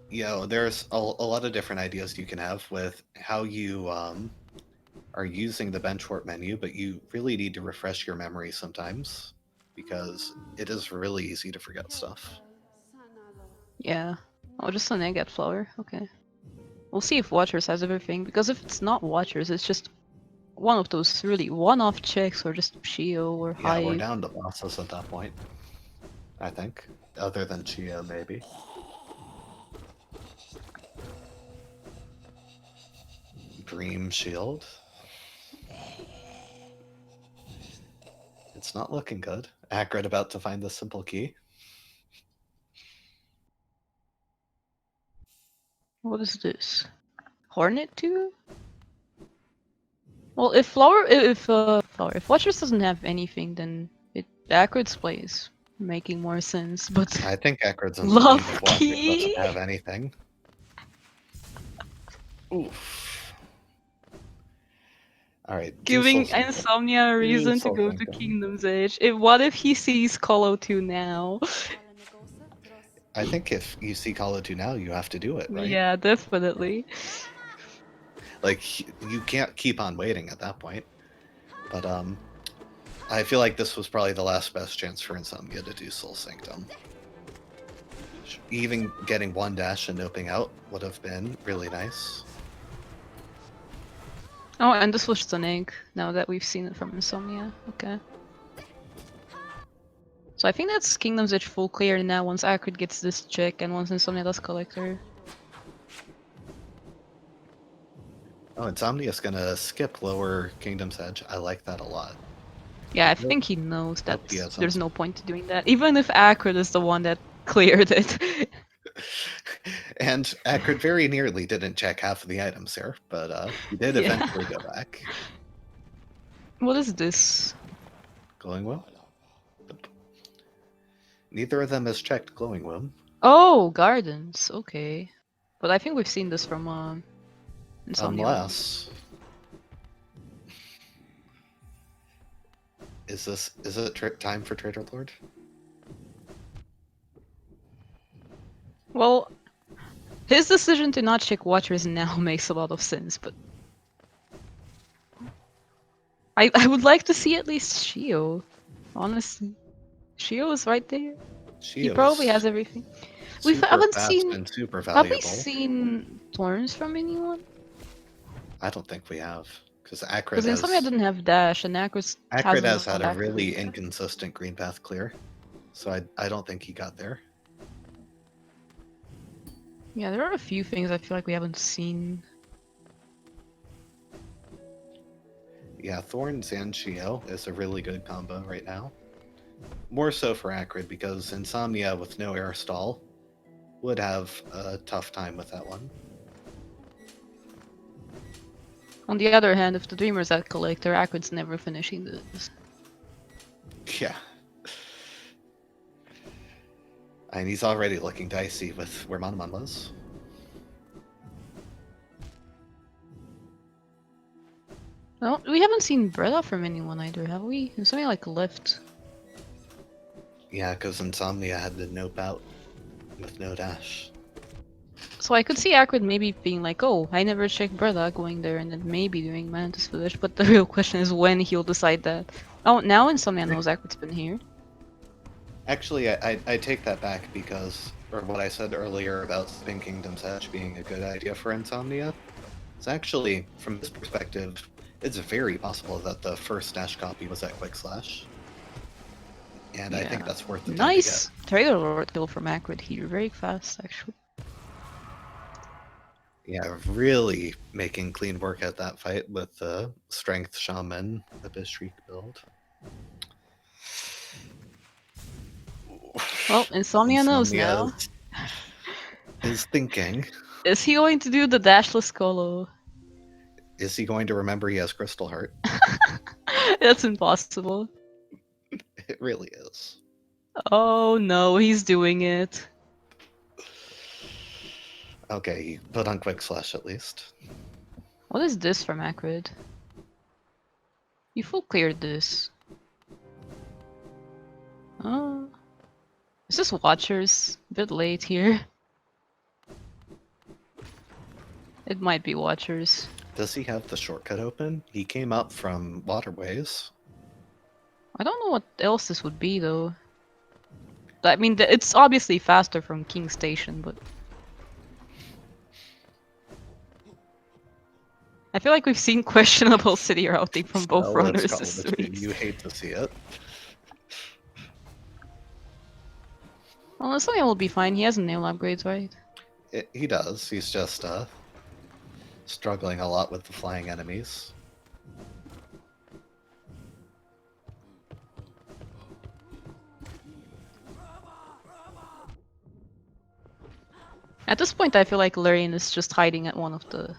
Speaker 1: you know, there's a lot of different ideas you can have with how you are using the bench warp menu, but you really need to refresh your memory sometimes, because it is really easy to forget stuff.
Speaker 2: Yeah. Oh, just an egg at flower. Okay. We'll see if Watchers has everything, because if it's not Watchers, it's just one of those really one-off checks, or just Shio or
Speaker 1: Yeah, we're
Speaker 2: Hive.
Speaker 1: down to bosses at that point, I think. Other than Chio, maybe. Dream Shield. It's not looking good. Acrid about to find the simple key.
Speaker 2: What is this? Hornet 2? Well, if Watchers doesn't have anything, then Acrid's play is making more sense. But
Speaker 1: I think Acrid's in the lead
Speaker 2: Love
Speaker 1: if Watchers
Speaker 2: Key,
Speaker 1: doesn't have anything. Oof. Alright, do Soul
Speaker 2: giving
Speaker 1: Sanctum.
Speaker 2: ins0mnia a
Speaker 1: Do
Speaker 2: reason to
Speaker 1: Soul
Speaker 2: go to
Speaker 1: Sanctum.
Speaker 2: Kingdom's Edge. What if he sees Colo 2 now?
Speaker 1: I think if you see Call of 2 now, you have to do it, right?
Speaker 2: Yeah, definitely.
Speaker 1: Like, you can't keep on waiting at that point. But, I feel like this was probably the last best chance for ins0mnia to do Soul Sanctum. Even getting one dash and noping out would have been really nice.
Speaker 2: Oh, and this was just an egg, now that we've seen it from ins0mnia. Okay. So I think that's Kingdom's Edge full clear now once Acrid gets this check and once ins0mnia does Collector.
Speaker 1: Oh, ins0mnia's gonna skip lower Kingdom's Edge. I like that a lot.
Speaker 2: Yeah, I think he knows that
Speaker 1: Nope, he hasn't.
Speaker 2: there's no point to doing that, even if Acrid is the one that cleared it.
Speaker 1: And Acrid very nearly didn't check half of the items here, but he did
Speaker 2: Yeah.
Speaker 1: eventually go back.
Speaker 2: What is this?
Speaker 1: Glowing Womb? Nope. Neither of them has checked Glowing Womb.
Speaker 2: Oh, Gardens. Okay. But I think we've seen this from ins0mnia.
Speaker 1: Unless... Is it time for Trader Lord?
Speaker 2: Well, his decision to not check Watchers now makes a lot of sense, but I would like to see at least Shio. Honestly. Shio is right there. He probably has everything. We
Speaker 1: Super
Speaker 2: haven't
Speaker 1: fast
Speaker 2: seen.
Speaker 1: and super
Speaker 2: Have we
Speaker 1: valuable.
Speaker 2: seen thorns from anyone?
Speaker 1: I don't think we have, because
Speaker 2: Because Insomnia didn't have dash, and Acrid
Speaker 1: Acrid
Speaker 2: hasn't
Speaker 1: has
Speaker 2: gone
Speaker 1: had a
Speaker 2: back.
Speaker 1: really inconsistent green path clear, so I don't think he got there.
Speaker 2: Yeah, there are a few things I feel like we haven't seen.
Speaker 1: Yeah, Thorns and Shio is a really good combo right now. More so for Acrid, because Insomnia with no air stall would have a tough time with that one.
Speaker 2: On the other hand, if the Dreamer's at Collector, Acrid's never finishing this.
Speaker 1: Yeah. And he's already looking dicey with where Manamon was.
Speaker 2: Well, we haven't seen Bretta from anyone either, have we? Insomnia like left.
Speaker 1: Yeah, because Insomnia had to nope out with no dash.
Speaker 2: So I could see Acrid maybe being like, oh, I never checked Bretta, going there and then maybe doing Mantis Village, but the real question is when he'll decide that. Oh, now Insomnia knows Acrid's been here.
Speaker 1: Actually, I take that back because, or what I said earlier about Spin Kingdom's Edge being a good idea for Insomnia, it's actually, from this perspective, it's very possible that the first dash copy was at Quick Slash. And I think that's worth the time
Speaker 2: Nice
Speaker 1: to get.
Speaker 2: Trader Lord kill from Acrid here, very fast actually.
Speaker 1: Yeah, really making clean work at that fight with the Strength Shaman, Abyss Shriek build.
Speaker 2: Well, Insomnia knows now.
Speaker 1: Is thinking.
Speaker 2: Is he going to do the dashless Colo?
Speaker 1: Is he going to remember he has Crystal Heart?
Speaker 2: That's impossible.
Speaker 1: It really is.
Speaker 2: Oh no, he's doing it.
Speaker 1: Okay, he put on Quick Slash at least.
Speaker 2: What is this from Acrid? You full cleared this. Oh. Is this Watchers? A bit late here. It might be Watchers.
Speaker 1: Does he have the shortcut open? He came up from Waterways.
Speaker 2: I don't know what else this would be though. I mean, it's obviously faster from King Station, but... I feel like we've seen questionable city routing from both
Speaker 1: Well,
Speaker 2: runners
Speaker 1: let's
Speaker 2: this
Speaker 1: call it.
Speaker 2: week.
Speaker 1: You hate to see it.
Speaker 2: Well, Insomnia will be fine. He has nail upgrades, right?
Speaker 1: He does. He's just struggling a lot with the flying enemies.
Speaker 2: At this point, I feel like Lurian is just hiding at one of the...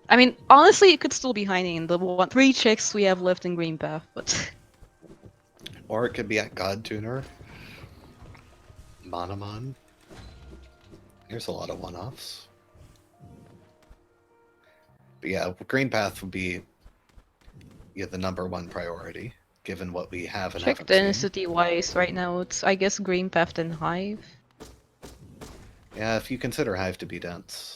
Speaker 2: I mean, honestly, it could still be hiding in the 3 checks we have left in Green Path, but...
Speaker 1: Or it could be at God Tuner. Manamon. There's a lot of one-offs. But yeah, Green Path would be the #1 priority, given what we have and
Speaker 2: Check
Speaker 1: haven't seen.
Speaker 2: density-wise, right now it's, I guess, Green Path and Hive.
Speaker 1: Yeah, if you consider Hive to be dense.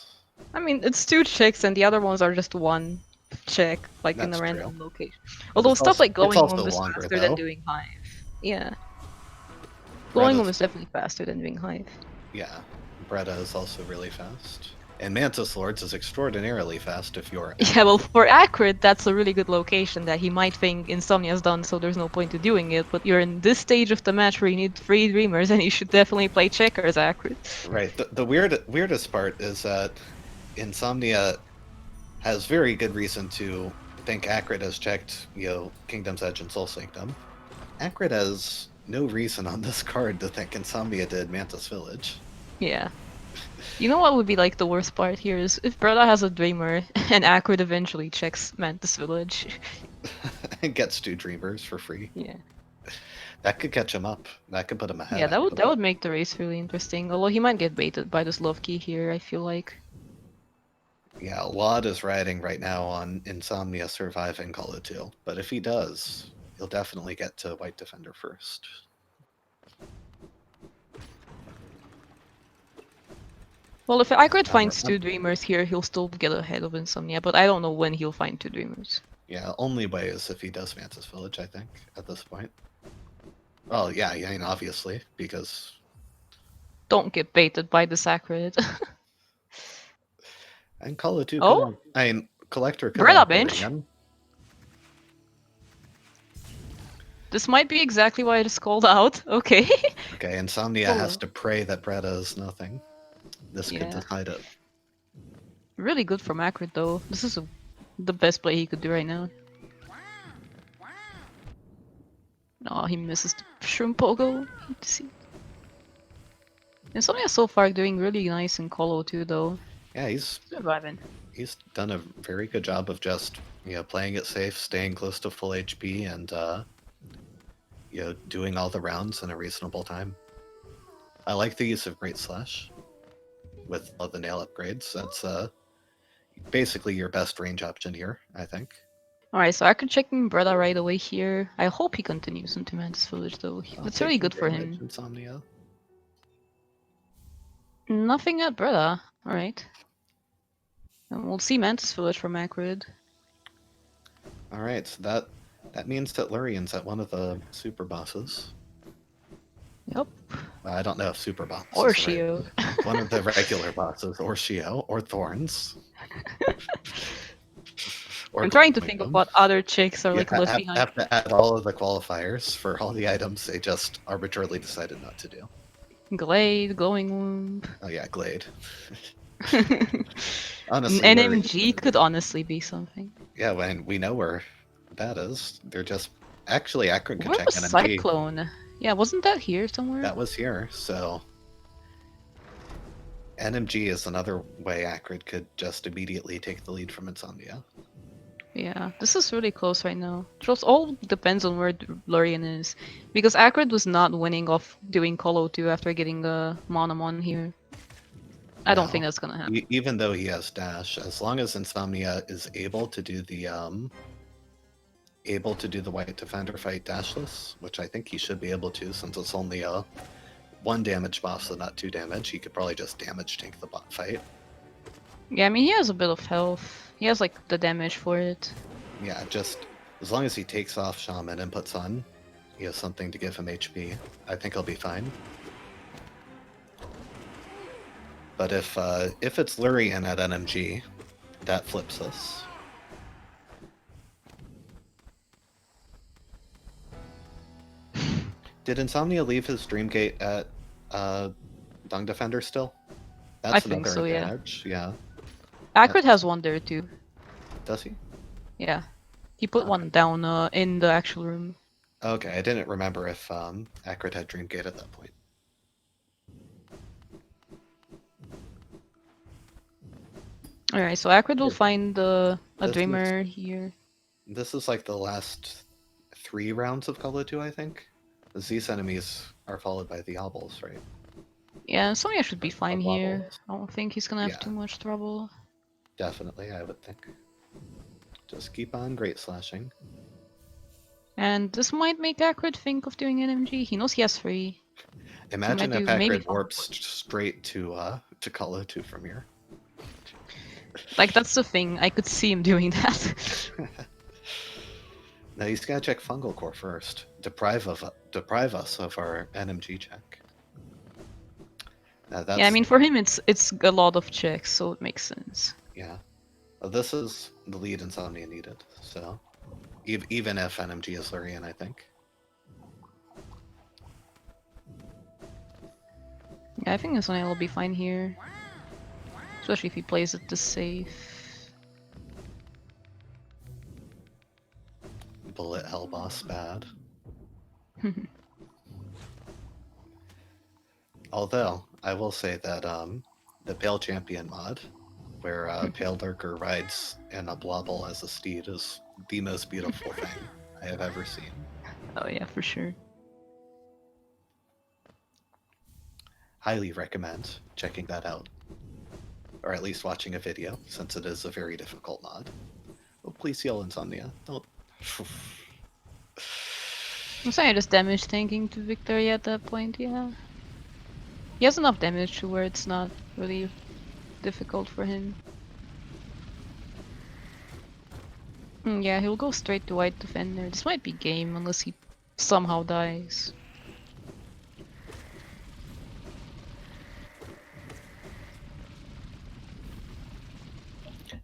Speaker 2: I mean, it's 2 checks and the other ones are just 1 check, like in a
Speaker 1: That's
Speaker 2: random
Speaker 1: true.
Speaker 2: location.
Speaker 1: But
Speaker 2: Although
Speaker 1: it's
Speaker 2: stuff
Speaker 1: also-
Speaker 2: like
Speaker 1: it's
Speaker 2: Glowing
Speaker 1: also
Speaker 2: Womb is
Speaker 1: longer,
Speaker 2: faster than
Speaker 1: though.
Speaker 2: doing Hive. Yeah. Glowing Womb
Speaker 1: Bretta's-
Speaker 2: is definitely faster than doing Hive.
Speaker 1: Yeah, Bretta is also really fast. And Mantis Lords is extraordinarily fast if you're...
Speaker 2: Yeah, well, for Acrid, that's a really good location that he might think Insomnia's done, so there's no point to doing it. But you're in this stage of the match where you need 3 Dreamers, and you should definitely play checkers, Acrid.
Speaker 1: Right. The weirdest part is that Insomnia has very good reason to think Acrid has checked, Kingdom's Edge and Soul Sanctum. Acrid has no reason on this card to think Insomnia did Mantis Village.
Speaker 2: Yeah. You know what would be like the worst part here is if Bretta has a Dreamer and Acrid eventually checks Mantis Village.
Speaker 1: And gets 2 Dreamers for free.
Speaker 2: Yeah.
Speaker 1: That could catch him up. That could put him ahead.
Speaker 2: Yeah, that would make the race really interesting. Although he might get baited by this love key here, I feel like.
Speaker 1: Yeah, Laud is riding right now on Insomnia surviving Call of 2. But if he does, he'll definitely get to White Defender first.
Speaker 2: Well, if Acrid finds 2 Dreamers here, he'll still get ahead of Insomnia, but I don't know when he'll find 2 Dreamers.
Speaker 1: Yeah, only way is if he does Mantis Village, I think, at this point. Well, yeah, I mean, obviously, because
Speaker 3: Don't get baited by this Acrid.
Speaker 1: And Colo 2 could
Speaker 3: Oh?
Speaker 1: have, I mean, Collector could
Speaker 3: Brella
Speaker 1: have
Speaker 3: bench.
Speaker 1: Lurian.
Speaker 3: This might be exactly why it is called out. Okay.
Speaker 1: Okay, Insomnia has to pray that Bretta is nothing. This could
Speaker 3: Yeah.
Speaker 1: decide it.
Speaker 3: Really good from Acrid though. This is the best play he could do right now. Oh, he misses the shroom pogo. Hate to see. Insomnia so far doing really nice in Colo too though.
Speaker 1: Yeah, he's
Speaker 3: Surviving.
Speaker 1: done a very good job of just, playing it safe, staying close to full HP, and doing all the rounds in a reasonable time. I like the use of Great Slash with all the nail upgrades. That's basically your best range option here, I think.
Speaker 3: Alright, so Acrid checking Bretta right away here. I hope he continues into Mantis Village though. That's really good for him.
Speaker 1: Insomnia.
Speaker 3: Nothing at Bretta. Alright. And we'll see Mantis Village from Acrid.
Speaker 1: All right, so that means that Lurian's at one of the super bosses.
Speaker 3: Yep.
Speaker 1: Well, I don't know if super boss
Speaker 3: Or
Speaker 1: is right.
Speaker 3: Shio.
Speaker 1: One of the regular bosses, or Shio, or Thorns. Or
Speaker 3: I'm trying to think
Speaker 1: Glowing
Speaker 3: of
Speaker 1: Them.
Speaker 3: what other chicks are
Speaker 1: You
Speaker 3: like left
Speaker 1: have,
Speaker 3: behind.
Speaker 1: have to add all of the qualifiers for all the items they just arbitrarily decided not to do.
Speaker 3: Glade, Glowing Womb.
Speaker 1: Oh yeah, Glade.
Speaker 3: An
Speaker 1: Honestly,
Speaker 3: NMG could honestly be something.
Speaker 1: yeah, when we know where that is, they're just actually Acrid could
Speaker 3: Where
Speaker 1: check
Speaker 3: was
Speaker 1: NMG.
Speaker 3: Cyclone? Yeah, wasn't that here somewhere?
Speaker 1: That was here, so NMG is another way Acrid could just immediately take the lead from Insomnia.
Speaker 3: Yeah, this is really close right now. It just all depends on where Lurian is. Because Acrid was not winning off doing Colo 2 after getting a Monomon here. I don't think
Speaker 1: No.
Speaker 3: that's gonna happen.
Speaker 1: Even though he has dash, as long as Insomnia is able to do the White Defender fight dashless, which I think he should be able to, since it's only a 1 damage boss, so not 2 damage. He could probably just damage tank the bot fight.
Speaker 3: Yeah, I mean, he has a bit of health. He has, like, the damage for it.
Speaker 1: Yeah, just as long as he takes off Shaman and puts on, he has something to give him HP. I think he'll be fine. But if it's Lurian at NMG, that flips us. Did Insomnia leave his Dreamgate at Dung Defender still? That's
Speaker 3: I think
Speaker 1: another
Speaker 3: so, yeah.
Speaker 1: advantage. Yeah.
Speaker 3: Acrid has one there too.
Speaker 1: Does he?
Speaker 3: Yeah. He put one down in the actual room.
Speaker 1: Okay, I didn't remember if Acrid had Dreamgate at that point.
Speaker 3: Alright, so Acrid will find a
Speaker 1: This
Speaker 3: Dreamer here.
Speaker 1: This is like the last 3 rounds of Call of 2, I think. These enemies are followed by the Obels, right?
Speaker 3: Yeah, Sonya should be fine
Speaker 1: Wobble.
Speaker 3: here. I don't think he's gonna have
Speaker 1: Yeah.
Speaker 3: too much trouble.
Speaker 1: Definitely, I would think. Just keep on Great Slashing.
Speaker 3: And this might make Acrid think of doing NMG. He knows he has 3.
Speaker 1: Imagine if
Speaker 3: do maybe
Speaker 1: Acrid
Speaker 3: follow
Speaker 1: warps straight to Call of 2 from here.
Speaker 3: Like, that's the thing. I could see him doing that.
Speaker 1: Now he's gotta check Fungal Core first. Deprive us of our NMG check. Now that's,
Speaker 3: Yeah, I mean, for him, it's a lot of checks, so it makes sense.
Speaker 1: yeah. Well, this is the lead Insomnia needed, so even if NMG is Lurian, I think.
Speaker 3: Yeah, I think Insomnia will be fine here. Especially if he plays it this safe.
Speaker 1: Bullet Hell Boss bad. Although, I will say that the Pale Champion mod, where Pale Lurker rides in a blobble as a steed, is the most beautiful thing I have ever seen.
Speaker 3: Oh yeah, for sure.
Speaker 1: Highly recommend checking that out. Or at least watching a video, since it is a very difficult mod. Oh, please yell Insomnia. Don't.
Speaker 3: Insomnia just damage tanking to victory at that point, yeah. He has enough damage to where it's not really difficult for him. Yeah, he'll go straight to White Defender. This might be game unless he somehow dies.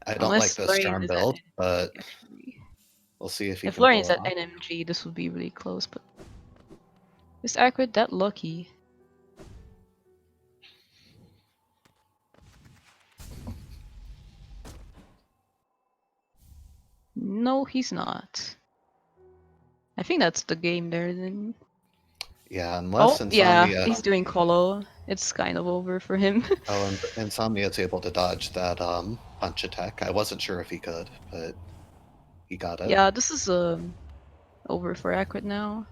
Speaker 1: I don't like
Speaker 3: Unless
Speaker 1: this
Speaker 3: Florian
Speaker 1: charm
Speaker 3: is
Speaker 1: build, but
Speaker 3: at
Speaker 1: we'll see if he
Speaker 3: if
Speaker 1: can pull
Speaker 3: Florian's
Speaker 1: it
Speaker 3: at
Speaker 1: off.
Speaker 3: NMG, this would be really close, but is Acrid that lucky? No, he's not. I think that's the game there then.
Speaker 1: Yeah, unless
Speaker 3: Oh, yeah,
Speaker 1: Insomnia.
Speaker 3: he's doing Colo. It's kind of over for him.
Speaker 1: Oh, and Insomnia's able to dodge that punch attack. I wasn't sure if he could, but he got it.
Speaker 3: Yeah, this is over for Acrid now.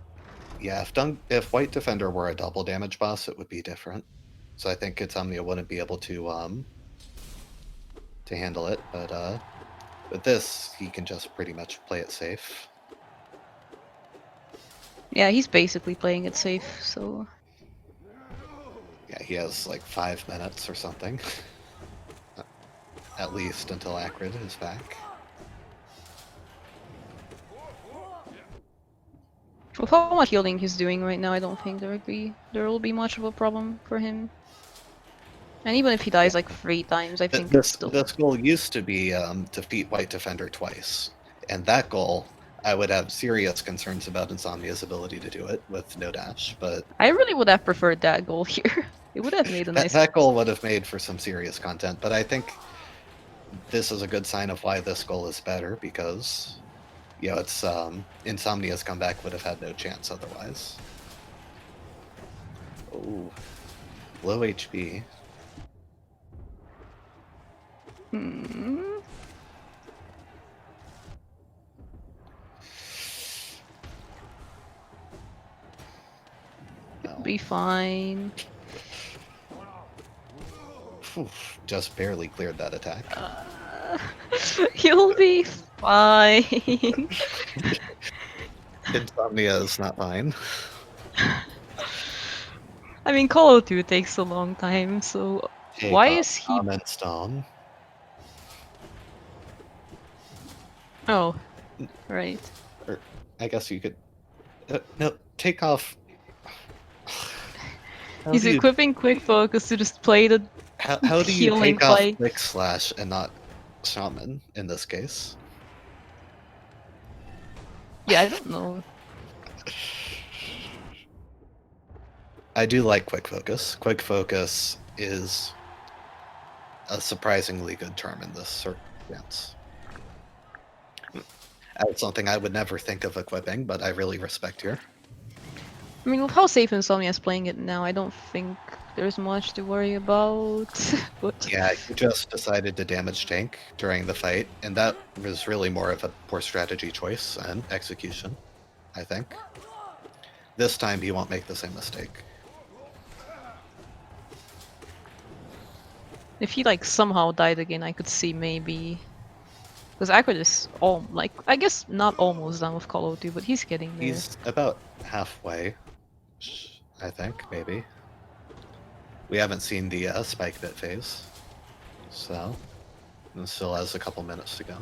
Speaker 1: Yeah, if White Defender were a double damage boss, it would be different. So I think Insomnia wouldn't be able to handle it, but with this, he can just pretty much play it safe.
Speaker 3: Yeah, he's basically playing it safe, so...
Speaker 1: Yeah, he has like 5 minutes or something. At least until Acrid is back.
Speaker 3: With how much healing he's doing right now, I don't think there will be much of a problem for him. And even if he dies like 3 times, I think it's still...
Speaker 1: This goal used to be defeat White Defender twice. And that goal, I would have serious concerns about Insomnia's ability to do it with no dash, but...
Speaker 3: I really would have preferred that goal here. It would have made a nice...
Speaker 1: That goal would have made for some serious content, but I think this is a good sign of why this goal is better, because, you know, it's Insomnia's comeback would have had no chance otherwise. Oh, low HP.
Speaker 3: Hmm.
Speaker 1: No.
Speaker 3: Be fine.
Speaker 1: Oof, just barely cleared that attack.
Speaker 3: You'll be fine.
Speaker 1: Insomnia is not fine.
Speaker 3: I mean, Call of 2 takes a long time, so
Speaker 1: Take
Speaker 3: why
Speaker 1: off
Speaker 3: is he...
Speaker 1: Comment Stone.
Speaker 3: Oh, right.
Speaker 1: Or I guess you could. No, take off.
Speaker 3: He's equipping Quick Focus to just play the
Speaker 1: How do you
Speaker 3: healing
Speaker 1: take off
Speaker 3: fight.
Speaker 1: Quick Slash and not Shaman in this case?
Speaker 3: Yeah, I don't know.
Speaker 1: I do like Quick Focus. Quick Focus is a surprisingly good term in this circumstance. That's something I would never think of equipping, but I really respect here.
Speaker 3: I mean, with how safe Insomnia is playing it now, I don't think there's much to worry about. But
Speaker 1: Yeah, you just decided to damage tank during the fight, and that was really more of a poor strategy choice and execution, I think. This time he won't make the same mistake.
Speaker 3: if he like somehow died again, I could see maybe. Because Acrid is like, I guess not almost done with Call of 2, but he's getting there.
Speaker 1: He's about halfway, I think, maybe. We haven't seen the spike bit phase, so it still has a couple minutes to go.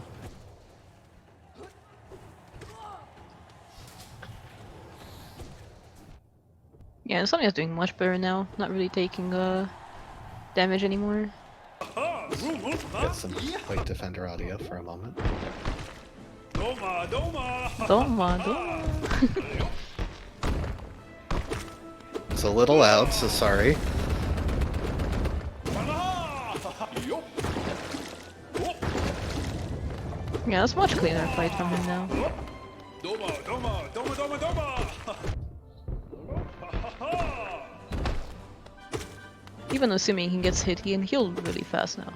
Speaker 3: Yeah, Insomnia's doing much better now. Not really taking damage anymore.
Speaker 1: Get some White Defender audio for a moment.
Speaker 3: Doma.
Speaker 1: It's a little loud, so sorry.
Speaker 3: Yeah, that's a much cleaner fight from him now. Even assuming he gets hit, he can heal really fast now.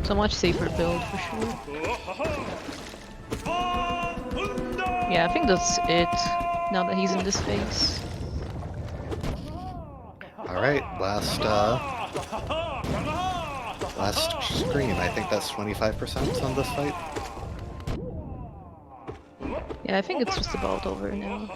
Speaker 3: So much safer build for sure. Yeah, I think that's it. Now that he's in this phase.
Speaker 1: Alright, last screen. I think that's 25% on this fight.
Speaker 3: Yeah, I think it's just about over now.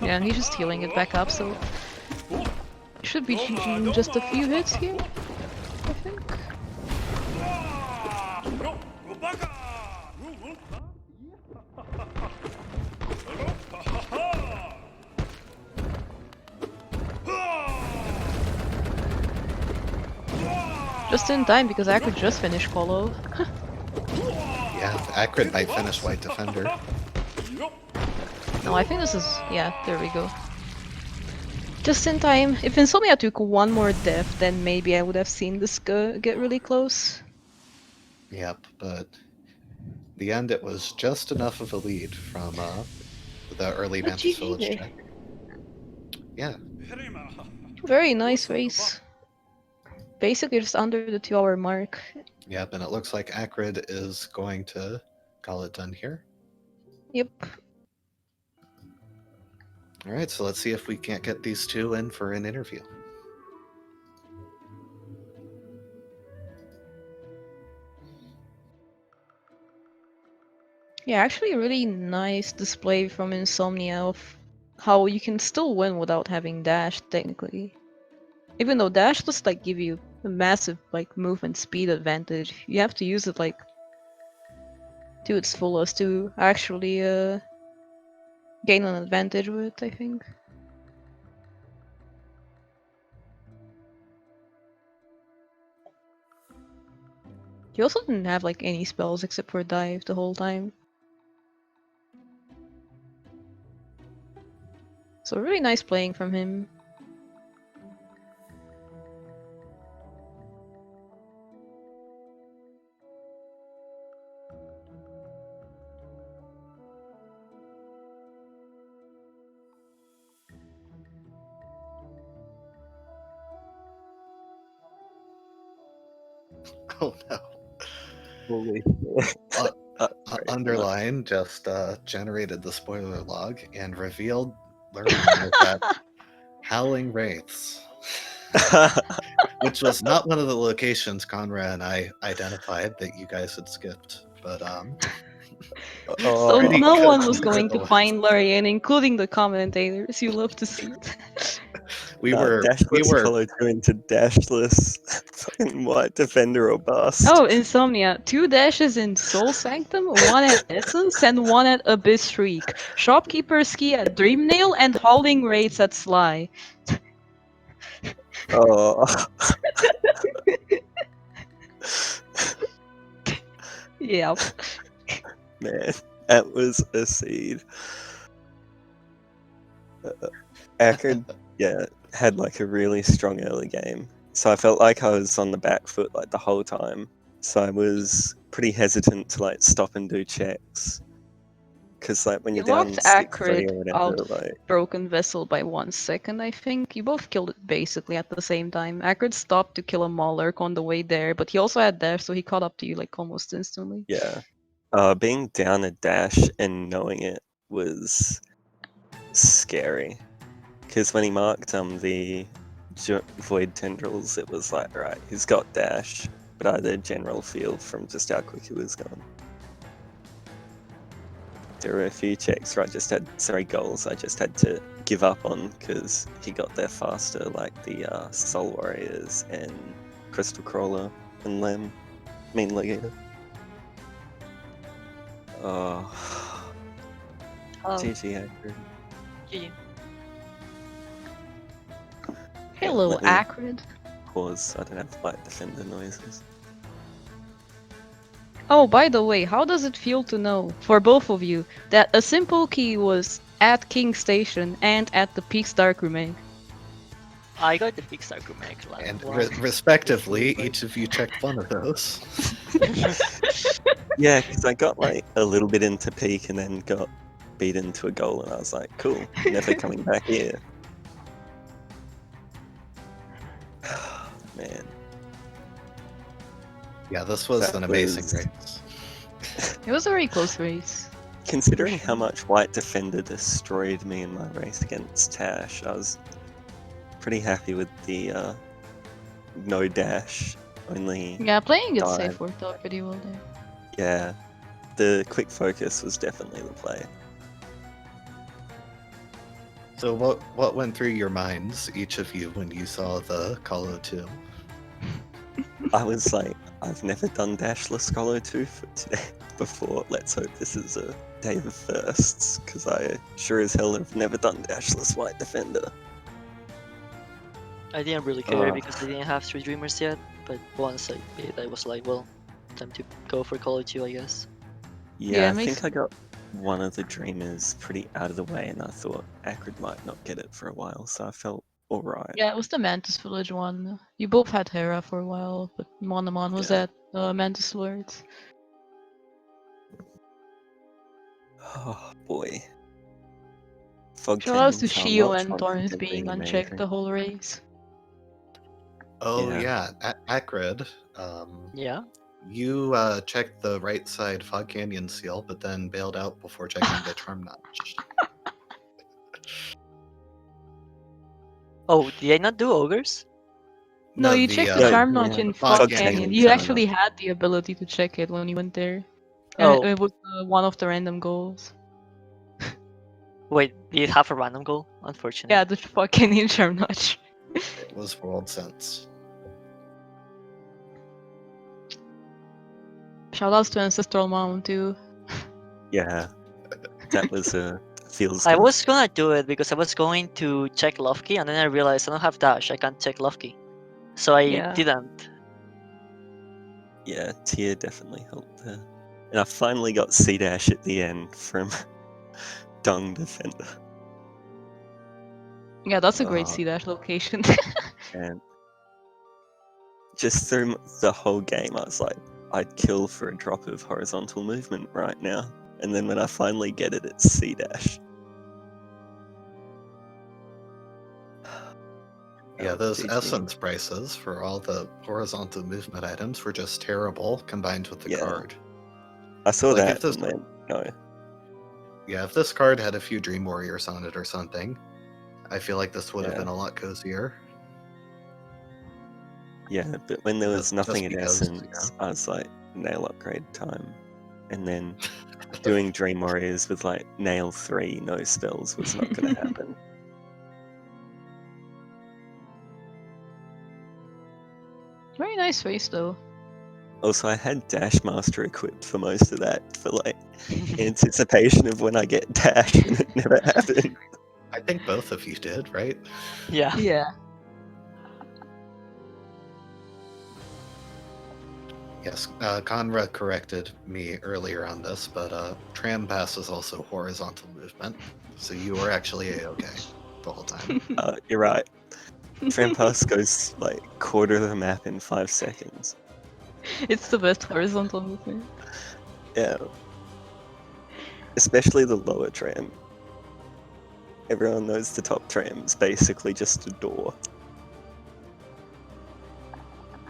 Speaker 3: Yeah, and he's just healing it back up, so should be GG in just a few hits here, I think. Just in time because Acrid just finished Colo.
Speaker 1: Yeah, Acrid might finish White Defender.
Speaker 3: No, I think this is... yeah, there we go. Just in time. If ins0mnia took one more death, then maybe I would have seen this get really close.
Speaker 1: Yep, but the end it was just enough of a lead from the early
Speaker 3: But
Speaker 1: Mantis
Speaker 3: GG
Speaker 1: Village
Speaker 3: there.
Speaker 1: check. Yeah,
Speaker 3: Very nice race. Basically just under the 2-hour mark.
Speaker 1: yep, and it looks like Acrid is going to call it done here.
Speaker 3: Yep.
Speaker 1: All right, so let's see if we can't get these two in for an interview.
Speaker 3: Yeah, actually a really nice display from ins0mnia of how you can still win without having dash, technically. Even though dash just like give you a massive like movement speed advantage, you have to use it like to its fullest to actually gain an advantage with it, I think. He also didn't have like any spells except for dive the whole time. So really nice playing from him.
Speaker 1: Oh no.
Speaker 4: Holy
Speaker 1: Underline just generated the spoiler log and revealed Lurian with that Howling Wraiths, which was not one of the locations Conrad and I identified that you guys had skipped. But
Speaker 3: So
Speaker 1: pretty
Speaker 3: no
Speaker 1: good
Speaker 3: one was going to
Speaker 1: nonetheless.
Speaker 3: find Lurian, including the commentators. You love to see it.
Speaker 1: we were
Speaker 4: Color 2 into dashless fucking White Defender or bust.
Speaker 3: Oh, ins0mnia. 2 dashes in Soul Sanctum, 1 at Essence, and 1 at Abyss Shriek. Shopkeeper's Key at Dreamnail, and Howling Wraiths at Sly.
Speaker 4: Oh.
Speaker 3: Yep.
Speaker 4: Man, that was a seed. Acrid, yeah, had like a really strong early game. So I felt like I was on the back foot like the whole time. So I was pretty hesitant to like stop and do checks. Because like when
Speaker 3: You
Speaker 4: you're down
Speaker 3: locked
Speaker 4: 6-3
Speaker 3: Acrid
Speaker 4: or whatever,
Speaker 3: out of
Speaker 4: like
Speaker 3: Broken Vessel by 1 second, I think. You both killed it basically at the same time. Acrid stopped to kill a Maulerk on the way there, but he also had dash, so he caught up to you like almost instantly.
Speaker 4: yeah. Being down a dash and knowing it was scary. Because when he marked the Void Tendrils, it was like, right, he's got dash, but I had a general feel from just how quick he was going. There were a few checks where I just had, goals I just had to give up on because he got there faster, like the Soul Warriors and Crystal Crawler and Lem, Legator. Oh, GG Acrid.
Speaker 5: GG.
Speaker 3: Hello,
Speaker 4: Let me
Speaker 3: Acrid.
Speaker 4: Pause, I don't have White Defender noises.
Speaker 3: Oh, by the way, how does it feel to know, for both of you, that a simple key was at King Station and at the Peaks Darkroom egg?
Speaker 5: I got the big Starku Mag last
Speaker 1: and
Speaker 5: one.
Speaker 1: respectively, each of you checked one of those.
Speaker 4: Yeah, because I got like a little bit into peak and then got beaten to a goal, and I was like, cool, never coming back here. Man.
Speaker 1: Yeah, this was
Speaker 4: That
Speaker 1: an amazing
Speaker 4: was-
Speaker 1: race.
Speaker 3: It was a very close race.
Speaker 4: Considering how much White Defender destroyed me in my race against Tash, I was pretty happy with the no dash, only
Speaker 3: Yeah, playing it
Speaker 4: dive.
Speaker 3: safe worked out pretty well there.
Speaker 4: Yeah, the quick focus was definitely the play.
Speaker 1: So what went through your minds, each of you, when you saw the Colo 2?
Speaker 4: I was like, I've never done dashless Colo 2 for today before. Let's hope this is a day of firsts, because I sure as hell have never done dashless White Defender.
Speaker 5: I didn't really care because I didn't have 3 Dreamers yet. but once I beat, I was like, well, time to go for Call of Duty, I guess.
Speaker 4: Yeah,
Speaker 2: it
Speaker 4: I
Speaker 2: makes-
Speaker 4: think I got one of the Dreamers pretty out of the way, and I thought Acrid might not get it for a while, so I felt alright.
Speaker 2: Yeah, it was the Mantis Village one. You both had Hera for a while, but Monomon was
Speaker 4: Yeah.
Speaker 2: at Mantis Lords.
Speaker 4: Oh boy. Fog
Speaker 2: Shoutouts to
Speaker 4: Canyon
Speaker 2: Shio
Speaker 4: Charlotte
Speaker 2: and
Speaker 4: must
Speaker 2: Torrens
Speaker 4: have been
Speaker 2: being unchecked
Speaker 4: amazing.
Speaker 2: the whole race.
Speaker 1: Oh
Speaker 4: Yeah.
Speaker 1: yeah, Acrid.
Speaker 5: Yeah.
Speaker 1: You checked the right side Fog Canyon seal, but then bailed out before checking the charm notch.
Speaker 5: Oh, did I not do ogres?
Speaker 2: No, you
Speaker 1: the
Speaker 2: checked the
Speaker 4: No,
Speaker 2: charm
Speaker 4: yeah,
Speaker 2: notch in
Speaker 1: Fog
Speaker 2: Fog
Speaker 1: Canyon
Speaker 2: Canyon.
Speaker 4: Canyon
Speaker 2: You
Speaker 4: charm
Speaker 2: actually
Speaker 4: notch.
Speaker 2: had the ability to check it when you went there. And
Speaker 5: Oh,
Speaker 2: it was one of the random goals.
Speaker 5: wait, did it have a random goal? Unfortunate.
Speaker 2: Yeah, the Fog Canyon charm notch.
Speaker 1: It was World Sense.
Speaker 2: Shoutouts to Ancestral Mount too.
Speaker 4: Yeah. That was feels
Speaker 5: I
Speaker 4: good.
Speaker 5: was gonna do it because I was going to check Lofkey, and then I realized I don't have dash. I can't check Lofkey, so I
Speaker 2: Yeah.
Speaker 5: didn't.
Speaker 4: Yeah, Tier definitely helped there. And I finally got C dash at the end from Dung Defender.
Speaker 2: Yeah, that's a great
Speaker 4: Oh.
Speaker 2: C-dash location.
Speaker 4: And just through the whole game, I was like, I'd kill for a drop of horizontal movement right now. And then when I finally get it, it's C dash.
Speaker 1: Yeah,
Speaker 4: Oh,
Speaker 1: those
Speaker 4: GG.
Speaker 1: essence prices for all the horizontal movement items were just terrible combined with the
Speaker 4: Yeah.
Speaker 1: card.
Speaker 4: I saw
Speaker 1: Like,
Speaker 4: that
Speaker 1: if this-
Speaker 4: and went, no.
Speaker 1: Yeah, if this card had a few Dream Warriors on it or something, I feel like this would have
Speaker 4: Yeah.
Speaker 1: been a lot cozier.
Speaker 4: Yeah, but when there was
Speaker 1: Just
Speaker 4: nothing in
Speaker 1: because,
Speaker 4: essence, I was like, nail upgrade time. And then doing Dream Warriors with like nail 3, no spells was not going to happen.
Speaker 2: Very nice race though.
Speaker 4: Also, I had Dash Master equipped for most of that for like anticipation of when I get Dash, and it never happened.
Speaker 1: I think both of you did, right?
Speaker 5: Yeah.
Speaker 2: Yeah.
Speaker 1: Yes, Conrad corrected me earlier on this, but tram pass is also horizontal movement, so you were actually a-okay the whole time.
Speaker 4: You're right. Trampass goes like quarter of the map in 5 seconds.
Speaker 2: It's the best horizontal movement.
Speaker 4: Yeah. Especially the lower tram. Everyone knows the top tram is basically just a door.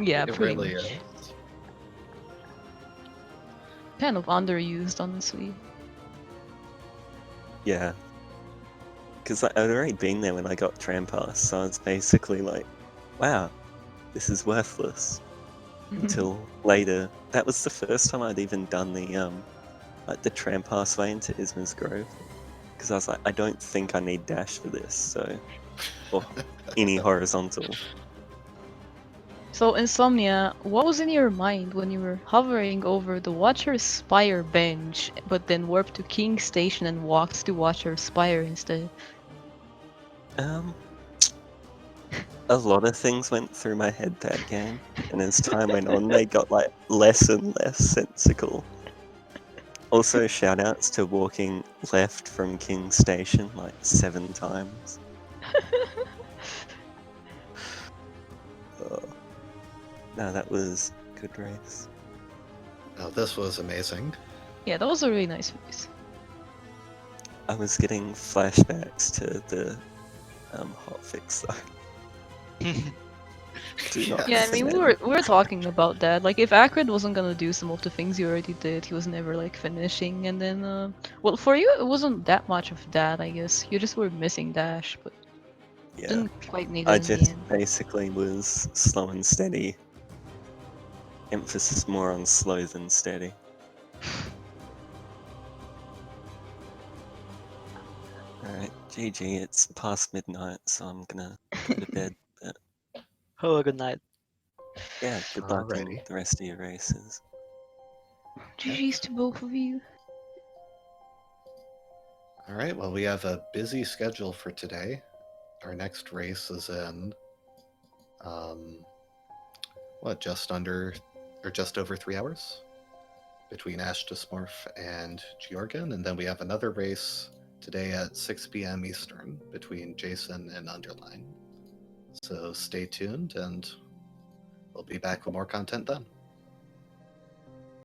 Speaker 2: Yeah,
Speaker 1: It
Speaker 2: pretty
Speaker 1: really
Speaker 2: much.
Speaker 1: is.
Speaker 2: Kind of underused, honestly.
Speaker 4: Yeah. Because I'd already been there when I got tram pass, so I was basically like, wow, this is worthless. Until later. That was the first time I'd even done the like the tram pass way into Isma's Grove. Because I was like, I don't think I need dash for this, so or any horizontal.
Speaker 2: So, Insomnia, what was in your mind when you were hovering over the Watcher's Spire bench, but then warped to King's Station and walked to Watcher's Spire instead?
Speaker 4: A lot of things went through my head that game, and as time went on, they got like less and less sensical. Also, shoutouts to walking left from King's Station like 7 times. No, that was a good race.
Speaker 1: Oh, this was amazing.
Speaker 2: Yeah, that was a really nice race.
Speaker 4: I was getting flashbacks to the hotfix though. Do not
Speaker 2: Yeah, I mean, we were talking about that. Like, if Acrid wasn't gonna do some of the things he already did, he was never like finishing. And then, well, for you, it wasn't that much of that, I guess. You just were missing dash, but
Speaker 4: Yeah,
Speaker 2: didn't quite need it
Speaker 4: I
Speaker 2: in the
Speaker 4: just
Speaker 2: end.
Speaker 4: basically was slow and steady. Emphasis more on slow than steady. Alright, GG, it's past midnight, so I'm gonna go to bed. But
Speaker 5: Oh, good night.
Speaker 4: yeah, good luck in
Speaker 1: Alrighty.
Speaker 4: the rest of your races.
Speaker 2: GG's to both of you.
Speaker 1: All right, well, we have a busy schedule for today. Our next race is in, what, just under or just over 3 hours between Ash Dysmorph and Georgian, and then we have another race today at 6 p.m. Eastern between Jason and Underline. So stay tuned, and we'll be back with more content then.